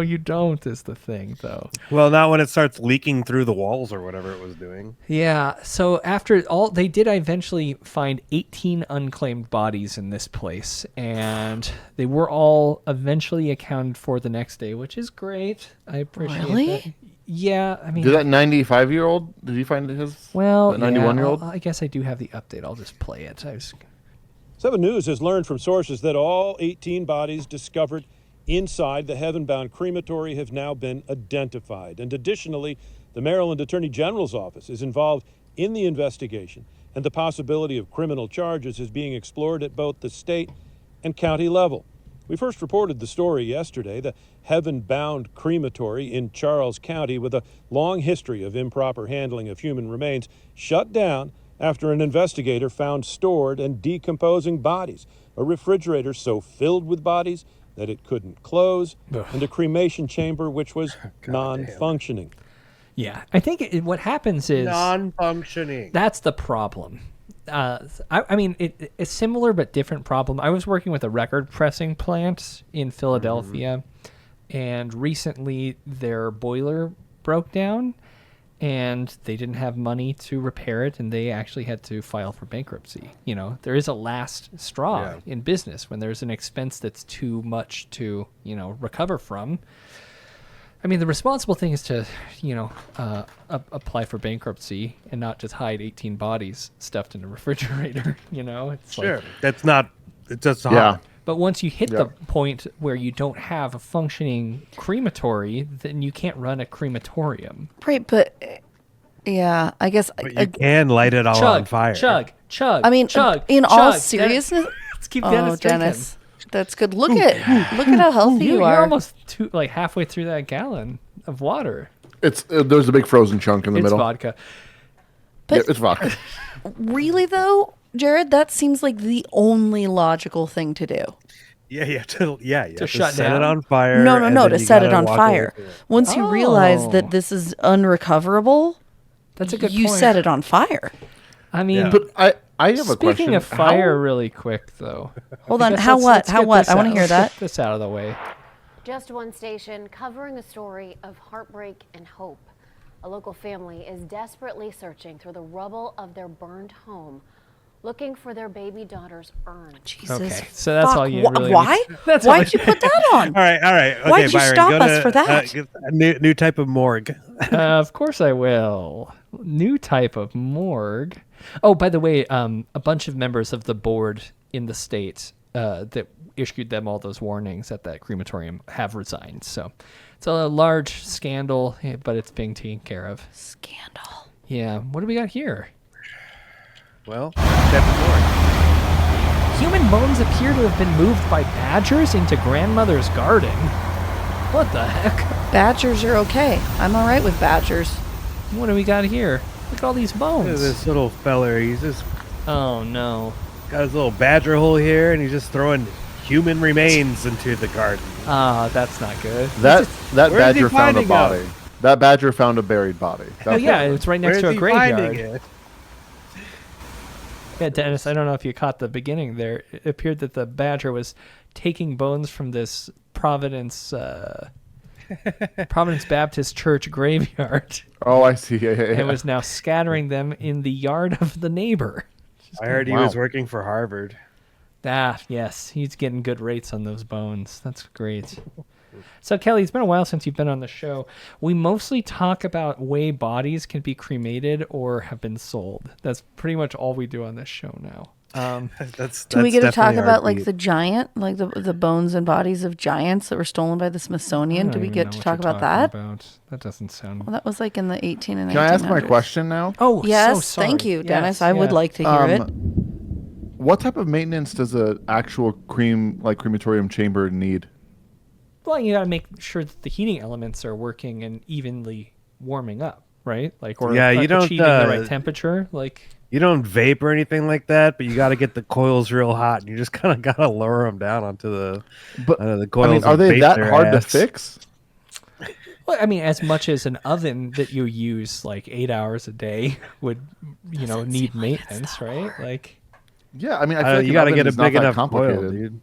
you don't is the thing, though. Well, not when it starts leaking through the walls or whatever it was doing. Yeah, so after all, they did eventually find 18 unclaimed bodies in this place, and they were all eventually accounted for the next day, which is great. I appreciate that. Yeah, I mean... Did that 95-year-old, did you find his... Well, 91-year-old? I guess I do have the update. I'll just play it. 7 News has learned from sources that all 18 bodies discovered inside the heaven-bound crematory have now been identified. And additionally, the Maryland Attorney General's office is involved in the investigation, and the possibility of criminal charges is being explored at both the state and county level. We first reported the story yesterday. The heaven-bound crematory in Charles County, with a long history of improper handling of human remains, shut down after an investigator found stored and decomposing bodies, a refrigerator so filled with bodies that it couldn't close, and a cremation chamber which was non-functioning. Yeah, I think what happens is non-functioning. That's the problem. I mean, it's similar but different problem. I was working with a record pressing plant in Philadelphia, and recently their boiler broke down, and they didn't have money to repair it, and they actually had to file for bankruptcy. You know, there is a last straw in business when there's an expense that's too much to, recover from. I mean, the responsible thing is to, apply for bankruptcy and not just hide 18 bodies stuffed in a refrigerator. It's sure. like, That's not. It's just hard. But once you hit the point where you don't have a functioning crematory, then you can't run a crematorium. Right, but yeah, I guess But you can light it all on fire. Chug. I mean, in all chug. seriousness, Let's keep Dennis Dennis, that's good. Look at how healthy you are. You're almost halfway through that gallon of water. There's a big frozen chunk in the middle. It's vodka. But it's vodka. Really though, Jared, that seems like the only logical thing to do. Yeah, you have to shut set down? it on fire. No, and to then you set it gotta on walk fire. away from it. Once you realize that this is unrecoverable, that's a good you point. set it on fire. I mean, but I have a question. Speaking of fire, really quick though. Hold on. Because How let's what? get this I want to out- hear that. Get this out of the way. Just one station covering a story of heartbreak and hope. A local family is desperately searching through the rubble of their burned home, looking for their baby daughter's urn. Jesus. Okay, so that's all you really. Why? That's Why'd you put that on? All right. Okay, Why'd you Byron, stop go us to, for that? a new type of morgue. Of course I will. New type of morgue. Oh, by the way, a bunch of members of the board in the state that issued them all those warnings at that crematorium have resigned. So it's a large scandal, but it's being taken care of. Scandal. Yeah. What do we got here? Well, type of morgue. Human bones appear to have been moved by badgers into grandmother's garden. What the heck? Badgers are okay. I'm all right with badgers. What do we got here? Look at all these bones. Look at this little feller. He's just Oh no. got his little badger hole here, and he's just throwing human remains into the garden. Ah, that's not good. That Where is badger he found a finding body. them? That badger found a buried body. Oh yeah, it's right next Where to a is he finding graveyard. it? Yeah, Dennis, I don't know if you caught the beginning there. It appeared that the badger was taking bones from this Providence Baptist Church graveyard. Oh, I see. Yeah. And was now scattering them in the yard of the neighbor. I heard he was working for Harvard. Ah, yes. He's getting good rates on those bones. That's great. So, Kelly, it's been a while since you've been on the show. We mostly talk about way bodies can be cremated or have been sold. That's pretty much all we do on this show now. Do we get to talk definitely our about like beat. the giant, like the bones and bodies of giants that were stolen by the Smithsonian? Do we get to talk about that? That doesn't sound. Well, that was like in the 18 and 1900s. Can I ask my question now? Oh, yes. so sorry. Thank you, Dennis. Yes, I would yeah. like to hear it. What type of maintenance does an actual crematorium chamber need? Well, you got to make sure that the heating elements are working and evenly warming up, right? Like, or Yeah, you don't, achieving the right temperature. Like, You don't vape or anything like that, but you got to get the coils real hot, and you just kind of got to lower them down onto the coils. I mean, are and they vape that their hard to ass. fix? well, I mean, as much as an oven that you use like 8 hours a day would, need maintenance, right? Like, yeah, I mean, I feel like you got to an get oven a is big not that enough coil, complicated. dude.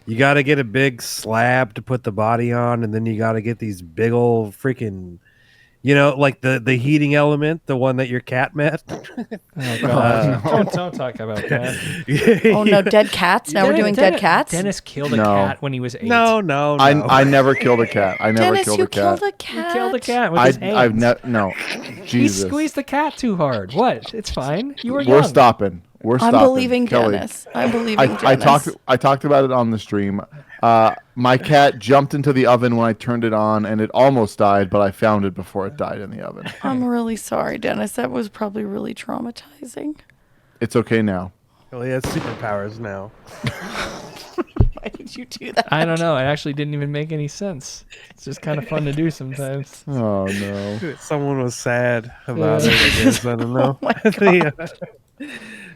You got to get a big slab to put the body on, and then you got to get these big old freaking, like the heating element, the one that your cat met. oh god, don't talk about that. Oh no, dead cats. Now we're doing dead cats. Dennis killed a No. cat when he was 8. No. I never killed a cat. I never Dennis, killed you a cat. killed a cat. He killed a cat with his hands. I've no. He Jesus. squeezed the cat too hard. What? It's fine. You were We're young. stopping. We're I'm stopping. believing Kelly. Dennis. I'm believing Dennis. I talked about it on the stream. My cat jumped into the oven when I turned it on, and it almost died, but I found it before it died in the oven. I'm really sorry, Dennis. That was probably really traumatizing. It's okay now. Well, he has superpowers now. Why did you do that? I don't know. It actually didn't even make any sense. It's just kind of fun to do sometimes. Oh, no. Someone was sad about it, I guess. I don't know.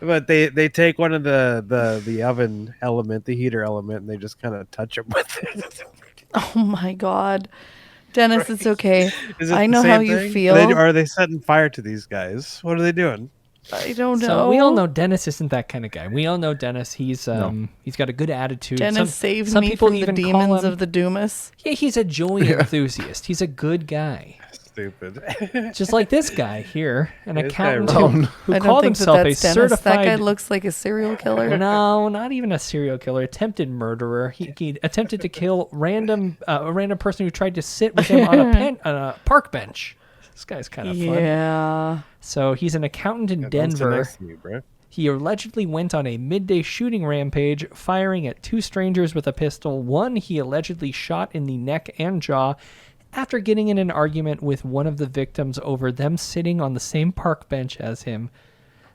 But they take one of the oven element, the heater element, and they just kind of touch it with it. Oh, my God. Dennis, it's okay. Is it I the know same how you thing? feel. Are they setting fire to these guys? What are they doing? I don't know. So we all know Dennis isn't that kind of guy. We all know Dennis. He's he's got a good attitude. Dennis saved some me people from the even call demons him- of the Doomus. Yeah, he's a joy enthusiast. He's a good guy. Stupid. Just like this guy here, an This guy accountant really- who I don't called think himself a that's Dennis. certified. That guy looks like a serial killer. No, not even a serial killer. Attempted murderer. He attempted to kill a random person who tried to sit with him on a park bench. This guy's kind of fun. Yeah. So he's an accountant in Don't sit Denver. next to me, bro. He allegedly went on a midday shooting rampage, firing at 2 strangers with a pistol. One he allegedly shot in the neck and jaw after getting in an argument with one of the victims over them sitting on the same park bench as him.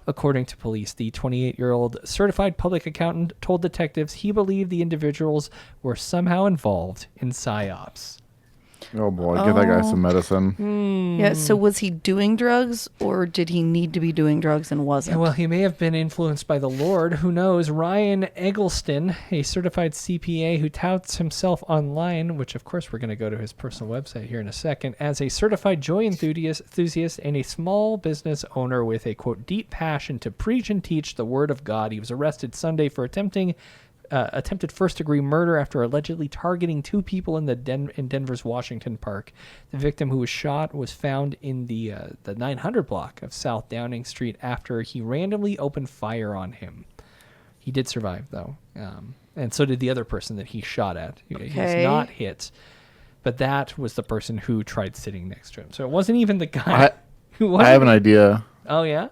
According to police, the 28-year-old certified public accountant told detectives he believed the individuals were somehow involved in psyops. Oh, boy. Give that guy some medicine. Yeah, so was he doing drugs or did he need to be doing drugs and wasn't? Yeah, well, he may have been influenced by the Lord. Who knows? Ryan Eggleston, a certified CPA who touts himself online, which of course we're going to go to his personal website here in a second, as a certified joy enthusiast and a small business owner with a, quote, deep passion to preach and teach the word of God. He was arrested Sunday for attempted first-degree murder after allegedly targeting 2 people in Denver's Washington Park. The victim who was shot was found in the 900 block of South Downing Street after he randomly opened fire on him. He did survive, though, and so did the other person that he shot at. He was not hit, but that was the person who tried sitting next to him. So it wasn't even the guy who. I have an idea. Oh yeah.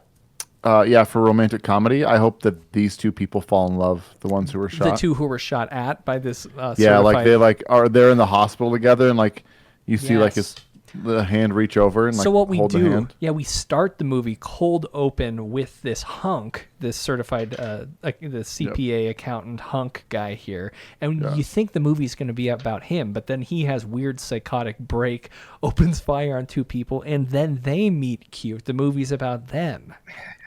Yeah, for romantic comedy, I hope that these 2 people fall in love. The ones who were shot. The 2 who were shot at by this. Yeah, like certified- they're in the hospital together, and like you see like Yes. the hand reach over and like so what we hold the do, hand. yeah, we start the movie cold open with this hunk, this certified, the CPA accountant hunk guy here, and you think the movie's going to be about him, but then he has weird psychotic break, opens fire on 2 people, and then they meet cute. The movie's about them.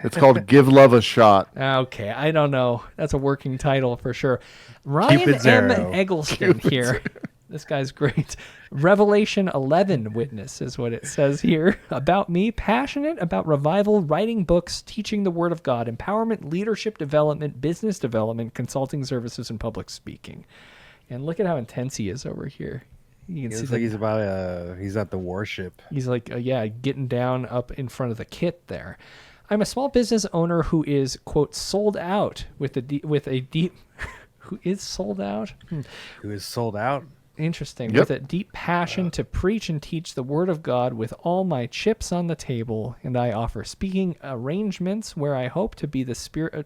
It's called Give Love a Shot. Okay, I don't know. That's a working title for sure. Ryan Cupid's M. arrow. Eggleston Cupid's here. This guy's great. Revelation 11 witness is what it says here. About me, passionate about revival, writing books, teaching the word of God, empowerment, leadership development, business development, consulting services, and public speaking. And look at how intense he is over here. You can He see looks like he's at the warship. He's like, getting down up in front of the kit there. I'm a small business owner who is, quote, sold out with a deep who is sold out? Who is sold out? Interesting. Yep. With a deep passion to preach and teach the word of God with all my chips on the table, and I offer speaking arrangements where I hope to be the spiritual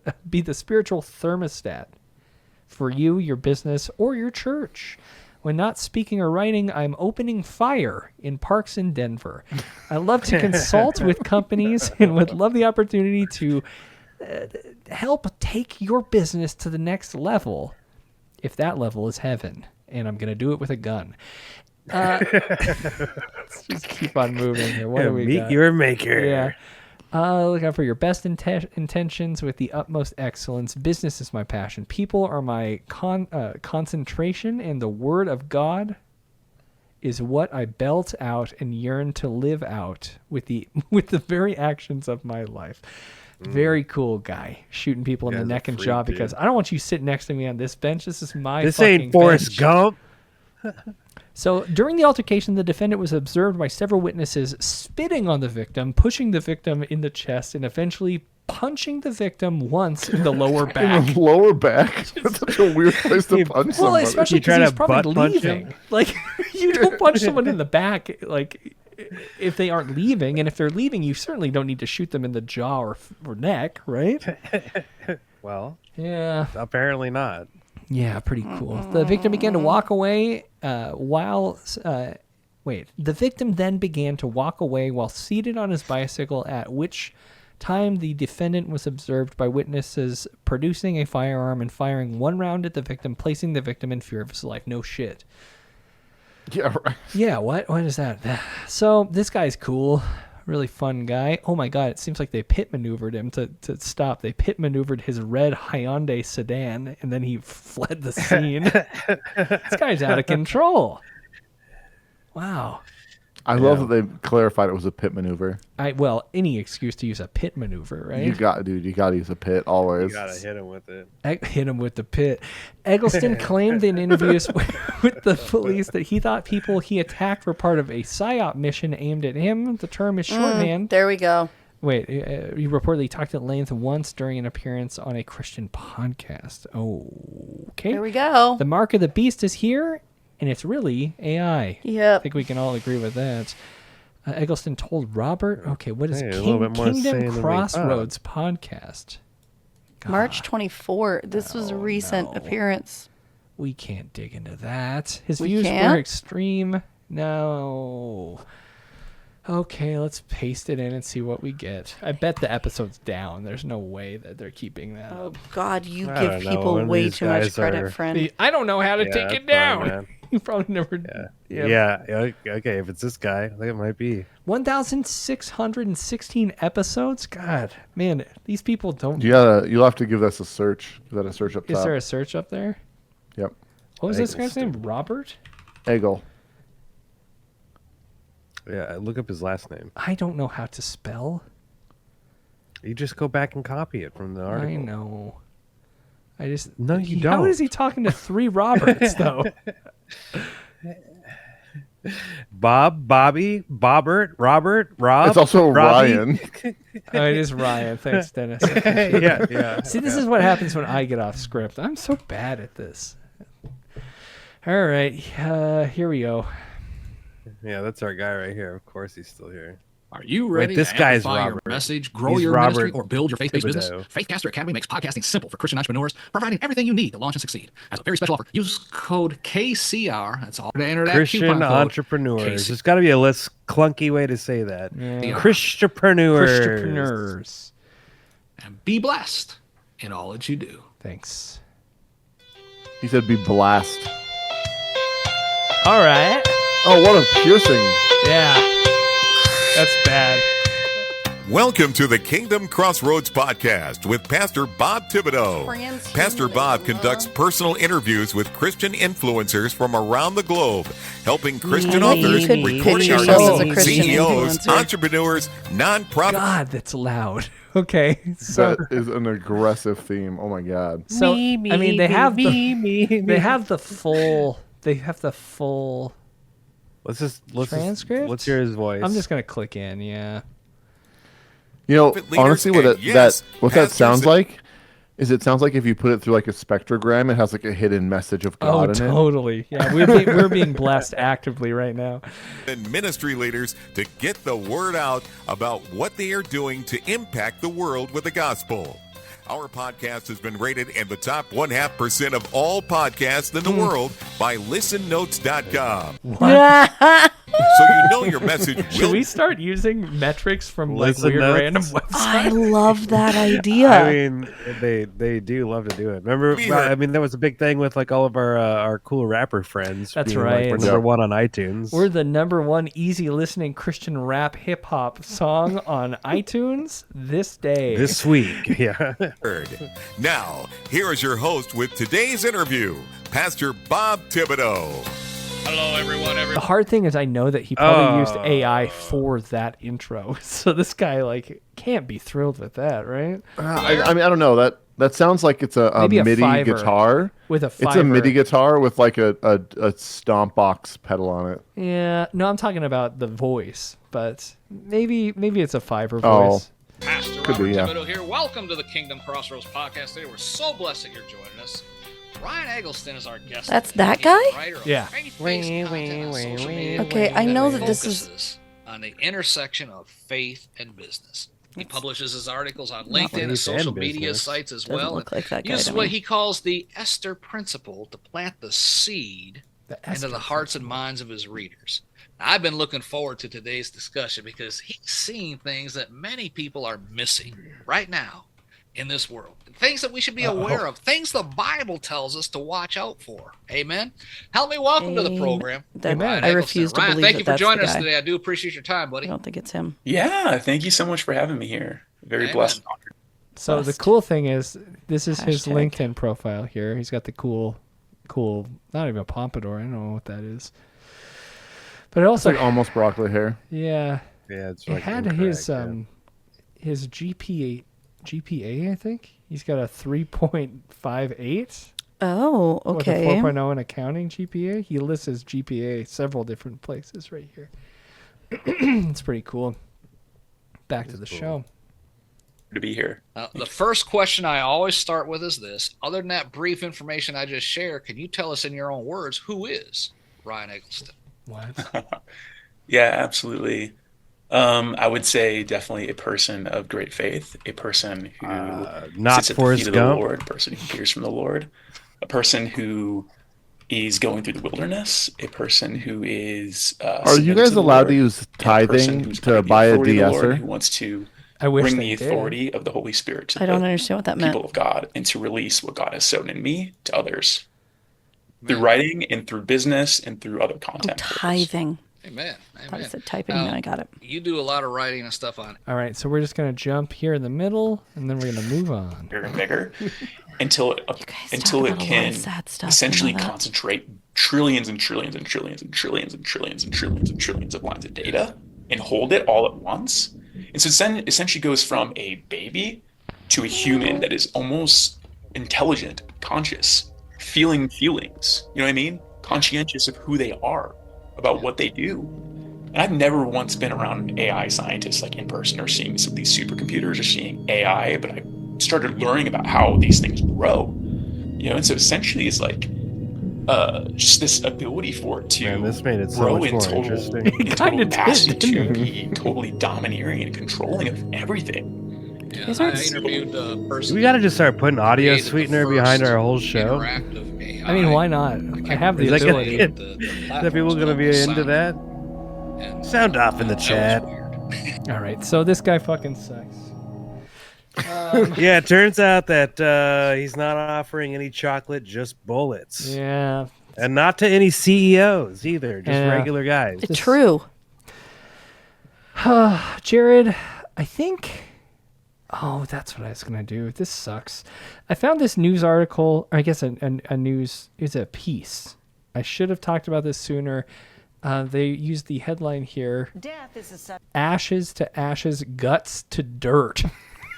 thermostat for you, your business, or your church. When not speaking or writing, I'm opening fire in parks in Denver. I love to consult with companies and would love the opportunity to help take your business to the next level, if that level is heaven. And I'm going to do it with a gun. Let's just keep on moving here. What do we meet got? your maker. Yeah. Look out for your best intentions with the utmost excellence. Business is my passion. People are my concentration, and the word of God is what I belt out and yearn to live out with the very actions of my life. Very cool guy, shooting people in the neck and jaw because I don't want you sitting next to me on this bench. This is my This fucking ain't Forrest bench. Gump. So during the altercation, the defendant was observed by several witnesses spitting on the victim, pushing the victim in the chest, and eventually punching the victim once in the lower back. In the lower back? That's such a weird place to punch Well, somebody. especially because he's probably leaving. Like, you don't punch someone in the back, like, if they aren't leaving, and if they're leaving, you certainly don't need to shoot them in the jaw or neck, right? Well, yeah, apparently not. Yeah, pretty cool. The victim began to walk away the victim then began to walk away while seated on his bicycle, at which time the defendant was observed by witnesses producing a firearm and firing one round at the victim, placing the victim in fear of his life. No shit. Yeah, right. Yeah, what is that? So this guy's cool. Really fun guy. Oh my god, it seems like they pit maneuvered him to stop. They pit maneuvered his red Hyundai sedan, and then he fled the scene. This guy's out of control. Wow. I love that they clarified it was a pit maneuver. Well, any excuse to use a pit maneuver, right? You got to use a pit always. You gotta hit him with it. Hit him with the pit. Eggleston claimed in interviews with the police that he thought people he attacked were part of a PSYOP mission aimed at him. The term is shorthand. There we go. Wait, he reportedly talked at length once during an appearance on a Christian podcast. Okay. There we go. The mark of the beast is here, and it's really AI. Yep. I think we can all agree with that. Eggleston told Robert, what is a little bit more sane than Kingdom we Crossroads podcast? March 24. This was a recent appearance. We can't dig into that. His We views can't? were extreme. No. Okay, let's paste it in and see what we get. I bet the episode's down. There's no way that they're keeping that. Oh, God, you I give don't know. people One of way these too much guys credit, are- friend. I don't know how to Yeah, take it it's fine, down. man. You probably never. Yeah. Okay, if it's this guy, I think it might be. 1,616 episodes. God, man, these people don't. You'll have to give this a search. Is that a search up top? Is there a search up there? Yep. What was this guy's name? Robert? Eggle. Yeah, look up his last name. I don't know how to spell. You just go back and copy it from the article. I know. No, you How don't. is he talking to three Roberts though? Bob, Bobby, Bobbert, Robert, Rob. It's also Robbie. Ryan. Oh, it is Ryan. Thanks, Dennis. Yeah. See, this is what happens when I get off script. I'm so bad at this. All right, here we go. Yeah, that's our guy right here. Of course, he's still here. Are you ready this to guy's amplify Robert. your message, grow He's your Robert ministry, or build your faith-based business? Thibodeau. Faithcaster Academy makes podcasting simple for Christian entrepreneurs, providing everything you need to launch and succeed. As a very special offer, use code KCR. That's all to enter that Christian coupon code. entrepreneurs. KCR. There's got to be a less clunky way to say that. Yeah. Christianpreneurs. And be blessed in all that you do. Thanks. He said be blast. All right. Oh, what a piercing. Yeah. That's bad. Welcome to the Kingdom Crossroads podcast with Pastor Bob Thibodeau. Pastor Bob conducts personal interviews with Christian influencers from around the globe, helping Christian authors, recording artists, CEOs, entrepreneurs, nonprofits. God, that's loud. Okay. So, That is an aggressive theme. Oh my God. so Me, I mean, they me, have me, me, me. they have the full. They have the full Let's transcript. let's hear his voice. I'm just gonna click in. Yeah. You know, Leaders honestly, what and yes, what that pastors sounds and- like is it sounds like if you put it through like a spectrogram, it has like a hidden message of God in it. Totally. Yeah, we're being blessed actively right now. And ministry leaders to get the word out about what they are doing to impact the world with the gospel. Our podcast has been rated in the top 0.5% of all podcasts in the world by listennotes.com. So you know your message Should will we start using metrics from like Listen weird notes. random websites? I love that idea. I mean, they do love to do it. Remember, Be heard. I mean, that was a big thing with like all of our cool rapper friends. That's being, right. Like, we're number one on iTunes. We're the #1 easy listening Christian rap hip hop song on iTunes this day. This week. Yeah. heard. Now, here is your host with today's interview, Pastor Bob Thibodeau. Hello, everyone. The hard thing is I know that he probably used AI for that intro. So this guy like can't be thrilled with that, right? I mean, I don't know. That sounds like it's a Maybe a MIDI fiver. guitar. With a It's a fiver. MIDI guitar with like a stomp box pedal on it. Yeah, no, I'm talking about the voice, but maybe it's a fiver Oh. voice. Pastor Could Robert be, yeah. Thibodeau here. Welcome to the Kingdom Crossroads podcast. Today, we're so blessed that you're joining us. Ryan Eggleston is our guest. That's today. that He's guy? a writer of Yeah. faith-based content on social media. Okay, I know that this is. Focuses on the intersection of faith and business. He publishes his articles on Not LinkedIn and faith social and media business. sites as Doesn't well. look like that guy uses to what me. he calls the Esther principle to plant the seed into Esther the hearts and minds of his readers. Now, I've been looking forward to today's discussion because he's seeing things that many people are missing right now in this world. Things that we should be aware of. Things the Bible tells us to watch out for. Amen. Help me welcome to the program. Ryan I Eggleston. refuse to Ryan, believe thank you that for joining that's us the guy. today. I do appreciate your time, buddy. I don't think it's him. Yeah, thank you so much for having me here. Very Amen. blessed. and honored. So the Blessed. cool thing is, this is his Hashtag. LinkedIn profile here. He's got the cool, not even a pompadour. I don't know what that is. But it It's also, like almost broccoli hair. yeah, Yeah, it's it like had incorrect, his GPA, I think. He's got a 3.58. Oh, With a okay. 4.0 in accounting GPA. He lists his GPA several different places right here. It's pretty cool. Back to the show. To be here. The first question I always start with is this. Other than that brief information I just shared, can you tell us in your own words who is Ryan Eggleston? What? Yeah, absolutely. I would say definitely a person of great faith, a person who not sits at the Forrest feet of the Gump. Lord, a person who hears from the Lord, a person who is going through the wilderness, a person who is Are you submitted guys to the allowed Lord, to use and a person tithing who's to under the buy a authority of the Lord, de-esser? who wants to I wish bring they the did. authority of the Holy Spirit to I don't the understand what that people meant. of God and to release what God has sown in me to others through writing and through business and through other content. Tithing. Amen. I thought Amen. it said typing, and I got it. You do a lot of writing and stuff on All right, so we're just going to jump here in the middle, and then we're going to move on. Bigger and bigger until it about can a lot of sad stuff, essentially you know that? concentrate trillions and trillions and trillions and trillions and trillions and trillions and trillions of lines of data and hold it all at once. And so then essentially goes from a baby to a human that is almost intelligent, conscious, feeling feelings. You know what I mean? Conscientious of who they are, about what they do. And I've never once been around an AI scientist like in person or seeing some of these supercomputers or seeing AI, but I started learning about how these things grow. You know, and so essentially it's like just this ability for it to this made it so grow much in more total, interesting. in total Kinda did, capacity didn't to be totally domineering and controlling of everything. Yeah, guys I aren't- interviewed a person. We got to just start putting audio created the sweetener behind first our whole show. interactive AI. I mean, why not? I have the Is that gonna ability. get- The Are people going to be platform's into that? and Sound off in the that was chat. weird. All right, so this guy fucking sucks. Yeah, it turns out that he's not offering any chocolate, just bullets. Yeah. And not to any CEOs either, just Yeah. regular guys. It's true. Jared, I think. Oh, that's what I was gonna do. This sucks. I found this news article. Or I guess a news is a piece. I should have talked about this sooner. They used the headline here: Death is a "Ashes to ashes, guts to dirt."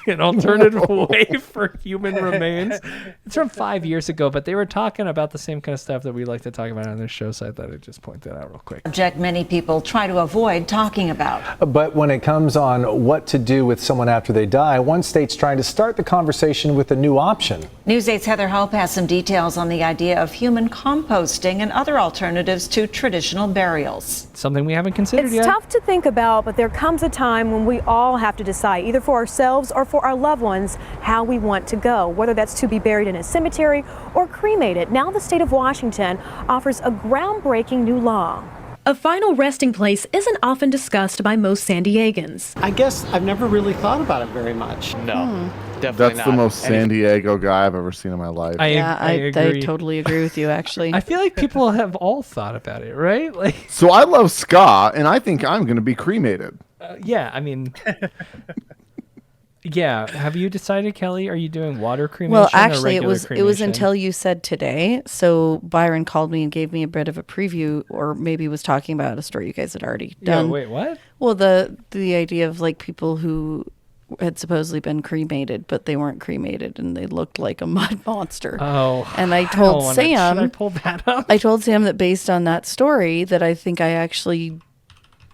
An alternative way for human remains. It's from 5 years ago, but they were talking about the same kind of stuff that we like to talk about on this show, so I thought I'd just point that out real quick. subject many people try to avoid talking about. But when it comes on what to do with someone after they die, one state's trying to start the conversation with a new option. News 8's Heather Hope has some details on the idea of human composting and other alternatives to traditional burials. Something we haven't considered It's yet. tough to think about, but there comes a time when we all have to decide, either for ourselves or for our loved ones, how we want to go, whether that's to be buried in a cemetery or cremated. Now the state of Washington offers a groundbreaking new law. A final resting place isn't often discussed by most San Diegans. I guess I've never really thought about it very much. No, definitely That's the most San Diego guy I've ever seen in my life. I agree. totally agree with you, actually. I feel like people have all thought about it, right? Like, So I love ska, and I think I'm going to be cremated. yeah, I mean, yeah. Have you decided, Kelly? Are you doing water cremation? Well, or actually, it regular was cremation? until you said today. So Byron called me and gave me a bit of a preview, or maybe was talking about a story you guys had already done. Yeah, wait, what? Well, the idea of like people who had supposedly been cremated, but they weren't cremated, and they looked like a mud monster. Oh, and I don't told wanna- Sam, should I pull that up? I told Sam that based on that story, that I think I actually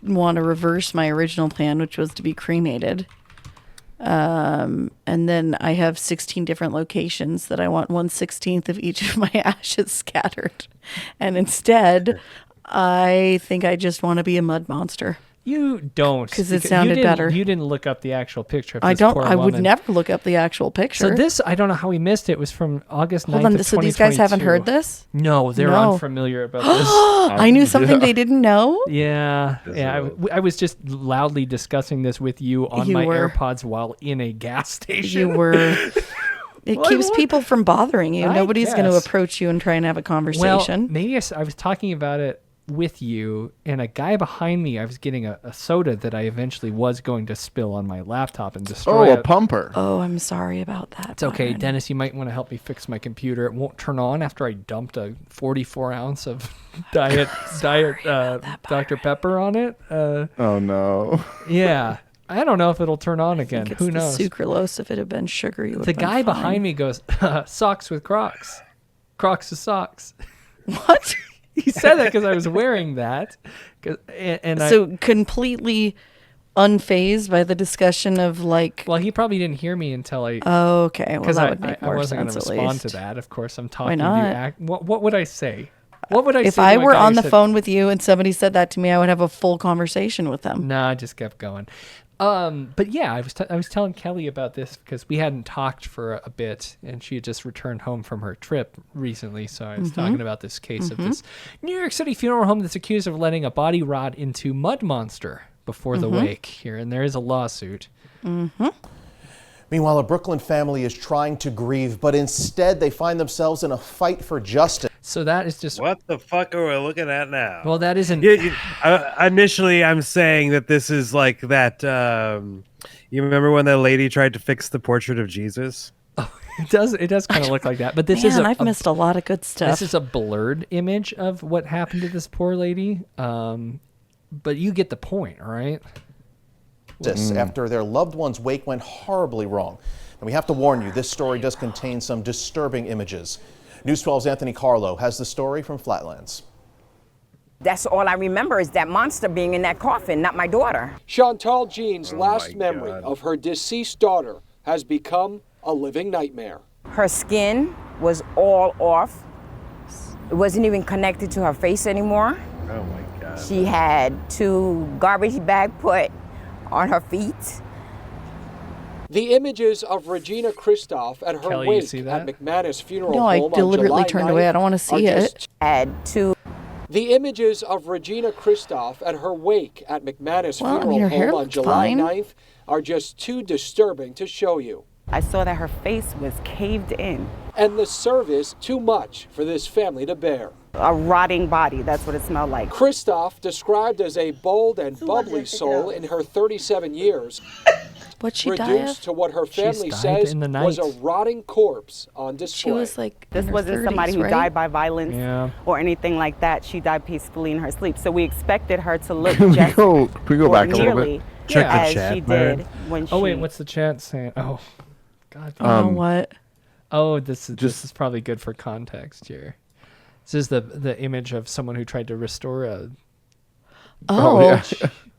want to reverse my original plan, which was to be cremated. And then I have 16 different locations that I want 1/16 of each of my ashes scattered. And instead, I think I just want to be a mud monster. You don't. Because it sounded better. You didn't look up the actual picture of I this don't. poor I would woman. never look up the actual picture. So this, I don't know how we missed it. It was from August 9th Hold on. of So these guys haven't 2022. heard this? No, they're No. unfamiliar about this. I knew something they didn't know. Yeah. I was just loudly discussing this with you on You my were. AirPods while in a gas station. You were. It keeps people from bothering you. I Nobody's going to guess. approach you and try and have a conversation. Well, maybe I was talking about it with you, and a guy behind me, I was getting a soda that I eventually was going to spill on my laptop and destroy Oh, it. a pumper. Oh, I'm sorry about that. It's okay, Byron. Dennis. You might want to help me fix my computer. It won't turn on after I dumped a 44 ounce of diet Dr. Pepper on it. Oh no. Yeah, I don't know if it'll turn on again. It's Who the knows? Sucralose. If it had been sugar, you would. The guy behind me goes, "Socks with Crocs, Crocs with socks." What? He said that because I was wearing that. So completely unfazed by the discussion of like. Well, he probably didn't hear me until I. Oh, okay. Well, that would make I more wasn't sense. going to At respond least. to that. Of course, I'm Why talking not? to you. What would I say? What would I If say? I to a were guy on who the said- phone with you and somebody said that to me, I would have a full conversation with them. Nah, I just kept going. But yeah, I was telling Kelly about this because we hadn't talked for a bit, and she had just returned home from her trip recently. So I was talking about this case of this New York City funeral home that's accused of letting a body rot into mud monster before the wake here, and there is a lawsuit. Meanwhile, a Brooklyn family is trying to grieve, but instead they find themselves in a fight for justice. So that is just what the fuck are we looking at now? Well, that isn't. Initially, I'm saying that this is like that. You remember when the lady tried to fix the portrait of Jesus? It does kind of look like that, but this Man, is I've missed a lot of good stuff. This is a blurred image of what happened to this poor lady. But you get the point, right? After their loved one's wake went horribly wrong. And we have to warn you, this story does contain some disturbing images. News 12's Anthony Carlo has the story from Flatlands. That's all I remember is that monster being in that coffin, not my daughter. Chantal Jean's last memory of her deceased daughter has become a living nightmare. Her skin was all off. It wasn't even connected to her face anymore. Oh my God. She had 2 garbage bag put on her feet. The images of Regina Christoph at her Kelly, you wake see at that? McManus Funeral No, I Home on deliberately July turned away. I don't want to 9th see are it. just- Had 2. The images of Regina Christoph at her wake at McManus Well, I Funeral mean, her hair Home on looks July fine. 9th are just too disturbing to show you. I saw that her face was caved in. And the service too much for this family to bear. A rotting body, that's what it smelled like. Christoph, described as a bold and bubbly soul in her 37 years, What'd she die reduced of? to what her She family just says died in the was a night. rotting corpse on display. She was like This in her wasn't somebody 30s, who right? died by violence Yeah. or anything like that. She died peacefully in her sleep. So we expected her to look Can we just go back a little nearly bit? Check the as chat, she Byron. did when she... Oh wait, what's the chat saying? Oh, God. You know what? Oh, this is probably good for context here. This is the image of someone who tried to restore a. Oh, yeah.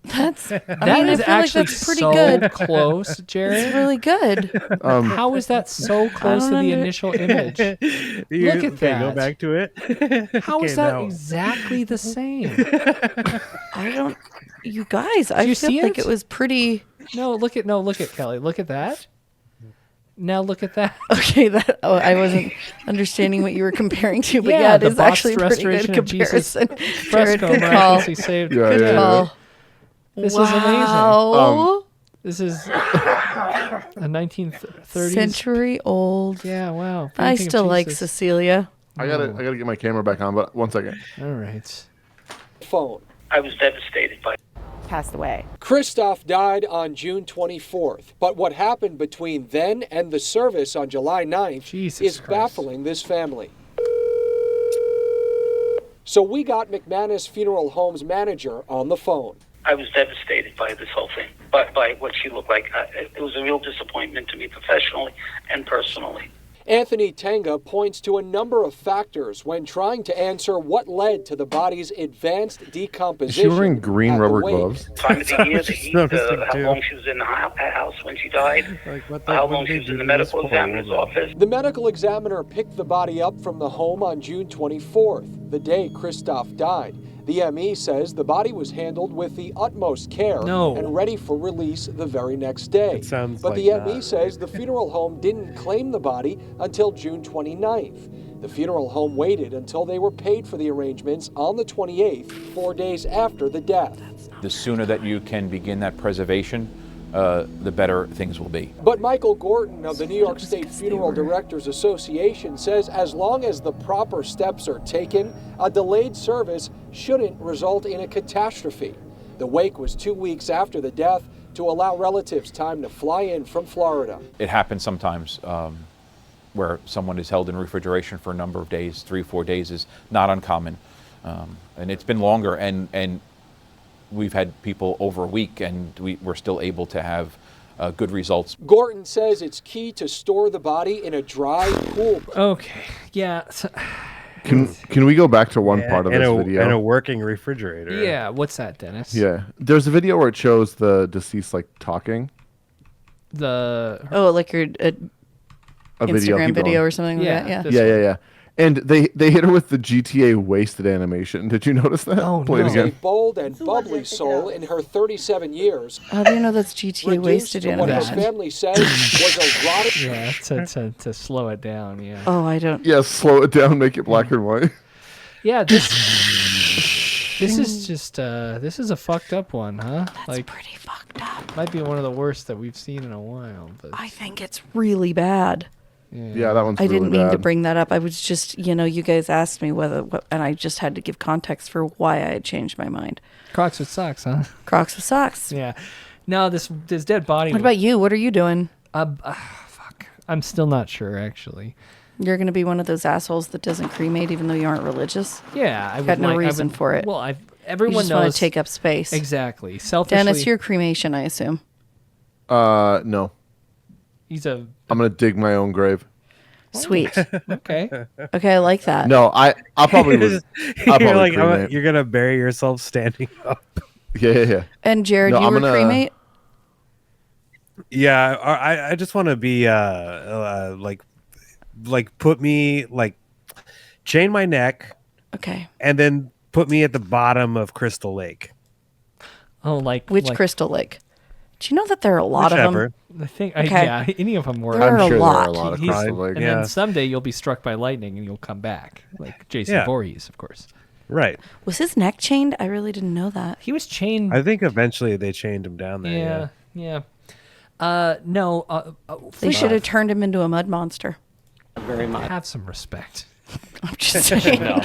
that's. I That mean, I is feel like actually that's pretty so good. close, Jared. It's really good. How is that so close to don't the under- initial image? Look at that. Go back to it. How is Okay, that now- exactly the same? I don't. You guys, I you feel see like it? it was pretty. No, look at Kelly. Look at that. Now look at that. Okay, that. Oh, I wasn't understanding what you were comparing to, but Yeah, yeah, it the is actually a Botched pretty good restoration of Jesus comparison. Jared, fresco good call. miraculously saved. Yeah, Good yeah, call. This wow. is amazing. This is a 1930s Century old. Yeah, wow. I Painting of still like Jesus. Cecilia. I gotta get my camera back on, but 1 second. All right. Phone. I was devastated by passed away. Christoph died on June 24th, but what happened between then and the service on July 9th is baffling this family. So we got McManus Funeral Home's manager on the phone. I was devastated by this whole thing, by what she looked like. It was a real disappointment to me professionally and personally. Anthony Tenga points to a number of factors when trying to answer what led to the body's advanced Is decomposition. she wearing green at the rubber wake. gloves? Time of the year, the heat, how too. long she was in the house when she died, Like, how long she was in the medical examiner's office. The medical examiner picked the body up from the home on June 24th, the day Christoph died, The ME says the body was handled with the utmost care and ready for release the very next day. It sounds but like the that, ME says the funeral home didn't claim the body until June 29th. The funeral home waited until they were paid for the arrangements on the 28th, 4 days after the death. The sooner that you can begin that preservation, the better things will be. But Michael Gorton of the New York State Funeral Directors Association says as long as the proper steps are taken, a delayed service shouldn't result in a catastrophe. The wake was 2 weeks after the death to allow relatives time to fly in from Florida. It happens sometimes where someone is held in refrigeration for a number of days. 3-4 days is not uncommon. And it's been longer, and we've had people over a week, and we're still able to have good results. Gorton says it's key to store the body in a dry, cool. Okay, yeah. Can we go back to one part of this video? And a working refrigerator. Yeah, what's that, Dennis? Yeah, there's a video where it shows the deceased like talking. Like your Instagram video or something like that. Yeah. And they hit her with the GTA wasted animation. Did you notice that? Oh, Play it A again. bold and bubbly soul in her 37 years. How do you know that's GTA wasted What her animation? family says was erotic. Yeah, to slow it down, yeah. Oh, I don't. Yeah, slow it down, make it black and white. Yeah, this is just this is a fucked up one, huh? That's pretty fucked up. Might be one of the worst that we've seen in a while. But I think it's really bad. Yeah, that one's I really didn't mean to bad. bring that up. I was just, you guys asked me and I just had to give context for why I had changed my mind. Crocs with socks, huh? Crocs with socks. Yeah. No, this dead body. What about you? What are you doing? Fuck. I'm still not sure, actually. You're going to be one of those assholes that doesn't cremate even though you aren't religious? Yeah, I got would no reason for it. Well, everyone you just knows. want to take up space. Exactly. Selfishly. Dennis, you're cremation, I assume. No. I'm gonna dig my own grave. Sweet. Okay. Okay, I like that. No, I'll probably. I'll probably You're like, cremate. you're gonna bury yourself standing up. Yeah. And Jared, No, you I'm were gonna- cremate? Yeah, I just want to be like put me like chain my neck. Okay. And then put me at the bottom of Crystal Lake. Oh, like Which Crystal Lake? Do you know that there are a lot Whichever. of them? I think, Okay. yeah, any of them were. There are a lot. And then someday you'll be struck by lightning and you'll come back, like Jason Yeah. Voorhees, of course. Right. Was his neck chained? I really didn't know that. He was chained. I think eventually they chained him down there. Yeah. No. They should have turned him into a mud monster. Very much. Have some respect. I'm just saying. No,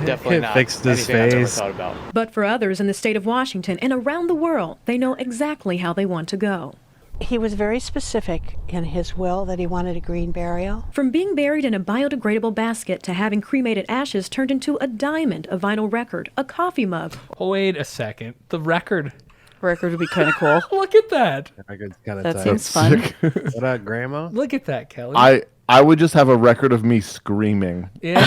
definitely not. Fixed his anything I've ever face. thought about. But for others in the state of Washington and around the world, they know exactly how they want to go. He was very specific in his will that he wanted a green burial. From being buried in a biodegradable basket to having cremated ashes turned into a diamond, a vinyl record, a coffee mug. Oh, wait a second. The record. Record would be kind of cool. Look at that. That seems fun. What up, Grandma? Look at that, Kelly. I would just have a record of me screaming. Yeah.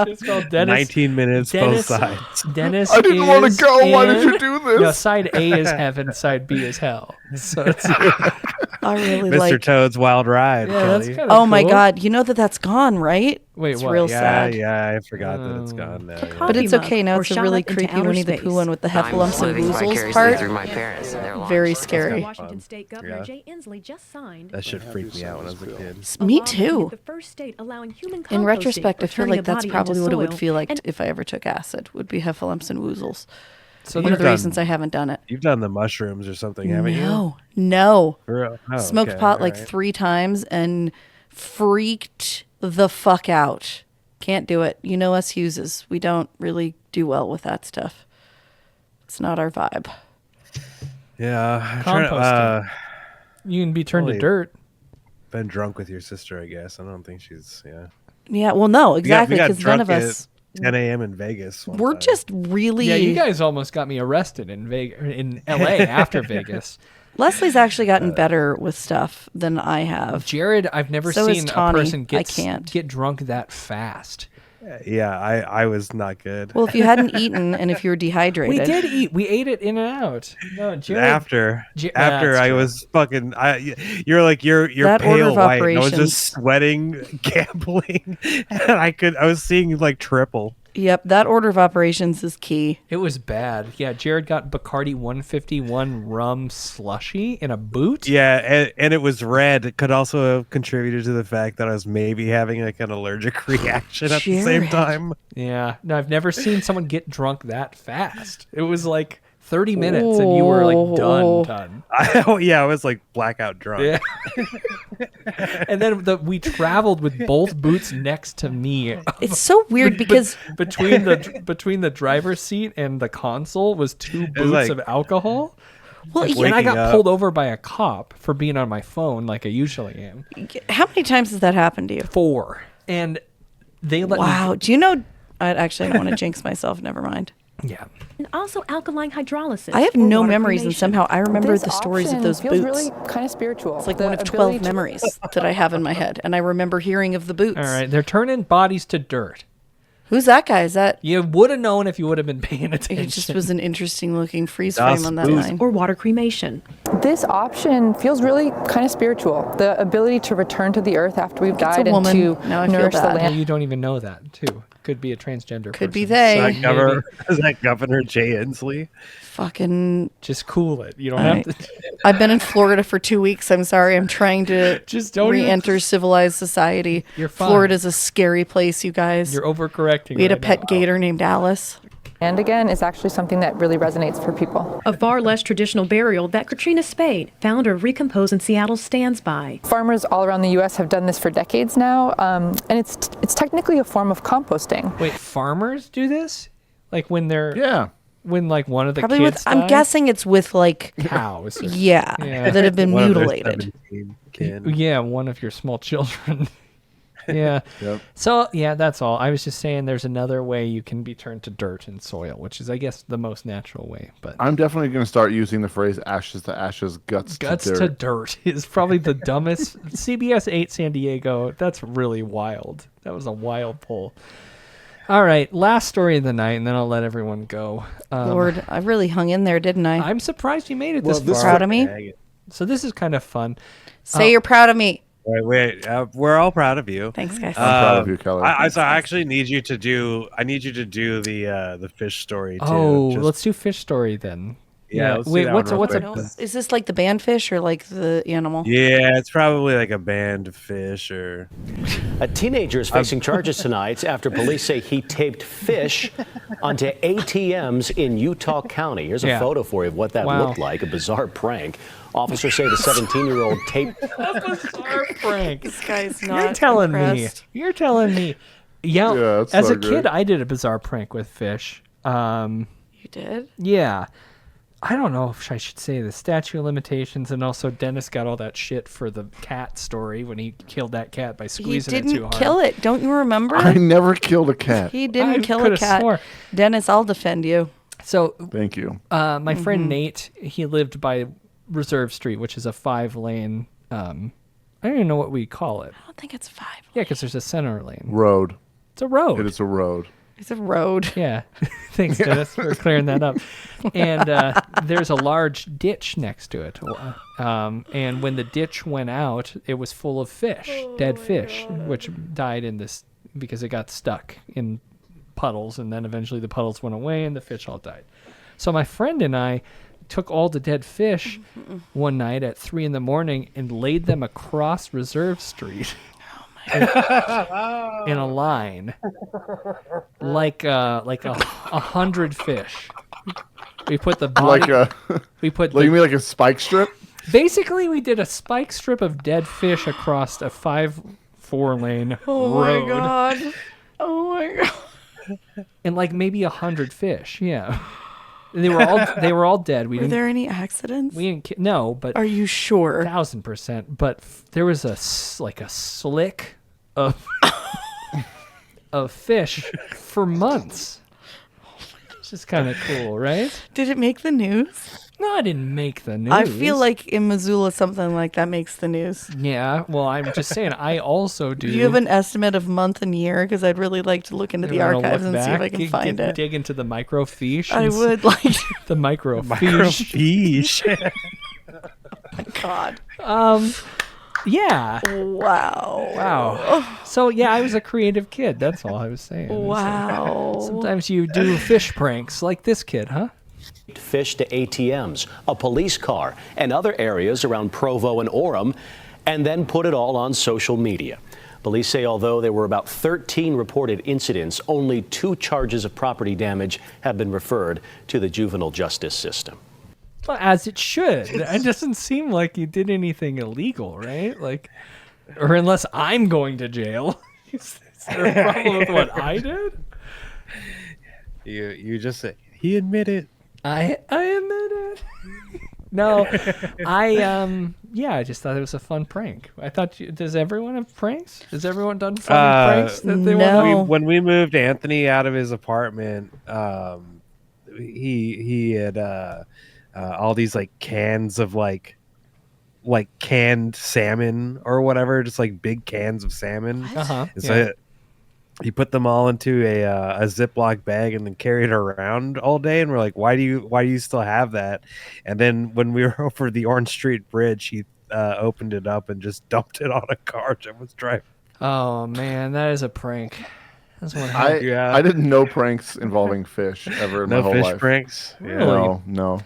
It's called Dennis. 19 minutes both sides. Dennis. I didn't want to is go. Why did in- you do this? No, side A is heaven, side B is hell. So it's, I really Mr. like. Toad's Wild Ride. Yeah, that's Kelly. kinda Oh my cool. God! You know that's gone, right? Wait, it's what? real Yeah, sad. yeah, I forgot that it's gone now. yeah. But it's Coffee okay now. mug It's a or really shot into creepy outer Winnie the space. Pooh one with the I'm heffalumps and living woozles vicariously part. through my parents and their lives. Very scary. Washington State Governor yeah. Jay Inslee just signed. That should freak me out when I was a kid. Me a law making too. it the first state allowing human In composting retrospect, or I feel turning a like that's body probably into what it would soil. feel like And if I ever took acid. Would be heffalumps and woozles. So One of the you've reasons I haven't done it. You've done the mushrooms or something, haven't you? No. For real? Oh, Smoked okay, pot like alright. 3 times and freaked the fuck out. Can't do it. You know us Hugheses. We don't really do well with that stuff. It's not our vibe. Yeah. I'm trying to, Composting. You can be turned to Holy- dirt. been drunk with your sister, I guess. I don't think she's, yeah. Yeah, well, no, exactly, We got because none of drunk us. at 10 a.m. in Vegas. one We're time. just really. Yeah, you guys almost got me arrested in in LA after Vegas. Leslie's actually gotten better with stuff than I have. Jared, I've never So is seen a Tawny. person I can't. get drunk that fast. Yeah, I was not good. Well, if you hadn't eaten and if you were dehydrated. We did eat. We ate it in and out. No, Jared. After That's I true. was fucking, you're like you're That order pale of white. And I was operations. just sweating, gambling, and I was seeing like triple. Yep, that order of operations is key. It was bad. Yeah, Jared got Bacardi 151 rum slushy in a boot. Yeah, and it was red. It could also have contributed to the fact that I was maybe having like an allergic reaction at the same time. Yeah, no, I've never seen someone get drunk that fast. It was like 30 minutes and you were like done. I was like blackout drunk. Yeah. And then we traveled with both boots next to me. It's so weird because between the driver's seat and the console was 2 boots of alcohol. Well, and I got pulled over by a cop for being on my phone like I usually am. How many times has that happened to you? 4. And they let me. Wow. Do you know? Actually, I don't want to jinx myself. Never mind. Yeah. And also alkaline hydrolysis. I have or no water memories, and cremation. somehow I remember This the stories of option those feels boots. really kind of spiritual. It's like The one of ability 12 to- memories that I have in my head, and I remember hearing of the boots. All right, they're turning bodies to dirt. Who's that guy? Is that? You would have known if you would have been paying attention. It just was an interesting looking freeze frame on that line. Or water cremation. This option feels really kind of spiritual. The ability to return to the earth after we've It's a died and woman. to Now I feel nourish the bad. Yeah, land. you don't even know that, too. Could be a transgender Could be person. they. Is that Governor Jay Inslee? Fucking. Just cool it. You don't have to. I've been in Florida for 2 weeks. I'm sorry. I'm trying to Just don't even- re-enter civilized society. You're fine. Florida's a scary place, you guys. You're overcorrecting. We had a right pet now. gator named Alice. And again, is actually something that really resonates for people. A far less traditional burial that Katrina Spade, founder of Recompose in Seattle, stands by. Farmers all around the U.S. have done this for decades now, and it's technically a form of composting. Wait, farmers do this? Like when they're. Yeah. When like one of the Probably kids with. I'm died? guessing it's with like Cows. Yeah, that have been One of their mutilated. 17 kin. Yeah, one of your small children. Yeah. Yep. So, yeah, that's all. I was just saying there's another way you can be turned to dirt and soil, which is, I guess, the most natural way. But I'm definitely going to start using the phrase ashes to ashes, guts to dirt is probably the dumbest. CBS 8 San Diego, that's really wild. That was a wild poll. All right, last story of the night, and then I'll let everyone go. Lord, I really hung in there, didn't I? I'm surprised you made it Well, this this far. Proud of me? So this is kind of fun. Say you're proud of me. Wait, we're all proud of you. Thanks, guys. I'm proud of you, Kelly. So I actually need you to do. I need you to do the fish story too. Oh, Just- let's do fish story then. Yeah, let's do Wait, that what's one what's real a quick. Is this like the band fish or like the animal? Yeah, it's probably like a banned fish or. A teenager is facing charges tonight after police say he taped fish onto ATMs in Utah County. Here's a photo for you of what that looked like, a bizarre prank. Officers say the 17-year-old taped... A bizarre prank. This guy's You're not telling impressed. me. You're telling me. Yeah, it's as so a kid, great. I did a bizarre prank with fish. You did? Yeah. I don't know if I should say the statute of limitations, and also Dennis got all that shit for the cat story when he killed that cat by He squeezing it too didn't hard. kill it. Don't you remember? I never killed a cat. He didn't I kill a coulda cat. swore. Dennis, I'll defend you. So Thank you. my friend Nate, he lived by Reserve Street, which is a 5-lane. I don't even know what we call it. I don't think it's 5. Yeah, because there's a center lane. Road. It's a road. It is a road. It's a road. Yeah. Thanks, Dennis, for clearing that up. And there's a large ditch next to it. And when the ditch went out, it was full of fish, dead fish, which died in this because it got stuck in puddles. And then eventually the puddles went away and the fish all died. So my friend and I took all the dead fish one night at 3 a.m. and laid them across Reserve Street. In a line, like 100 fish. We put the body, we put Like you mean like a spike strip? basically we did a spike strip of dead fish across a 4-lane Oh road, my god. Oh my god. and like maybe 100 fish. Yeah, and they were all dead. We Were there any accidents? We didn't. No, but Are you sure? 1000%. But there was a slick of of fish for months. It's just kind of cool, right? Did it make the news? No, I didn't make the news. I feel like in Missoula something like that makes the news. Yeah, well, I'm just saying, I also do. Do you have an estimate of month and year? Because I'd really like to look into the You wanna archives look and see if back, I can find it. dig into the microfiche. I and would like to. the microfiche. Microfiche. God. Yeah. Wow. Wow. So yeah, I was a creative kid. That's all I was saying. Wow. Sometimes you do fish pranks like this kid, huh? Fish to ATMs, a police car, and other areas around Provo and Orem, and then put it all on social media. Police say although there were about 13 reported incidents, only 2 charges of property damage have been referred to the juvenile justice system. Well, as it should. It doesn't seem like you did anything illegal, right? Like, or unless I'm going to jail. Is there a problem with what I did? You just said he admitted. I admit it. No, I just thought it was a fun prank. I thought, does everyone have pranks? Has everyone done fun pranks that they want? When we moved Anthony out of his apartment, he had all these like cans of like canned salmon or whatever, just like big cans of salmon. Uh-huh. And so he put them all into a Ziploc bag and then carried it around all day. And we're like, why do you still have that? And then when we were over the Orange Street Bridge, he opened it up and just dumped it on a car that was driving. Oh man, that is a prank. That's what I happened. I didn't know pranks involving fish ever in my whole fish life. pranks? Really? No.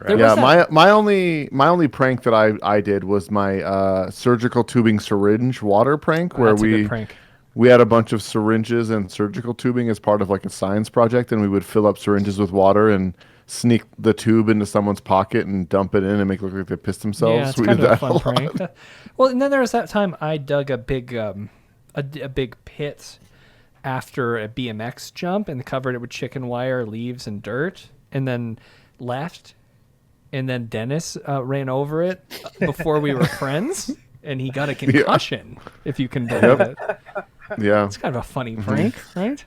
There Yeah, was my only prank that I did was my surgical tubing syringe water prank, where That's a good prank. we had a bunch of syringes and surgical tubing as part of like a science project, and we would fill up syringes with water and sneak the tube into someone's pocket and dump it in and make it look like they pissed themselves. Yeah, it's We kind did of a that fun lot. prank. Well, and then there was that time I dug a big pit after a BMX jump and covered it with chicken wire, leaves, and dirt, and then left. And then Dennis ran over it before we were friends, and he got a concussion, if you can believe it. Yeah. It's kind of a funny prank, right?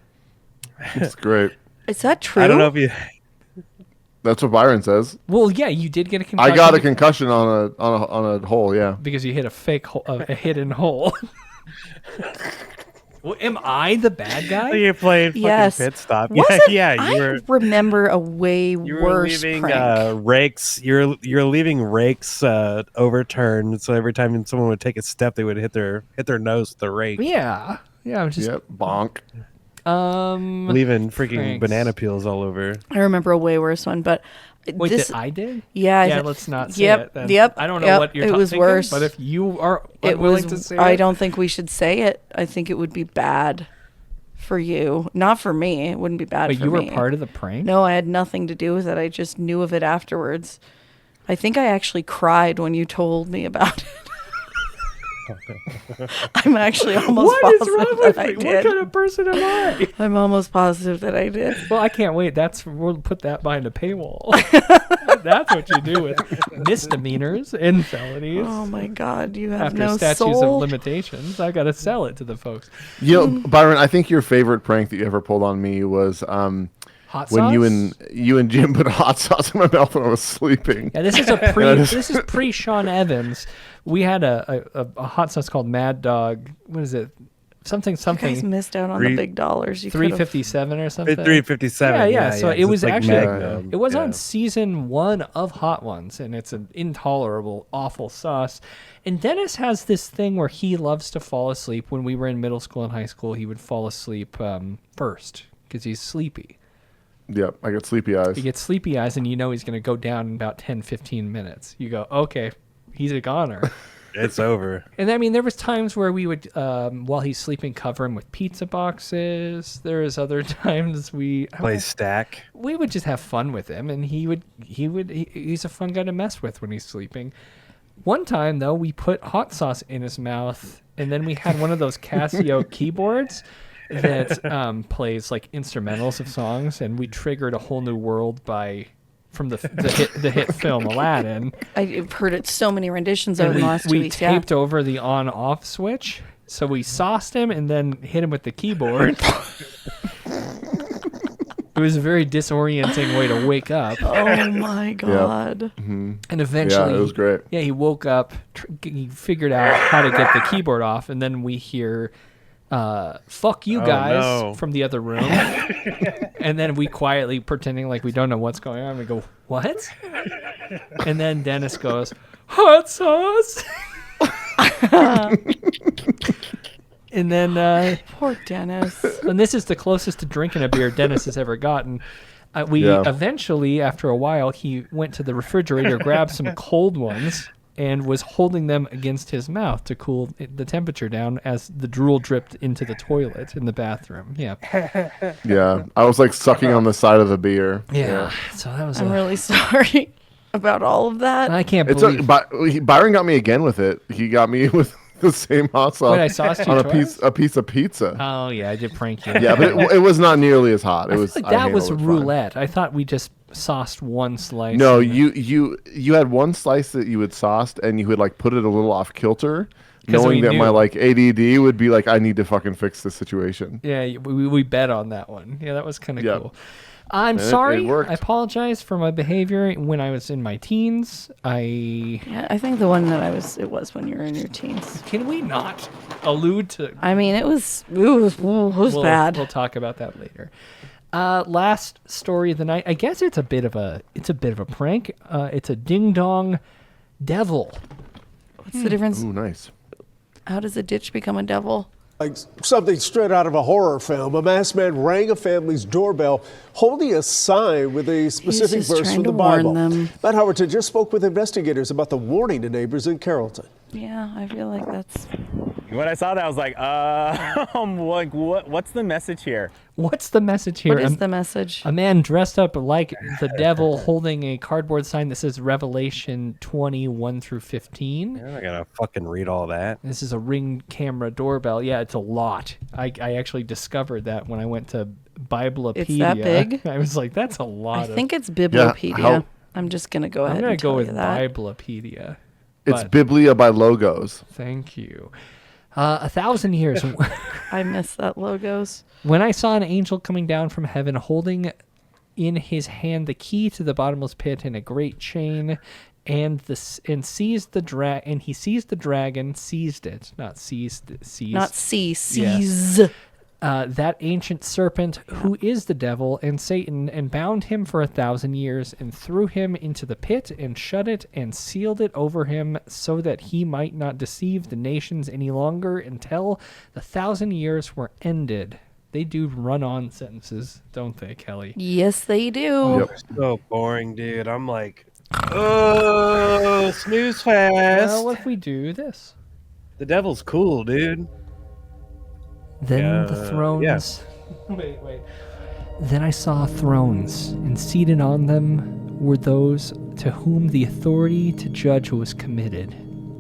It's great. Is that true? I don't know if you. That's what Byron says. Well, yeah, you did get a concussion. I got a concussion on a hole, yeah. Because you hit a fake hole, a hidden hole. Well, am I the bad guy? You're playing fucking Yes. pit stop. Wasn't- Yeah, I you were. remember a way You were worse leaving prank. rakes. You're leaving rakes overturned. So every time someone would take a step, they would hit their nose with the rake. Yeah, I'm just bonk. Leaving freaking pranks. banana peels all over. I remember a way worse one, but Wait, this, that I did? Yeah. Yeah, let's not say yep, it then. Yep. I don't know yep, what you're It was thinking, worse. but if you are it unwilling was, to say I it. don't think we should say it. I think it would be bad for you, not for me. It wouldn't be bad But for you were me. part of the prank? No, I had nothing to do with it. I just knew of it afterwards. I think I actually cried when you told me about it. I'm actually almost What is positive wrong with that I me? did. What kind of person am I? I'm almost positive that I did. Well, I can't wait. We'll put that behind a paywall. That's what you do with misdemeanors and felonies. Oh my God, you have After no statutes soul. of limitations, I got to sell it to the folks. You know, Byron, I think your favorite prank that you ever pulled on me was Hot when sauce? you and Jim put hot sauce in my mouth when I was sleeping. Yeah, this is this is pre Sean Evans. We had a hot sauce called Mad Dog. What is it? Something. You guys missed out on the big dollars. You could've- 357 or something. 357. Yeah. So it was like actually Magnum. it was Yeah. on season 1 of Hot Ones, and it's an intolerable, awful sauce. And Dennis has this thing where he loves to fall asleep. When we were in middle school and high school, he would fall asleep first because he's sleepy. Yep, I get sleepy eyes. He gets sleepy eyes, and you know he's going to go down in about 10, 15 minutes. You go, okay, he's a goner. It's over. And I mean, there was times where we would, while he's sleeping, cover him with pizza boxes. There was other times Play stack. we would just have fun with him, and he's a fun guy to mess with when he's sleeping. One time though, we put hot sauce in his mouth, and then we had one of those Casio keyboards that plays like instrumentals of songs, and we triggered a whole new world from the hit film Aladdin. I've heard it so many renditions over And the last 2 we weeks. taped over the on-off switch, so we sauced him and then hit him with the keyboard. It was a very disorienting way to wake up. Oh my God. Yep. Mm-hmm. And eventually, yeah, it was great. Yeah, he woke up, he figured out how to get the keyboard off, and then we hear, fuck you guys, no. from the other room. And then we quietly, pretending like we don't know what's going on, we go, what? And then Dennis goes, hot sauce. And then poor Dennis. And this is the closest to drinking a beer Dennis has ever gotten. We eventually, after a while, he went to the refrigerator, grabbed some cold ones, and was holding them against his mouth to cool the temperature down as the drool dripped into the toilet in the bathroom. Yeah. Yeah, I was like sucking on the side of the beer. Yeah. So that was. I'm really sorry about all of that. I can't believe. Byron got me again with it. He got me with the same hot sauce Wait, I sauced you on twice? a piece of pizza. Oh yeah, I did prank you. Yeah, but it was not nearly as hot. It was Like that was handled it fine. roulette. I thought we just sauced one slice. No, you had one slice that you had sauced, and you would like put it a little off kilter, knowing that my like ADD would be like, I need to fucking fix this situation. Yeah, we bet on that one. Yeah, that was kind of cool. I'm And sorry. it worked. I apologize for my behavior when I was in my teens. Yeah, I think the one that it was when you were in your teens. Can we not allude to? I mean, it was bad. We'll talk about that later. Last story of the night. I guess it's a bit of a prank. It's a ding dong devil. What's the difference? Ooh, nice. How does a ditch become a devil? Like something straight out of a horror film, a masked man rang a family's doorbell holding a sign with a specific just verse trying from the to warn Bible. them. Matt Howerton just spoke with investigators about the warning to neighbors in Carrollton. Yeah, I feel like that's... When I saw that, I was like, like, what's the message here? What's the message here? What is the message? A man dressed up like the devil holding a cardboard sign that says Revelation 21 through 15. I'm not gonna fucking read all that. This is a Ring camera doorbell. Yeah, it's a lot. I actually discovered that when I went to Biblepedia. It's that big? I was like, that's a lot. I think it's Bibliopedia. how- I'm just going to go ahead I'm gonna and go tell with you that. Biblepedia. It's but- Biblia by Logos. Thank you. 1,000 years. I miss that logos. When I saw an angel coming down from heaven holding in his hand the key to the bottomless pit and a great chain, and he seized the dragon, seized it, not seized, seized. Not seize. Yeah. That ancient serpent who is the devil and Satan, and bound him for 1,000 years, and threw him into the pit, and shut it, and sealed it over him, so that he might not deceive the nations any longer until the 1,000 years were ended. They do run-on sentences, don't they, Kelly? Yes, they do. So boring, dude. I'm like, oh, snooze fest. Well, what if we do this? The devil's cool, dude. Then the thrones. Wait. Then I saw thrones, and seated on them were those to whom the authority to judge was committed.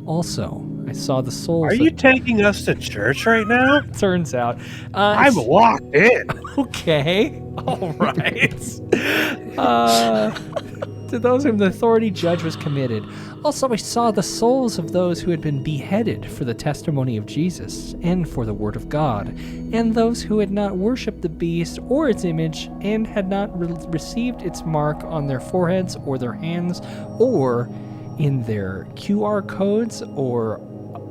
Also, I saw the souls. Are you taking us to church right now? Turns out. I'm locked in. Okay. All right. To those whom the authority judge was committed. Also, I saw the souls of those who had been beheaded for the testimony of Jesus and for the word of God, and those who had not worshipped the beast or its image and had not received its mark on their foreheads or their hands or in their QR codes or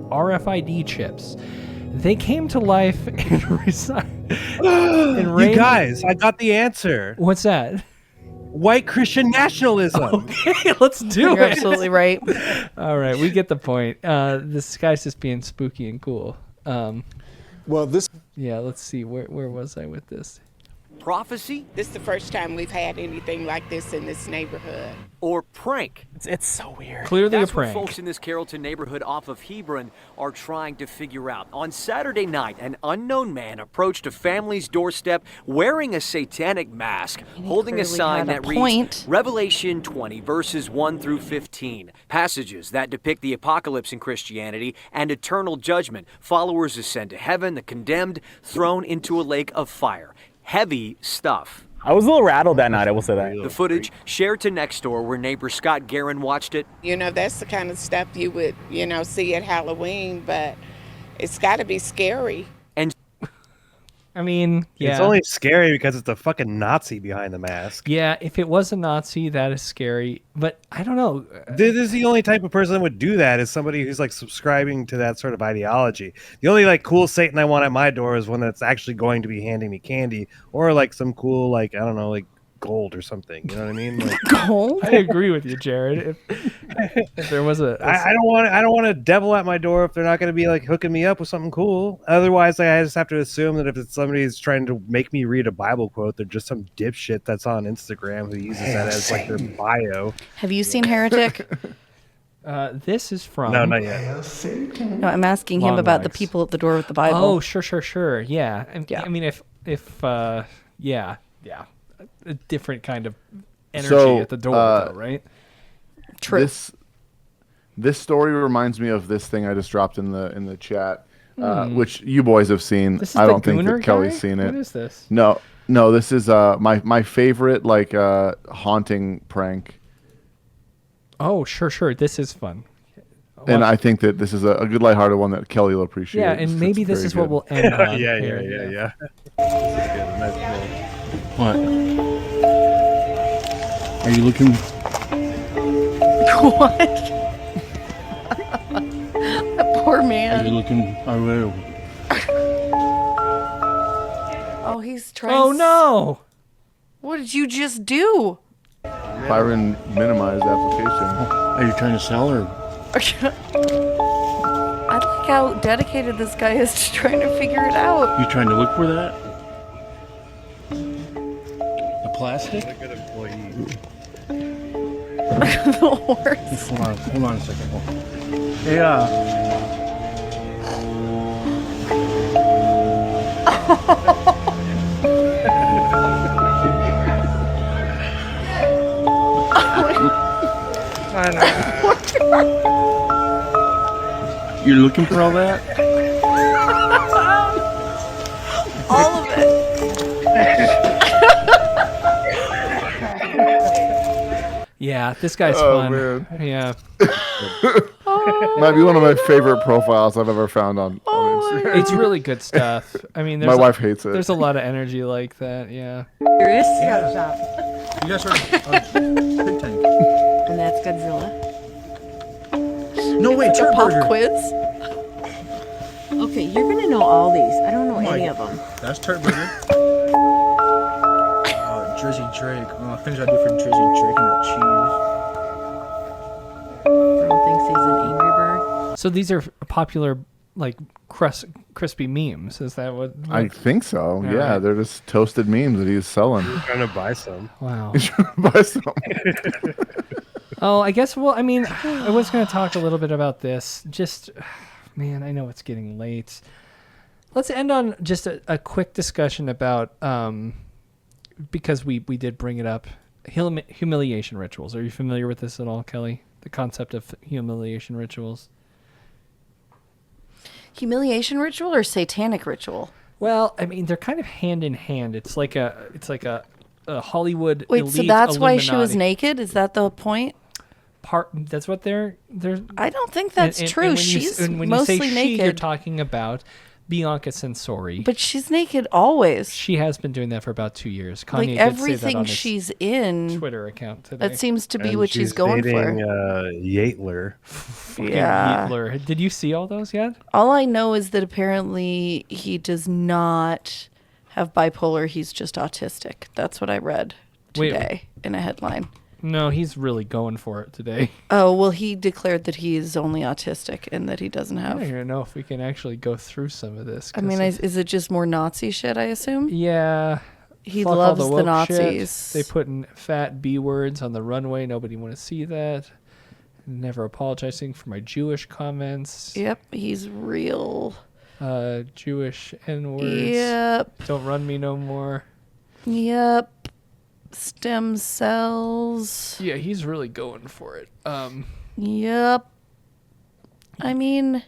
RFID chips. They came to life and You guys, I got the answer. What's that? White Christian nationalism. Okay, let's do You're it. absolutely right. All right, we get the point. This guy's just being spooky and cool. Well, this... Yeah, let's see. Where was I with this? Prophecy? This is the first time we've had anything like this in this neighborhood. Or prank? It's so weird. Clearly That's a prank. What folks in this Carrollton neighborhood off of Hebron are trying to figure out. On Saturday night, an unknown man approached a family's doorstep wearing a satanic mask, holding a clearly sign had a that reads point. Revelation 20, verses 1 through 15. Passages that depict the apocalypse in Christianity and eternal judgment. Followers ascend to heaven, the condemned thrown into a lake of fire. Heavy stuff. I was a little rattled that night, I will say that. The footage shared to Nextdoor, where neighbor Scott Guerin watched it. You know, that's the kind of stuff you would, see at Halloween, but it's got to be scary. And I mean, yeah. It's only scary because it's a fucking Nazi behind the mask. Yeah, if it was a Nazi, that is scary. But I don't know. This is the only type of person that would do that is somebody who's like subscribing to that sort of ideology. The only like cool Satan I want at my door is one that's actually going to be handing me candy or like some cool, like, I don't know, like gold or something. You know what I mean? Like, Gold? I agree with you, Jared. If there was I don't want a devil at my door if they're not going to be like hooking me up with something cool. Otherwise, like, I just have to assume that if it's somebody's trying to make me read a Bible quote, they're just some dipshit that's on Instagram who uses that as like their bio. Have you seen Heretic? This is from... No, not yet. No, I'm asking him about the people at the door with the Bible. Oh, sure. Yeah. I mean, if yeah. A different kind of energy at the door, though, right? True. This story reminds me of this thing I just dropped in the chat, which you boys have seen. This is I don't the think gooner that Kelly's guy? seen it. What is this? No, this is my favorite like haunting prank. Oh, sure. This is fun. And I think that this is a good lighthearted one that Kelly will appreciate. Yeah, and maybe this is what we'll end on. Yeah. What? Are you looking? What? That poor man. Are you looking our way? Oh, he's trying. Oh no! What did you just do? Byron minimized application. Are you trying to sell or? I like how dedicated this guy is to trying to figure it out. You trying to look for that? The plastic? What a good employee. The horse. Hold on a second. Hey, you're looking for all that? All of it. Yeah, this guy's fun. Man. Yeah. Might be one of my favorite profiles I've ever found on Instagram. It's really good stuff. I mean, my wife hates it. There's a lot of energy like that. Yeah. Serious? You guys heard of Pig Tank? And that's Godzilla. No, wait, It's a pop Turd Burger. quiz. Okay, you're gonna know all these. I don't know any of them. That's Turd Burger. Jersey Drake. Things I do for Jersey Drake and the cheese. Girl thinks he's an Angry Bird. So these are popular, like crispy memes. Is that what? I think so. All Yeah, right. they're just toasted memes that he's selling. Trying to buy some. Wow. He's trying to buy some. Oh, I guess. Well, I mean, I was going to talk a little bit about this. Just, man, I know it's getting late. Let's end on just a quick discussion about, because we did bring it up, humiliation rituals. Are you familiar with this at all, Kelly? The concept of humiliation rituals. Humiliation ritual or satanic ritual? Well, I mean, they're kind of hand in hand. It's like a Hollywood. Wait, elite so that's why she was Illuminati. naked? Is that the point? That's what they're. I don't think that's true. when She's when mostly you say naked. she, you're talking about Bianca Censori. But she's naked always. She has been doing that for about 2 years. Kanye Like did say that everything on his she's in. Twitter account today. That seems to be And what she's going dating, for. Yaitler. Yeah. Hitler. Did you see all those yet? All I know is that apparently he does not have bipolar. He's just autistic. That's what I read today in a headline. No, he's really going for it today. Oh, well, he declared that he's only autistic and that he doesn't I don't have. even know if we can actually go through some of this. I mean, is it just more Nazi shit, I assume? Yeah. He Fuck all loves the the woke Nazis. shit. They put in fat B words on the runway. Nobody want to see that. Never apologizing for my Jewish comments. Yep, he's real. Jewish N words. Yep. Don't run me no more. Yep. Stem cells. Yeah, he's really going for it. Yep. I mean,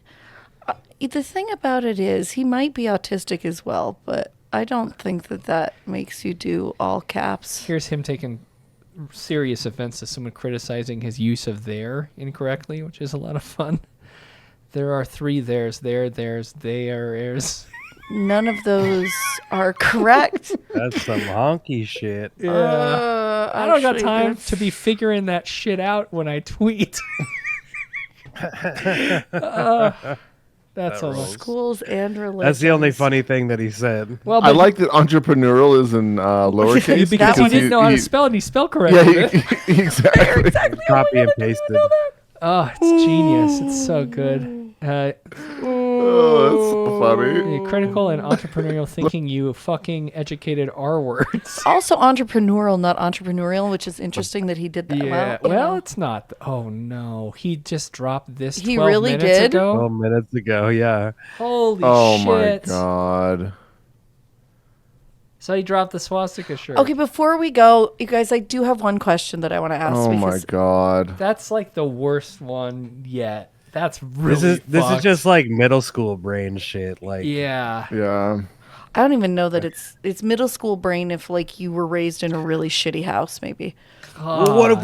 the thing about it is he might be autistic as well, but I don't think that makes you do all caps. Here's him taking serious offense to someone criticizing his use of there incorrectly, which is a lot of fun. There are 3 there's, theirs. None of those are correct. That's some honky shit. Yeah. I don't got actually, time that's- to be figuring that shit out when I tweet. That's That a rules. Schools and religions. That's the only funny thing that he said. Well, I like that entrepreneurial is in lowercase because he didn't know how to spell and he spelled correctly. Yeah, exactly. Copy and pasted. Oh, it's genius. It's so good. Oh, that's so funny. Critical and entrepreneurial thinking, you fucking educated R words. Also entrepreneurial, not entrepreneurial, which is interesting that he did that. Yeah, Well, you know. it's not. Oh, no. He just dropped this He 12 really minutes did? ago. 12 minutes ago, yeah. Holy Oh shit. my god. So he dropped the swastika shirt. Okay, before we go, you guys, I do have one question that I want to ask. Oh my because god. That's like the worst one yet. That's really This is fucked. just like middle school brain shit. Like Yeah. Yeah. I don't even know that it's middle school brain if like you were raised in a really shitty house, maybe. Well, what if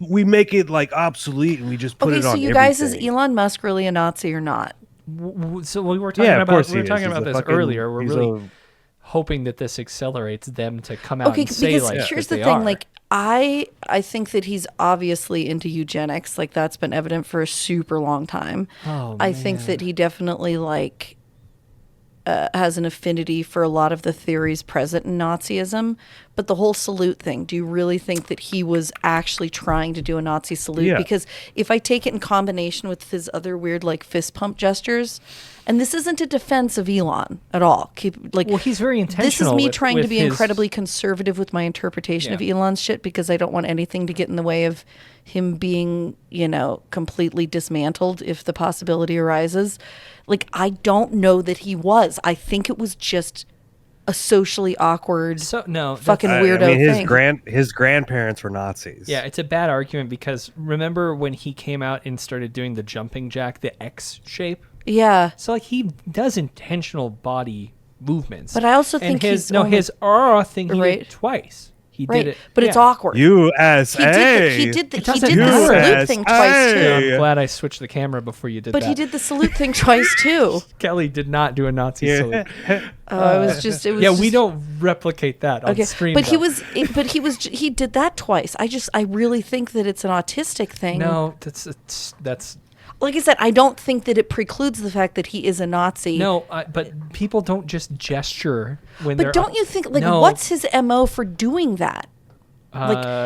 we make it like obsolete and we just put Okay, it on so you guys, is everything? Elon Musk really a Nazi or not? So we were talking Yeah, of about course he is. talking He's about a this fucking- earlier. We're he's really a- hoping that this accelerates them to come out Okay, and say because like here's that the they thing, are. like I think that he's obviously into eugenics, like that's been evident for a super long time. Oh, I think that he definitely like has an affinity for a lot of the theories present in Nazism, but the whole salute thing, do you really think that he was actually trying to do a Nazi salute? Yeah. Because if I take it in combination with his other weird like fist pump gestures, and this isn't a defense of Elon at all. Well, he's very This is intentional me with- trying to with be his- incredibly conservative with my interpretation of Yeah. Elon's shit because I don't want anything to get in the way of him being, completely dismantled if the possibility arises. Like, I don't know that he was. I think it was just a socially awkward, fucking weirdo I mean, thing. his grandparents were Nazis. Yeah, it's a bad argument because remember when he came out and started doing the jumping jack, the X shape? Yeah. So like he does intentional body movements. But I also And think his he's only- his thing he did Right. twice. He Right, did it, but it's yeah. awkward. USA. He did the It doesn't salute matter. thing twice too. I'm glad I switched the camera before you did But that. he did the salute thing twice too. Kelly did not do a Nazi Yeah. salute. It was just. Yeah, we don't replicate that on stream. But though. he did that twice. I really think that it's an autistic thing. No, that's Like I said, I don't think that it precludes the fact that he is a Nazi. no. But people don't just gesture when they're. But don't you think, like, No. what's his MO for doing that?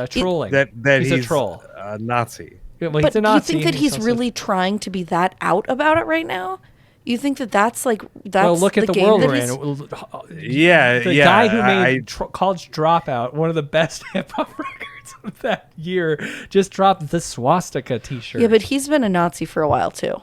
Trolling? That he's a troll. A Nazi. Yeah, well, But he's a do you Nazi think and that he's also- really trying to be that out about it right now? You think that that's like that's Well, look at the game world that we're he's- in. Yeah, the yeah, guy who made I- College Dropout, one of the best hip hop records of that year, just dropped the swastika T-shirt. Yeah, but he's been a Nazi for a while too,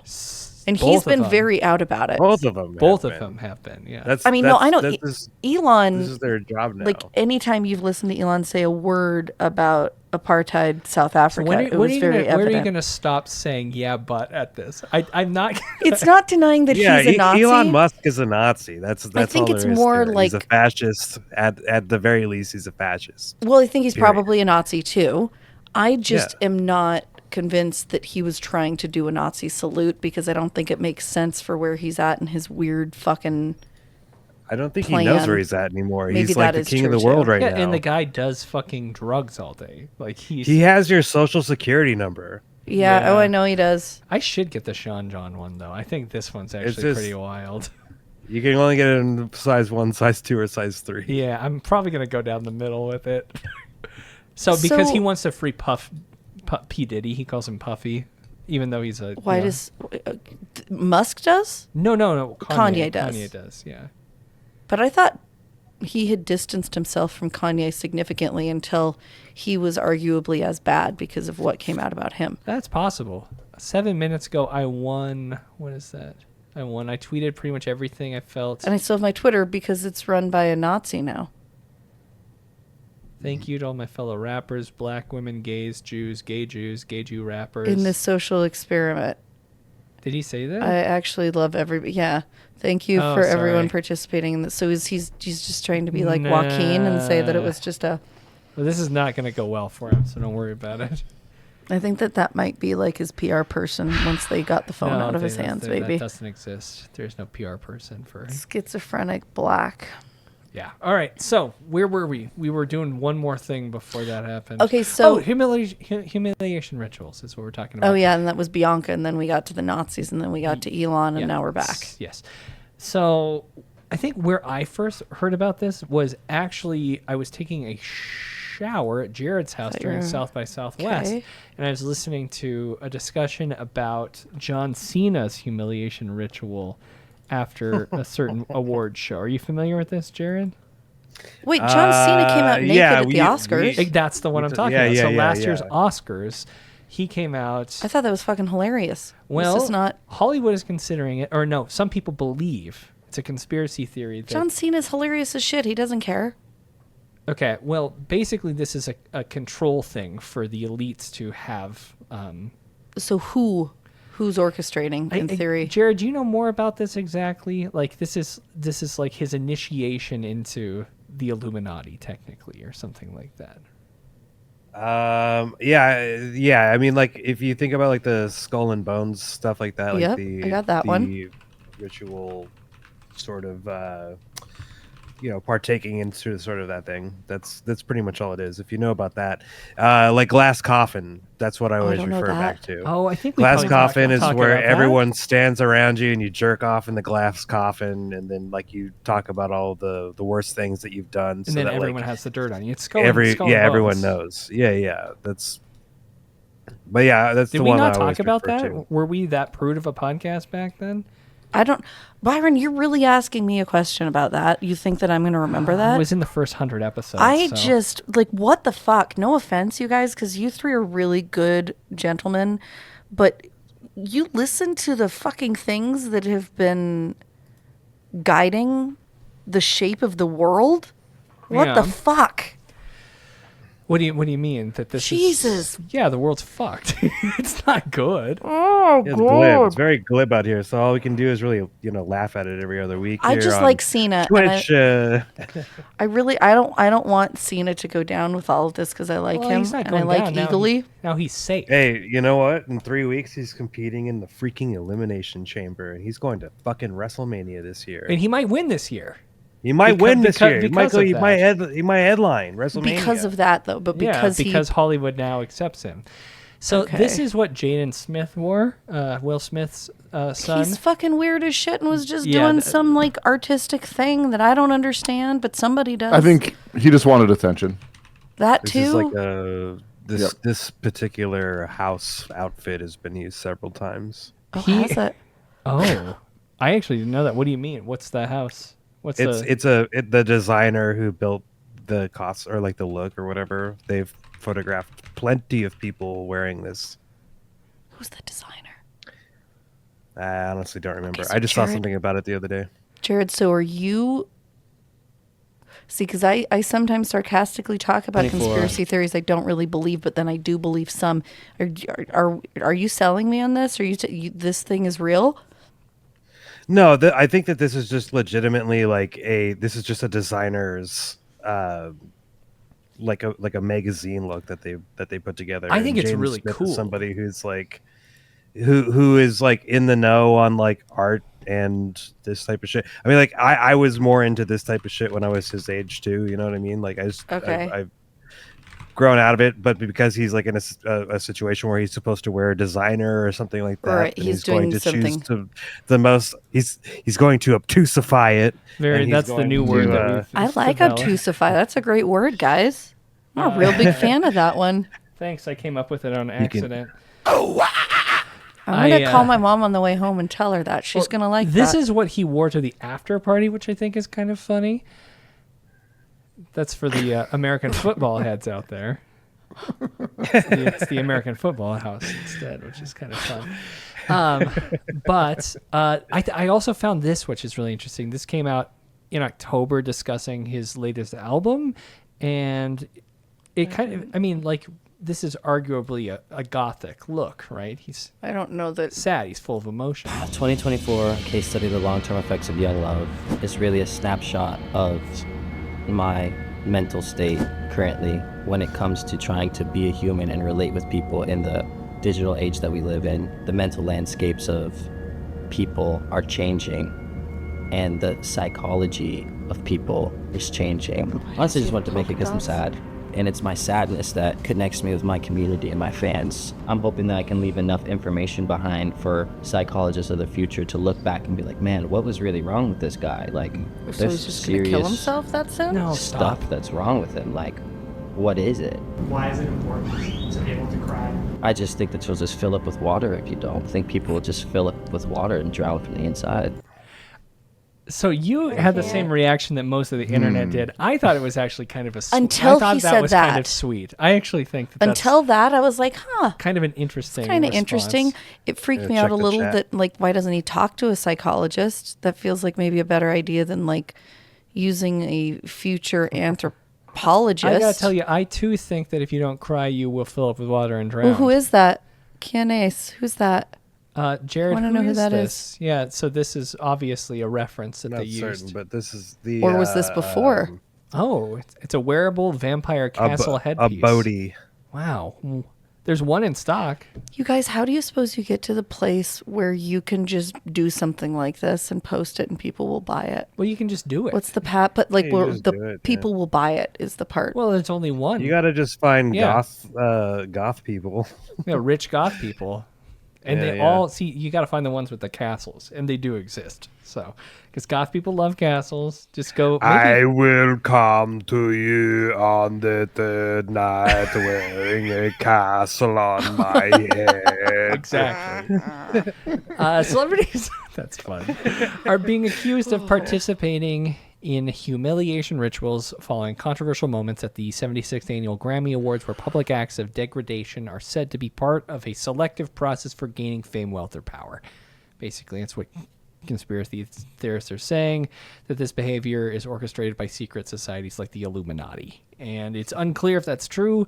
and Both he's of been them. very out about it. Both of them. Both have of been. them have been. Yeah. That's. I mean, no, I know This Elon. is their job now. Like anytime you've listened to Elon say a word about apartheid South So Africa, when it was very when are you evident. going to stop saying yeah, but at this? I'm not. It's not denying that yeah, he's a Nazi. Elon Musk is a Nazi. That's think all it's there is more to it. like- he's a fascist. At the very least, he's a fascist. Well, I think he's Period. probably a Nazi too. I just am not convinced that he was trying to do a Nazi salute because I don't think it makes sense for where he's at in his weird fucking. I don't think plan. he knows where he's at anymore. Maybe He's like that the is king of true, the world too. right Yeah, now. and the guy does fucking drugs all day. Like he has your social security number. Yeah. Oh, I know he does. I should get the Sean John one though. I think this one's It's actually just- pretty wild. You can only get it in size 1, size 2, or size 3. Yeah, I'm probably gonna go down the middle with it. So because he So- wants to free P Diddy, he calls him Puffy, even though he's a. Why you know- does Musk does? No. Kanye does. Kanye does. Yeah. But I thought he had distanced himself from Kanye significantly until he was arguably as bad because of what came out about him. That's possible. 7 minutes ago, I won. What is that? I won. I tweeted pretty much everything I felt. And I still have my Twitter because it's run by a Nazi now. Thank you to all my fellow rappers, black women, gays, Jews, gay Jew rappers. In this social experiment. Did he say that? I actually love everybody. Yeah. Thank you Oh, for everyone sorry. participating in this. So he's just trying to be like Joaquin and say that it was just a. Well, this is not going to go well for him, so don't worry about it. I think that might be like his PR person once they got the phone out of his hands, That maybe. doesn't exist. There's no PR person for Schizophrenic black. Yeah. All right. So where were we? We were doing one more thing before that happened. Okay, so humiliation rituals is what we're talking about. Oh yeah, and that was Bianca, and then we got to the Nazis, and then we got to Elon, and now we're back. Yes. So I think where I first heard about this was actually I was taking a shower at Jared's house during South by Southwest, and I was listening to a discussion about John Cena's humiliation ritual after a certain award show. Are you familiar with this, Jared? Wait, John Cena came out naked at the Oscars. That's the one I'm talking about. So last year's Oscars, he came out. I thought that was fucking hilarious. Well, this is not. Hollywood is considering it, or no, some people believe it's a conspiracy theory. That, John Cena's hilarious as shit. He doesn't care. Okay, well, basically, this is a control thing for the elites to have. So who's orchestrating in theory? Jared, do you know more about this exactly? Like this is like his initiation into the Illuminati, technically, or something like that. Yeah. I mean, like if you think about like the skull and bones stuff like that, like Yep, I got that one. The ritual sort of partaking into sort of that thing. That's pretty much all it is. If you know about that, like glass coffin, that's what I always refer back to. Oh, I think we glass coffin is talk where about everyone stands around you and you jerk off in the glass coffin, and then like you talk about all the worst things that you've done. And then that, everyone like, has the dirt on you. It's skull everyone bones. knows. Yeah. That's the Did one. we not I talk always about refer that? to. Were we that prude of a podcast back then? I don't. Byron, you're really asking me a question about that. You think that I'm going to remember that? It was in the first 100 episodes. Just like, what the fuck? No offense, you guys, because you three are really good gentlemen, but you listen to the fucking things that have been guiding the shape of the world. What the fuck? What do you mean that this Jesus. is? Yeah, the world's fucked. It's not good. Oh, It's glib. It's very glib out here. So all we can do is really, laugh at it every other week. I here just on like Cena. Twitch. I don't want Cena to go down with all of this because I like him he's not and I going like down. Eagly. Now he's safe. Hey, you know what? In 3 weeks, he's competing in the freaking Elimination Chamber, and he's going to fucking WrestleMania this year. And he might win this year. He might win this year. He might that. He might headline WrestleMania Because of that, though. But because Hollywood now accepts him. So this is what Jaden Smith wore, Will Smith's son. He's fucking weird as shit and was just doing some like artistic thing that I don't understand, but somebody does. I think he just wanted attention. That this too. Is like this particular house outfit has been used several times. Oh, has it? Oh, I actually didn't know that. What do you mean? What's the house? It's the designer who built the cost or like the look or whatever. They've photographed plenty of people wearing this. Who's the designer? I honestly don't remember. Okay, so I just saw Jared- something about it the other day. Jared, so are you? See, because I sometimes sarcastically talk about 24. conspiracy theories I don't really believe, but then I do believe some. Are you selling me on this? Are this thing is real? No, I think that this is just legitimately this is just a designer's like a magazine look that they put together. I think And it's Jaden really Smith cool. is somebody who's like who is like in the know on like art and this type of shit. I mean, like I was more into this type of shit when I was his age too. You know what I mean? Like I've grown out of it, but because he's like in a situation where he's supposed to wear a designer or something like that, Right, and he's going doing to something. choose the most. He's going to obtusify it. Very. and he's That's the going new to, word that we've I like developed. obtusify. That's a great word, guys. I'm a real big fan of that one. Thanks. I came up with it on accident. I'm gonna call my mom on the way home and tell her that she's gonna like this that. is what he wore to the after party, which I think is kind of funny. That's for the American football heads out there. It's the American football house instead, which is kind of fun. But I also found this, which is really interesting. This came out in October, discussing his latest album, and it kind of, I mean, like, this is arguably a gothic look, right? I don't know that. Sad. He's full of emotion. 2024 case study of the long-term effects of young love is really a snapshot of my mental state currently when it comes to trying to be a human and relate with people in the digital age that we live in. The mental landscapes of people are changing, and the psychology of people is changing. Honestly, I just wanted to make it because I'm sad. And it's my sadness that connects me with my community and my fans. I'm hoping that I can leave enough information behind for psychologists of the future to look back and be like, man, what was really wrong with this guy? Like, So there's he's just going to kill serious himself that soon? stuff that's wrong with him. Like, what is it? Why is it important to be able to cry? I just think that you'll just fill up with water if you don't. I think people will just fill up with water and drown from the inside. So you had the same reaction that most of the internet did. I thought it was actually kind of a Until I thought he that said was that. kind of sweet. I actually think that Until that, I was like, huh. kind of an interesting Kind of response. interesting. It freaked me out a little that, like, why doesn't he talk to a psychologist? That feels like maybe a better idea than, like, using a future anthropologist. I gotta tell you, I too think that if you don't cry, you will fill up with water and drown. Well, who is that? Cannace. Who's that? Jared, I want to know who that is. Yeah, so this is obviously a reference that Not they used. certain, but this is the. Or was this before? Oh, it's a wearable vampire castle headpiece. A Bodhi. Wow. There's one in stock. You guys, how do you suppose you get to the place where you can just do something like this and post it and people will buy it? Well, you can just do it. What's the path? But like, You where just do the it, people will buy it is the part. Well, there's only one. You got to just find Yeah. goth people. Rich goth people. And they all see. You got to find the ones with the castles, and they do exist. So, because goth people love castles, just go. I will come to you on the third night wearing a castle on my head. Exactly. Celebrities, that's fun, are being accused of participating in humiliation rituals following controversial moments at the 76th Annual Grammy Awards, where public acts of degradation are said to be part of a selective process for gaining fame, wealth, or power. Basically, that's what conspiracy theorists are saying, that this behavior is orchestrated by secret societies like the Illuminati. And it's unclear if that's true.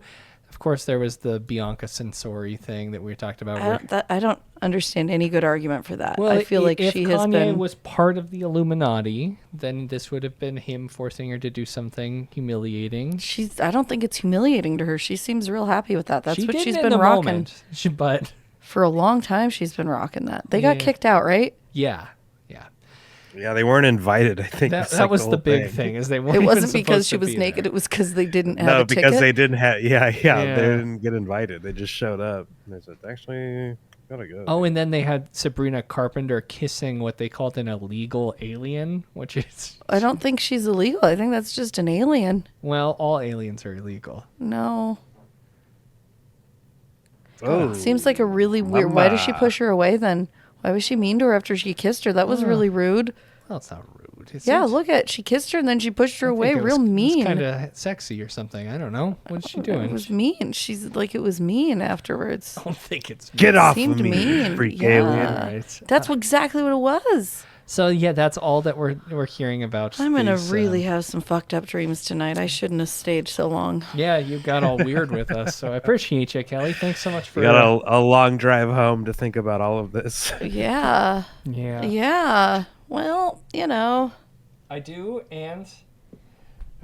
Of course, there was the Bianca Censori thing that we talked about. I don't understand any good argument for that. Well, I feel like if she has Kanye been. was part of the Illuminati, then this would have been him forcing her to do something humiliating. I don't think it's humiliating to her. She seems real happy with that. That's She what did she's in been the rocking. moment. But for a long time, she's been rocking that. They got Yeah. kicked out, right? Yeah. Yeah, they weren't invited. I think That that's was like the whole big thing. thing. Is they weren't It even wasn't because supposed she to was be naked. there. It was because they didn't have No, a because ticket. they didn't have. Yeah, Yeah. they didn't get invited. They just showed up. And they said, "Actually, gotta go." Oh, and then they had Sabrina Carpenter kissing what they called an illegal alien, which is... I don't think she's illegal. I think that's just an alien. Well, all aliens are illegal. No. Oh. Seems like a really weird. Why did she push her away then? Why was she mean to her after she kissed her? That was really rude. Well, it's not rude. Yeah, look at she kissed her and then she pushed her away. Real mean. Kind of sexy or something. I don't know. What's she doing? It was mean. She's like, it was mean afterwards. I don't think it's Get off Seemed of me, mean. freak Yeah. alien! Right. That's exactly what it was. So yeah, that's all that we're hearing about. I'm gonna these, really have some fucked up dreams tonight. I shouldn't have stayed so long. Yeah, you got all weird with us, so I appreciate you, Kelly. Thanks so much for. We got a long drive home to think about all of this. Yeah. Yeah. Yeah. Well, you know. I do, and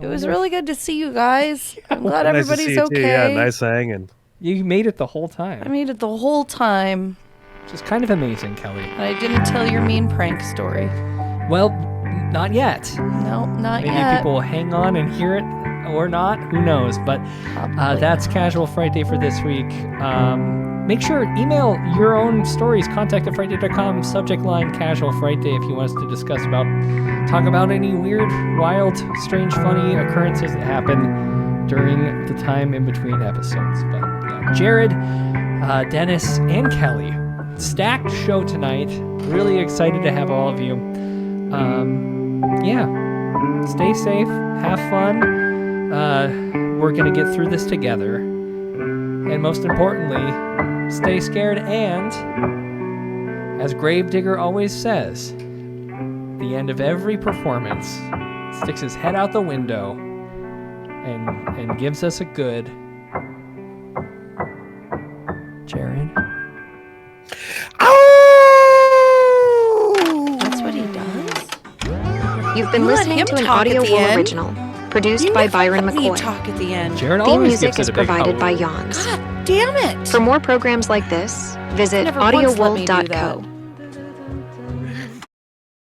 It was really good to see you guys. I'm glad Nice to see everybody's you okay. too. Yeah, nice hanging. You made it the whole time. I made it the whole time. Which is kind of amazing, Kelly. And I didn't tell your mean prank story. Well, not yet. No, not Maybe yet. people will hang on and hear it or not. Who knows? But that's Casual Frightday for this week. Make sure email your own stories. Contact at frightday.com. Subject line Casual Frightday if you want us to talk about any weird, wild, strange, funny occurrences that happen during the time in between episodes. But yeah, Jared, Dennis, and Kelly, stacked show tonight. Really excited to have all of you. Yeah, stay safe, have fun. We're gonna get through this together, and most importantly, stay scared. And as Gravedigger always says, the end of every performance, sticks his head out the window and gives us a good Jared. That's what he does? You've been You let listening him to an talk at Audio the War end? original, produced You by never Byron let me McCoy. talk at the end. Jared Theme always music gives is it a big provided by hallelujah. Yawns. God damn it! For more programs like this, visit Never once let me do audiowolf.co. that.